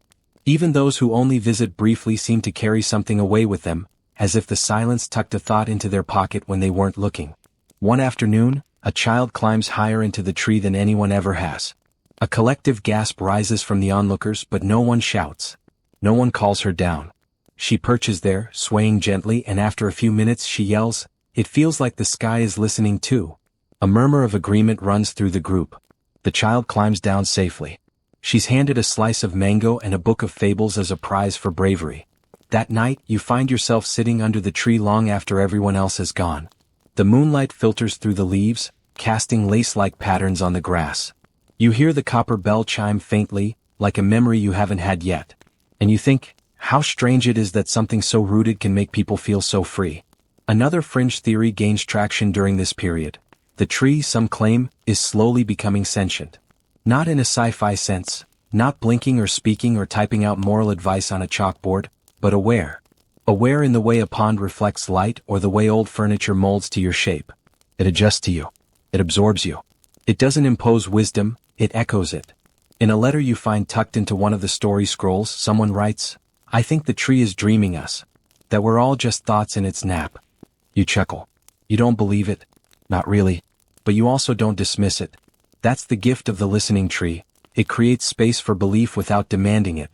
Even those who only visit briefly seem to carry something away with them, as if the silence tucked a thought into their pocket when they weren't looking. One afternoon, a child climbs higher into the tree than anyone ever has. A collective gasp rises from the onlookers, but no one shouts. No one calls her down. She perches there, swaying gently, and after a few minutes she yells, "It feels like the sky is listening too." A murmur of agreement runs through the group. The child climbs down safely. She's handed a slice of mango and a book of fables as a prize for bravery. That night, you find yourself sitting under the tree long after everyone else has gone. The moonlight filters through the leaves, casting lace-like patterns on the grass. You hear the copper bell chime faintly, like a memory you haven't had yet. And you think, how strange it is that something so rooted can make people feel so free. Another fringe theory gains traction during this period. The tree, some claim, is slowly becoming sentient. Not in a sci-fi sense, not blinking or speaking or typing out moral advice on a chalkboard, but aware. Aware in the way a pond reflects light or the way old furniture molds to your shape. It adjusts to you. It absorbs you. It doesn't impose wisdom, it echoes it. In a letter you find tucked into one of the story scrolls, someone writes, "I think the tree is dreaming us. That we're all just thoughts in its nap." You chuckle. You don't believe it. Not really. But you also don't dismiss it. That's the gift of the listening tree. It creates space for belief without demanding it.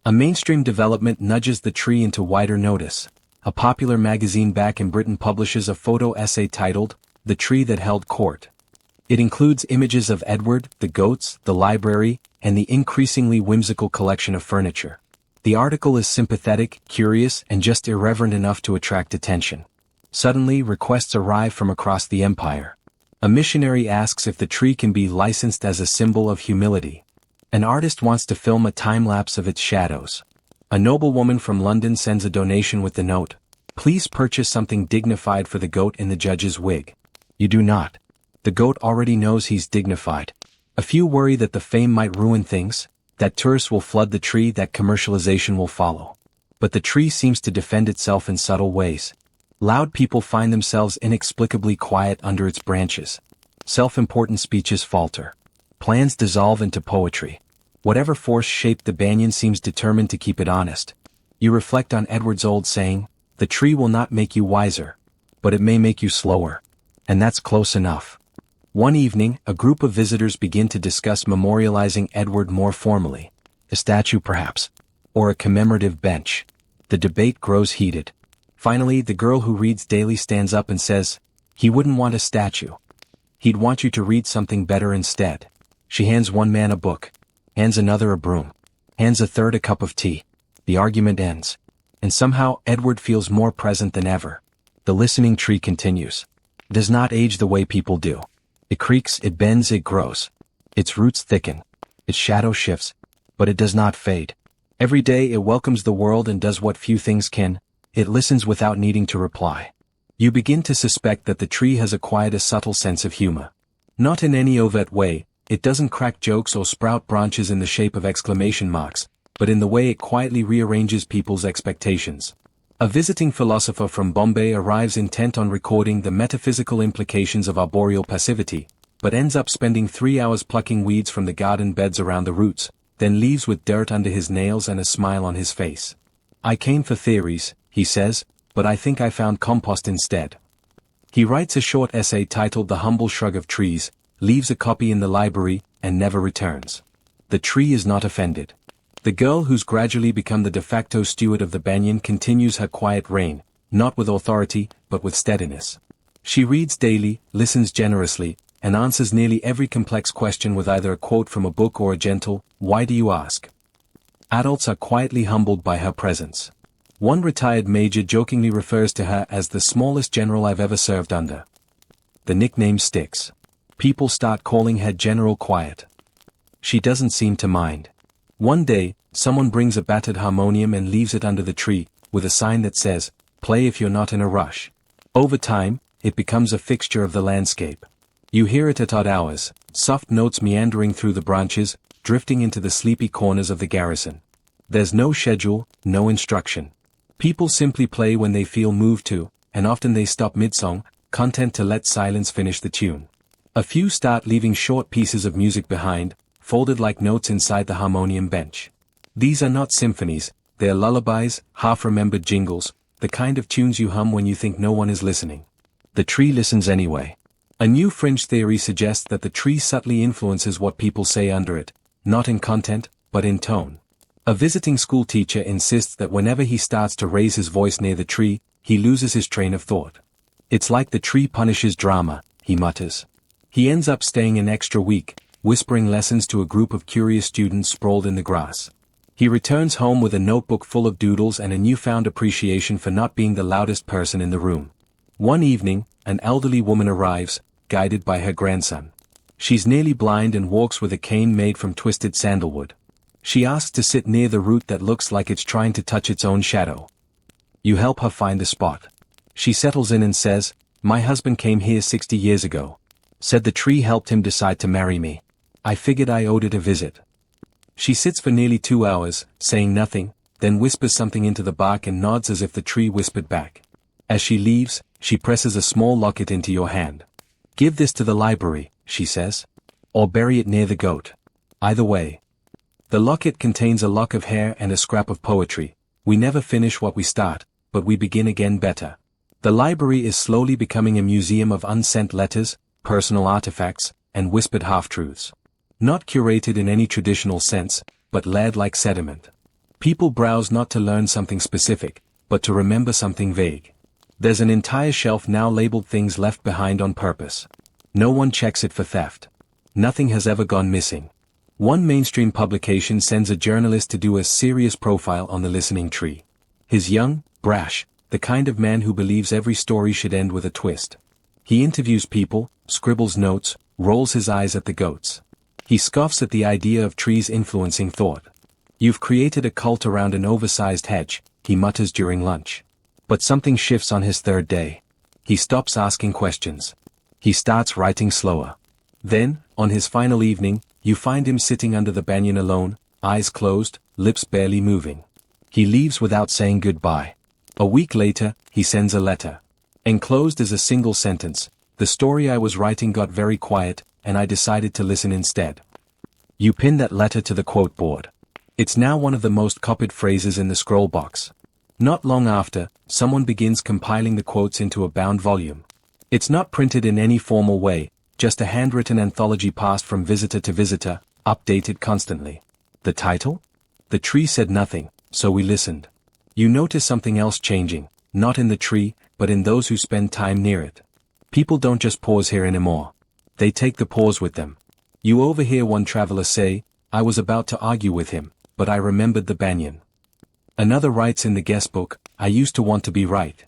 A mainstream development nudges the tree into wider notice. A popular magazine back in Britain publishes a photo essay titled, "The Tree That Held Court." It includes images of Edward, the goats, the library, and the increasingly whimsical collection of furniture. The article is sympathetic, curious, and just irreverent enough to attract attention. Suddenly, requests arrive from across the empire. A missionary asks if the tree can be licensed as a symbol of humility. An artist wants to film a time-lapse of its shadows. A noblewoman from London sends a donation with the note, "Please purchase something dignified for the goat in the judge's wig." You do not. The goat already knows he's dignified. A few worry that the fame might ruin things, that tourists will flood the tree, that commercialization will follow. But the tree seems to defend itself in subtle ways. Loud people find themselves inexplicably quiet under its branches. Self-important speeches falter. Plans dissolve into poetry. Whatever force shaped the banyan seems determined to keep it honest. You reflect on Edward's old saying, "The tree will not make you wiser, but it may make you slower." And that's close enough. One evening, a group of visitors begin to discuss memorializing Edward more formally. A statue perhaps. Or a commemorative bench. The debate grows heated. Finally, the girl who reads daily stands up and says, "He wouldn't want a statue. He'd want you to read something better instead." She hands one man a book, hands another a broom, hands a third a cup of tea. The argument ends. And somehow Edward feels more present than ever. The listening tree continues. It does not age the way people do. It creaks, it bends, it grows. Its roots thicken. Its shadow shifts. But it does not fade. Every day it welcomes the world and does what few things can. It listens without needing to reply. You begin to suspect that the tree has acquired a subtle sense of humor. Not in any overt way, it doesn't crack jokes or sprout branches in the shape of exclamation marks, but in the way it quietly rearranges people's expectations. A visiting philosopher from Bombay arrives intent on recording the metaphysical implications of arboreal passivity, but ends up spending 3 hours plucking weeds from the garden beds around the roots, then leaves with dirt under his nails and a smile on his face. "I came for theories," he says, "but I think I found compost instead." He writes a short essay titled The Humble Shrug of Trees, leaves a copy in the library, and never returns. The tree is not offended. The girl who's gradually become the de facto steward of the banyan continues her quiet reign, not with authority, but with steadiness. She reads daily, listens generously, and answers nearly every complex question with either a quote from a book or a gentle, "Why do you ask?" Adults are quietly humbled by her presence. One retired major jokingly refers to her as the smallest general I've ever served under. The nickname sticks. People start calling her General Quiet. She doesn't seem to mind. One day, someone brings a battered harmonium and leaves it under the tree, with a sign that says, "Play if you're not in a rush." Over time, it becomes a fixture of the landscape. You hear it at odd hours, soft notes meandering through the branches, drifting into the sleepy corners of the garrison. There's no schedule, no instruction. People simply play when they feel moved to, and often they stop mid-song, content to let silence finish the tune. A few start leaving short pieces of music behind, folded like notes inside the harmonium bench. These are not symphonies, they are lullabies, half-remembered jingles, the kind of tunes you hum when you think no one is listening. The tree listens anyway. A new fringe theory suggests that the tree subtly influences what people say under it, not in content, but in tone. A visiting school teacher insists that whenever he starts to raise his voice near the tree, he loses his train of thought. "It's like the tree punishes drama," he mutters. He ends up staying an extra week, whispering lessons to a group of curious students sprawled in the grass. He returns home with a notebook full of doodles and a newfound appreciation for not being the loudest person in the room. One evening, an elderly woman arrives, guided by her grandson. She's nearly blind and walks with a cane made from twisted sandalwood. She asks to sit near the root that looks like it's trying to touch its own shadow. You help her find the spot. She settles in and says, "My husband came here 60 years ago. Said the tree helped him decide to marry me. I figured I owed it a visit." She sits for nearly 2 hours, saying nothing, then whispers something into the bark and nods as if the tree whispered back. As she leaves, she presses a small locket into your hand. "Give this to the library," she says. "Or bury it near the goat. Either way." The locket contains a lock of hair and a scrap of poetry. We never finish what we start, but we begin again better. The library is slowly becoming a museum of unsent letters, personal artifacts, and whispered half-truths. Not curated in any traditional sense, but layered like sediment. People browse not to learn something specific, but to remember something vague. There's an entire shelf now labeled things left behind on purpose. No one checks it for theft. Nothing has ever gone missing. One mainstream publication sends a journalist to do a serious profile on the listening tree. He's young, brash, the kind of man who believes every story should end with a twist. He interviews people, scribbles notes, rolls his eyes at the goats. He scoffs at the idea of trees influencing thought. You've created a cult around an oversized hedge, he mutters during lunch. But something shifts on his third day. He stops asking questions. He starts writing slower. Then, on his final evening, you find him sitting under the banyan alone, eyes closed, lips barely moving. He leaves without saying goodbye. A week later, he sends a letter. Enclosed is a single sentence: "The story I was writing got very quiet, and I decided to listen instead." You pin that letter to the quote board. It's now one of the most copied phrases in the scroll box. Not long after, someone begins compiling the quotes into a bound volume. It's not printed in any formal way, just a handwritten anthology passed from visitor to visitor, updated constantly. The title? The Tree Said Nothing, So We Listened. You notice something else changing, not in the tree, but in those who spend time near it. People don't just pause here anymore. They take the pause with them. You overhear one traveler say, "I was about to argue with him, but I remembered the banyan." Another writes in the guest book, "I used to want to be right.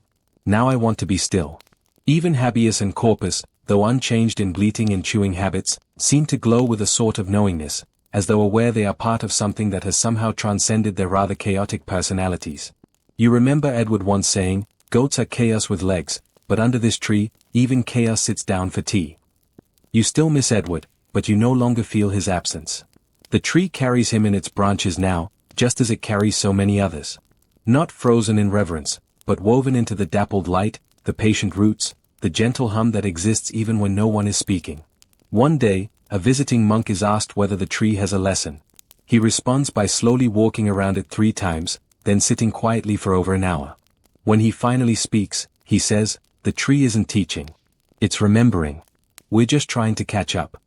Now I want to be still." Even habeas and corpus, though unchanged in bleating and chewing habits, seem to glow with a sort of knowingness, as though aware they are part of something that has somehow transcended their rather chaotic personalities. You remember Edward once saying, "Goats are chaos with legs, but under this tree, even chaos sits down for tea." You still miss Edward, but you no longer feel his absence. The tree carries him in its branches now, just as it carries so many others. Not frozen in reverence, but woven into the dappled light, the patient roots, the gentle hum that exists even when no one is speaking. One day, a visiting monk is asked whether the tree has a lesson. He responds by slowly walking around it 3 times, then sitting quietly for over an hour. When he finally speaks, he says, "The tree isn't teaching. It's remembering. We're just trying to catch up."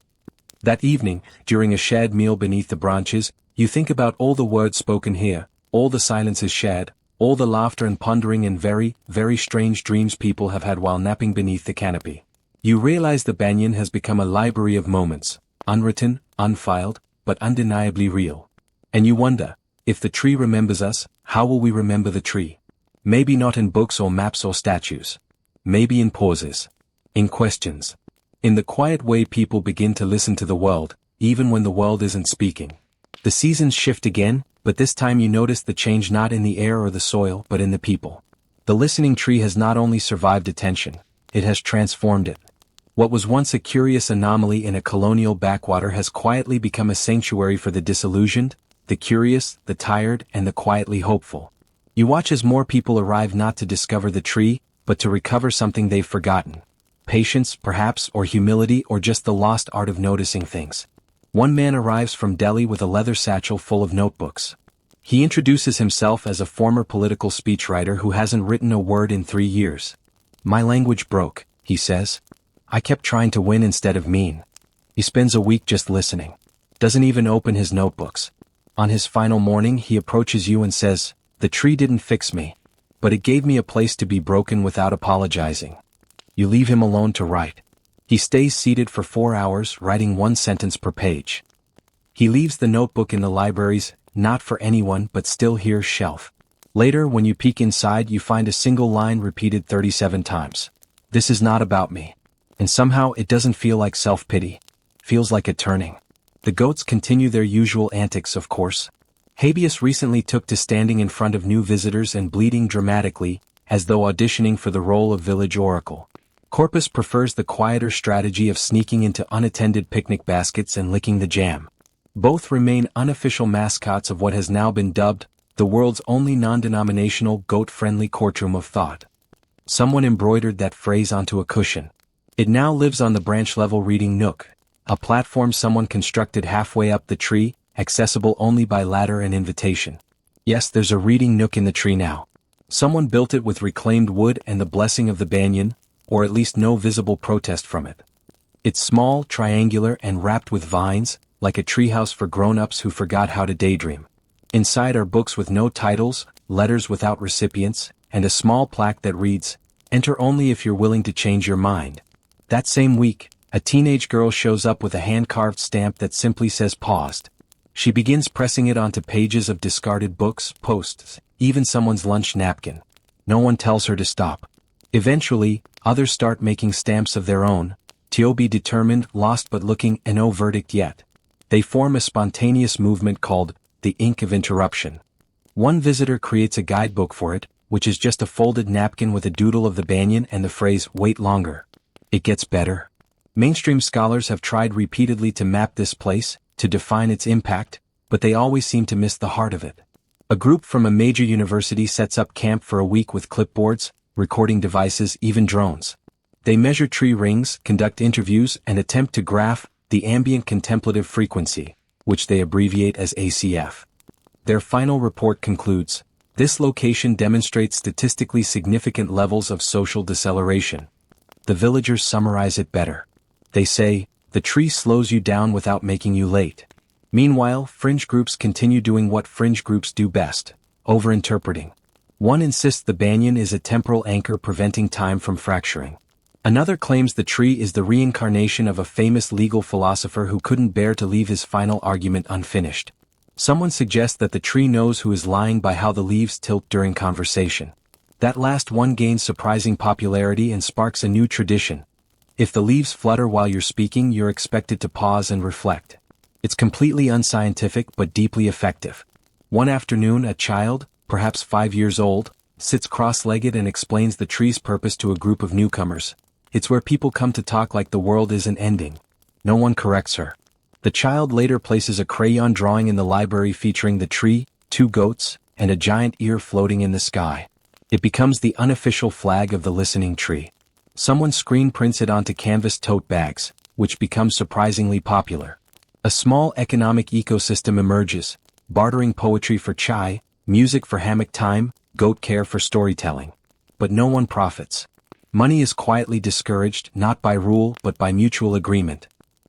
That evening, during a shared meal beneath the branches, you think about all the words spoken here, all the silences shared, all the laughter and pondering and very, very strange dreams people have had while napping beneath the canopy. You realize the banyan has become a library of moments, unwritten, unfiled, but undeniably real. And you wonder, if the tree remembers us, how will we remember the tree? Maybe not in books or maps or statues. Maybe in pauses. In questions. In the quiet way people begin to listen to the world, even when the world isn't speaking. The seasons shift again, but this time you notice the change not in the air or the soil but in the people. The listening tree has not only survived attention, it has transformed it. What was once a curious anomaly in a colonial backwater has quietly become a sanctuary for the disillusioned, the curious, the tired, and the quietly hopeful. You watch as more people arrive not to discover the tree, but to recover something they've forgotten. Patience, perhaps, or humility, or just the lost art of noticing things. One man arrives from Delhi with a leather satchel full of notebooks. He introduces himself as a former political speechwriter who hasn't written a word in 3 years. "My language broke," he says. "I kept trying to win instead of mean." He spends a week just listening. Doesn't even open his notebooks. On his final morning he approaches you and says, "The tree didn't fix me, but it gave me a place to be broken without apologizing." You leave him alone to write. He stays seated for 4 hours, writing 1 sentence per page. He leaves the notebook in the library's, not for anyone but still here shelf. Later, when you peek inside, you find a single line repeated 37 times. "This is not about me." And somehow it doesn't feel like self-pity. Feels like a turning. The goats continue their usual antics, of course. Habeas recently took to standing in front of new visitors and bleating dramatically, as though auditioning for the role of village oracle. Corpus prefers the quieter strategy of sneaking into unattended picnic baskets and licking the jam. Both remain unofficial mascots of what has now been dubbed the world's only non-denominational goat-friendly courtroom of thought. Someone embroidered that phrase onto a cushion. It now lives on the branch-level reading nook, a platform someone constructed halfway up the tree, accessible only by ladder and invitation. Yes, there's a reading nook in the tree now. Someone built it with reclaimed wood and the blessing of the banyan, or at least no visible protest from it. It's small, triangular, and wrapped with vines, like a treehouse for grown-ups who forgot how to daydream. Inside are books with no titles, letters without recipients, and a small plaque that reads, "Enter only if you're willing to change your mind." That same week, a teenage girl shows up with a hand-carved stamp that simply says paused. She begins pressing it onto pages of discarded books, posts, even someone's lunch napkin. No one tells her to stop. Eventually, others start making stamps of their own. To be determined, lost but looking, and no verdict yet. They form a spontaneous movement called the ink of interruption. One visitor creates a guidebook for it, which is just a folded napkin with a doodle of the banyan and the phrase, "Wait longer." It gets better. Mainstream scholars have tried repeatedly to map this place, to define its impact, but they always seem to miss the heart of it. A group from a major university sets up camp for a week with clipboards, recording devices, even drones. They measure tree rings, conduct interviews, and attempt to graph the ambient contemplative frequency, which they abbreviate as ACF. Their final report concludes, this location demonstrates statistically significant levels of social deceleration. The villagers summarize it better. They say, the tree slows you down without making you late. Meanwhile, fringe groups continue doing what fringe groups do best, overinterpreting. One insists the banyan is a temporal anchor preventing time from fracturing. Another claims the tree is the reincarnation of a famous legal philosopher who couldn't bear to leave his final argument unfinished. Someone suggests that the tree knows who is lying by how the leaves tilt during conversation. That last one gains surprising popularity and sparks a new tradition. If the leaves flutter while you're speaking, you're expected to pause and reflect. It's completely unscientific but deeply effective. One afternoon, a child, perhaps 5 years old, sits cross-legged and explains the tree's purpose to a group of newcomers. It's where people come to talk like the world isn't ending. No one corrects her. The child later places a crayon drawing in the library featuring the tree, 2 goats, and a giant ear floating in the sky. It becomes the unofficial flag of the listening tree. Someone screen prints it onto canvas tote bags, which becomes surprisingly popular. A small economic ecosystem emerges, bartering poetry for chai, music for hammock time, goat care for storytelling. But no one profits. Money is quietly discouraged, not by rule but by mutual agreement.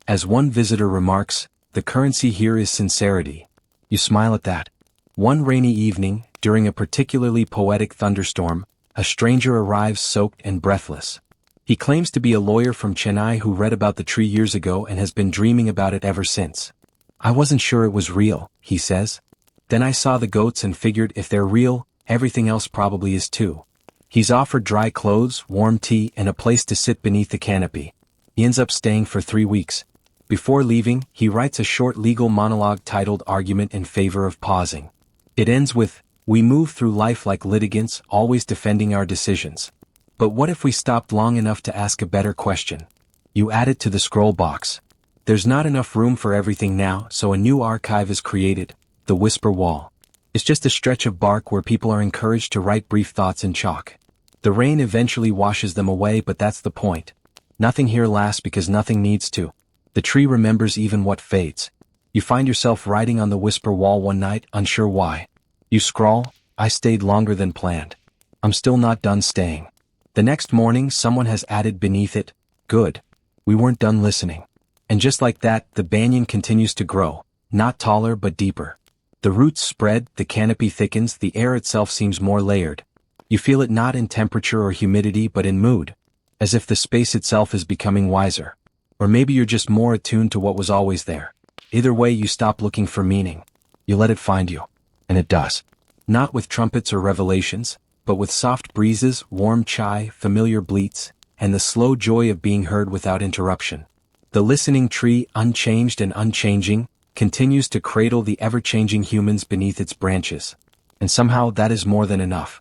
As one visitor remarks, the currency here is sincerity. You smile at that. One rainy evening, during a particularly poetic thunderstorm, a stranger arrives soaked and breathless. He claims to be a lawyer from Chennai who read about the tree years ago and has been dreaming about it ever since. I wasn't sure it was real, he says. Then I saw the goats and figured if they're real, everything else probably is too. He's offered dry clothes, warm tea, and a place to sit beneath the canopy. He ends up staying for 3 weeks. Before leaving, he writes a short legal monologue titled Argument in Favor of Pausing. It ends with, "We move through life like litigants, always defending our decisions. But what if we stopped long enough to ask a better question?" You add it to the scroll box. There's not enough room for everything now, so a new archive is created, the Whisper Wall. It's just a stretch of bark where people are encouraged to write brief thoughts in chalk. The rain eventually washes them away, but that's the point. Nothing here lasts because nothing needs to. The tree remembers even what fades. You find yourself writing on the Whisper Wall one night, unsure why. You scrawl, "I stayed longer than planned. I'm still not done staying." The next morning, someone has added beneath it, "Good. We weren't done listening." And just like that, the banyan continues to grow, not taller but deeper. The roots spread, the canopy thickens, the air itself seems more layered. You feel it not in temperature or humidity but in mood, as if the space itself is becoming wiser. Or maybe you're just more attuned to what was always there. Either way, you stop looking for meaning. You let it find you. And it does. Not with trumpets or revelations, but with soft breezes, warm chai, familiar bleats, and the slow joy of being heard without interruption. The listening tree, unchanged and unchanging, continues to cradle the ever-changing humans beneath its branches. And somehow that is more than enough.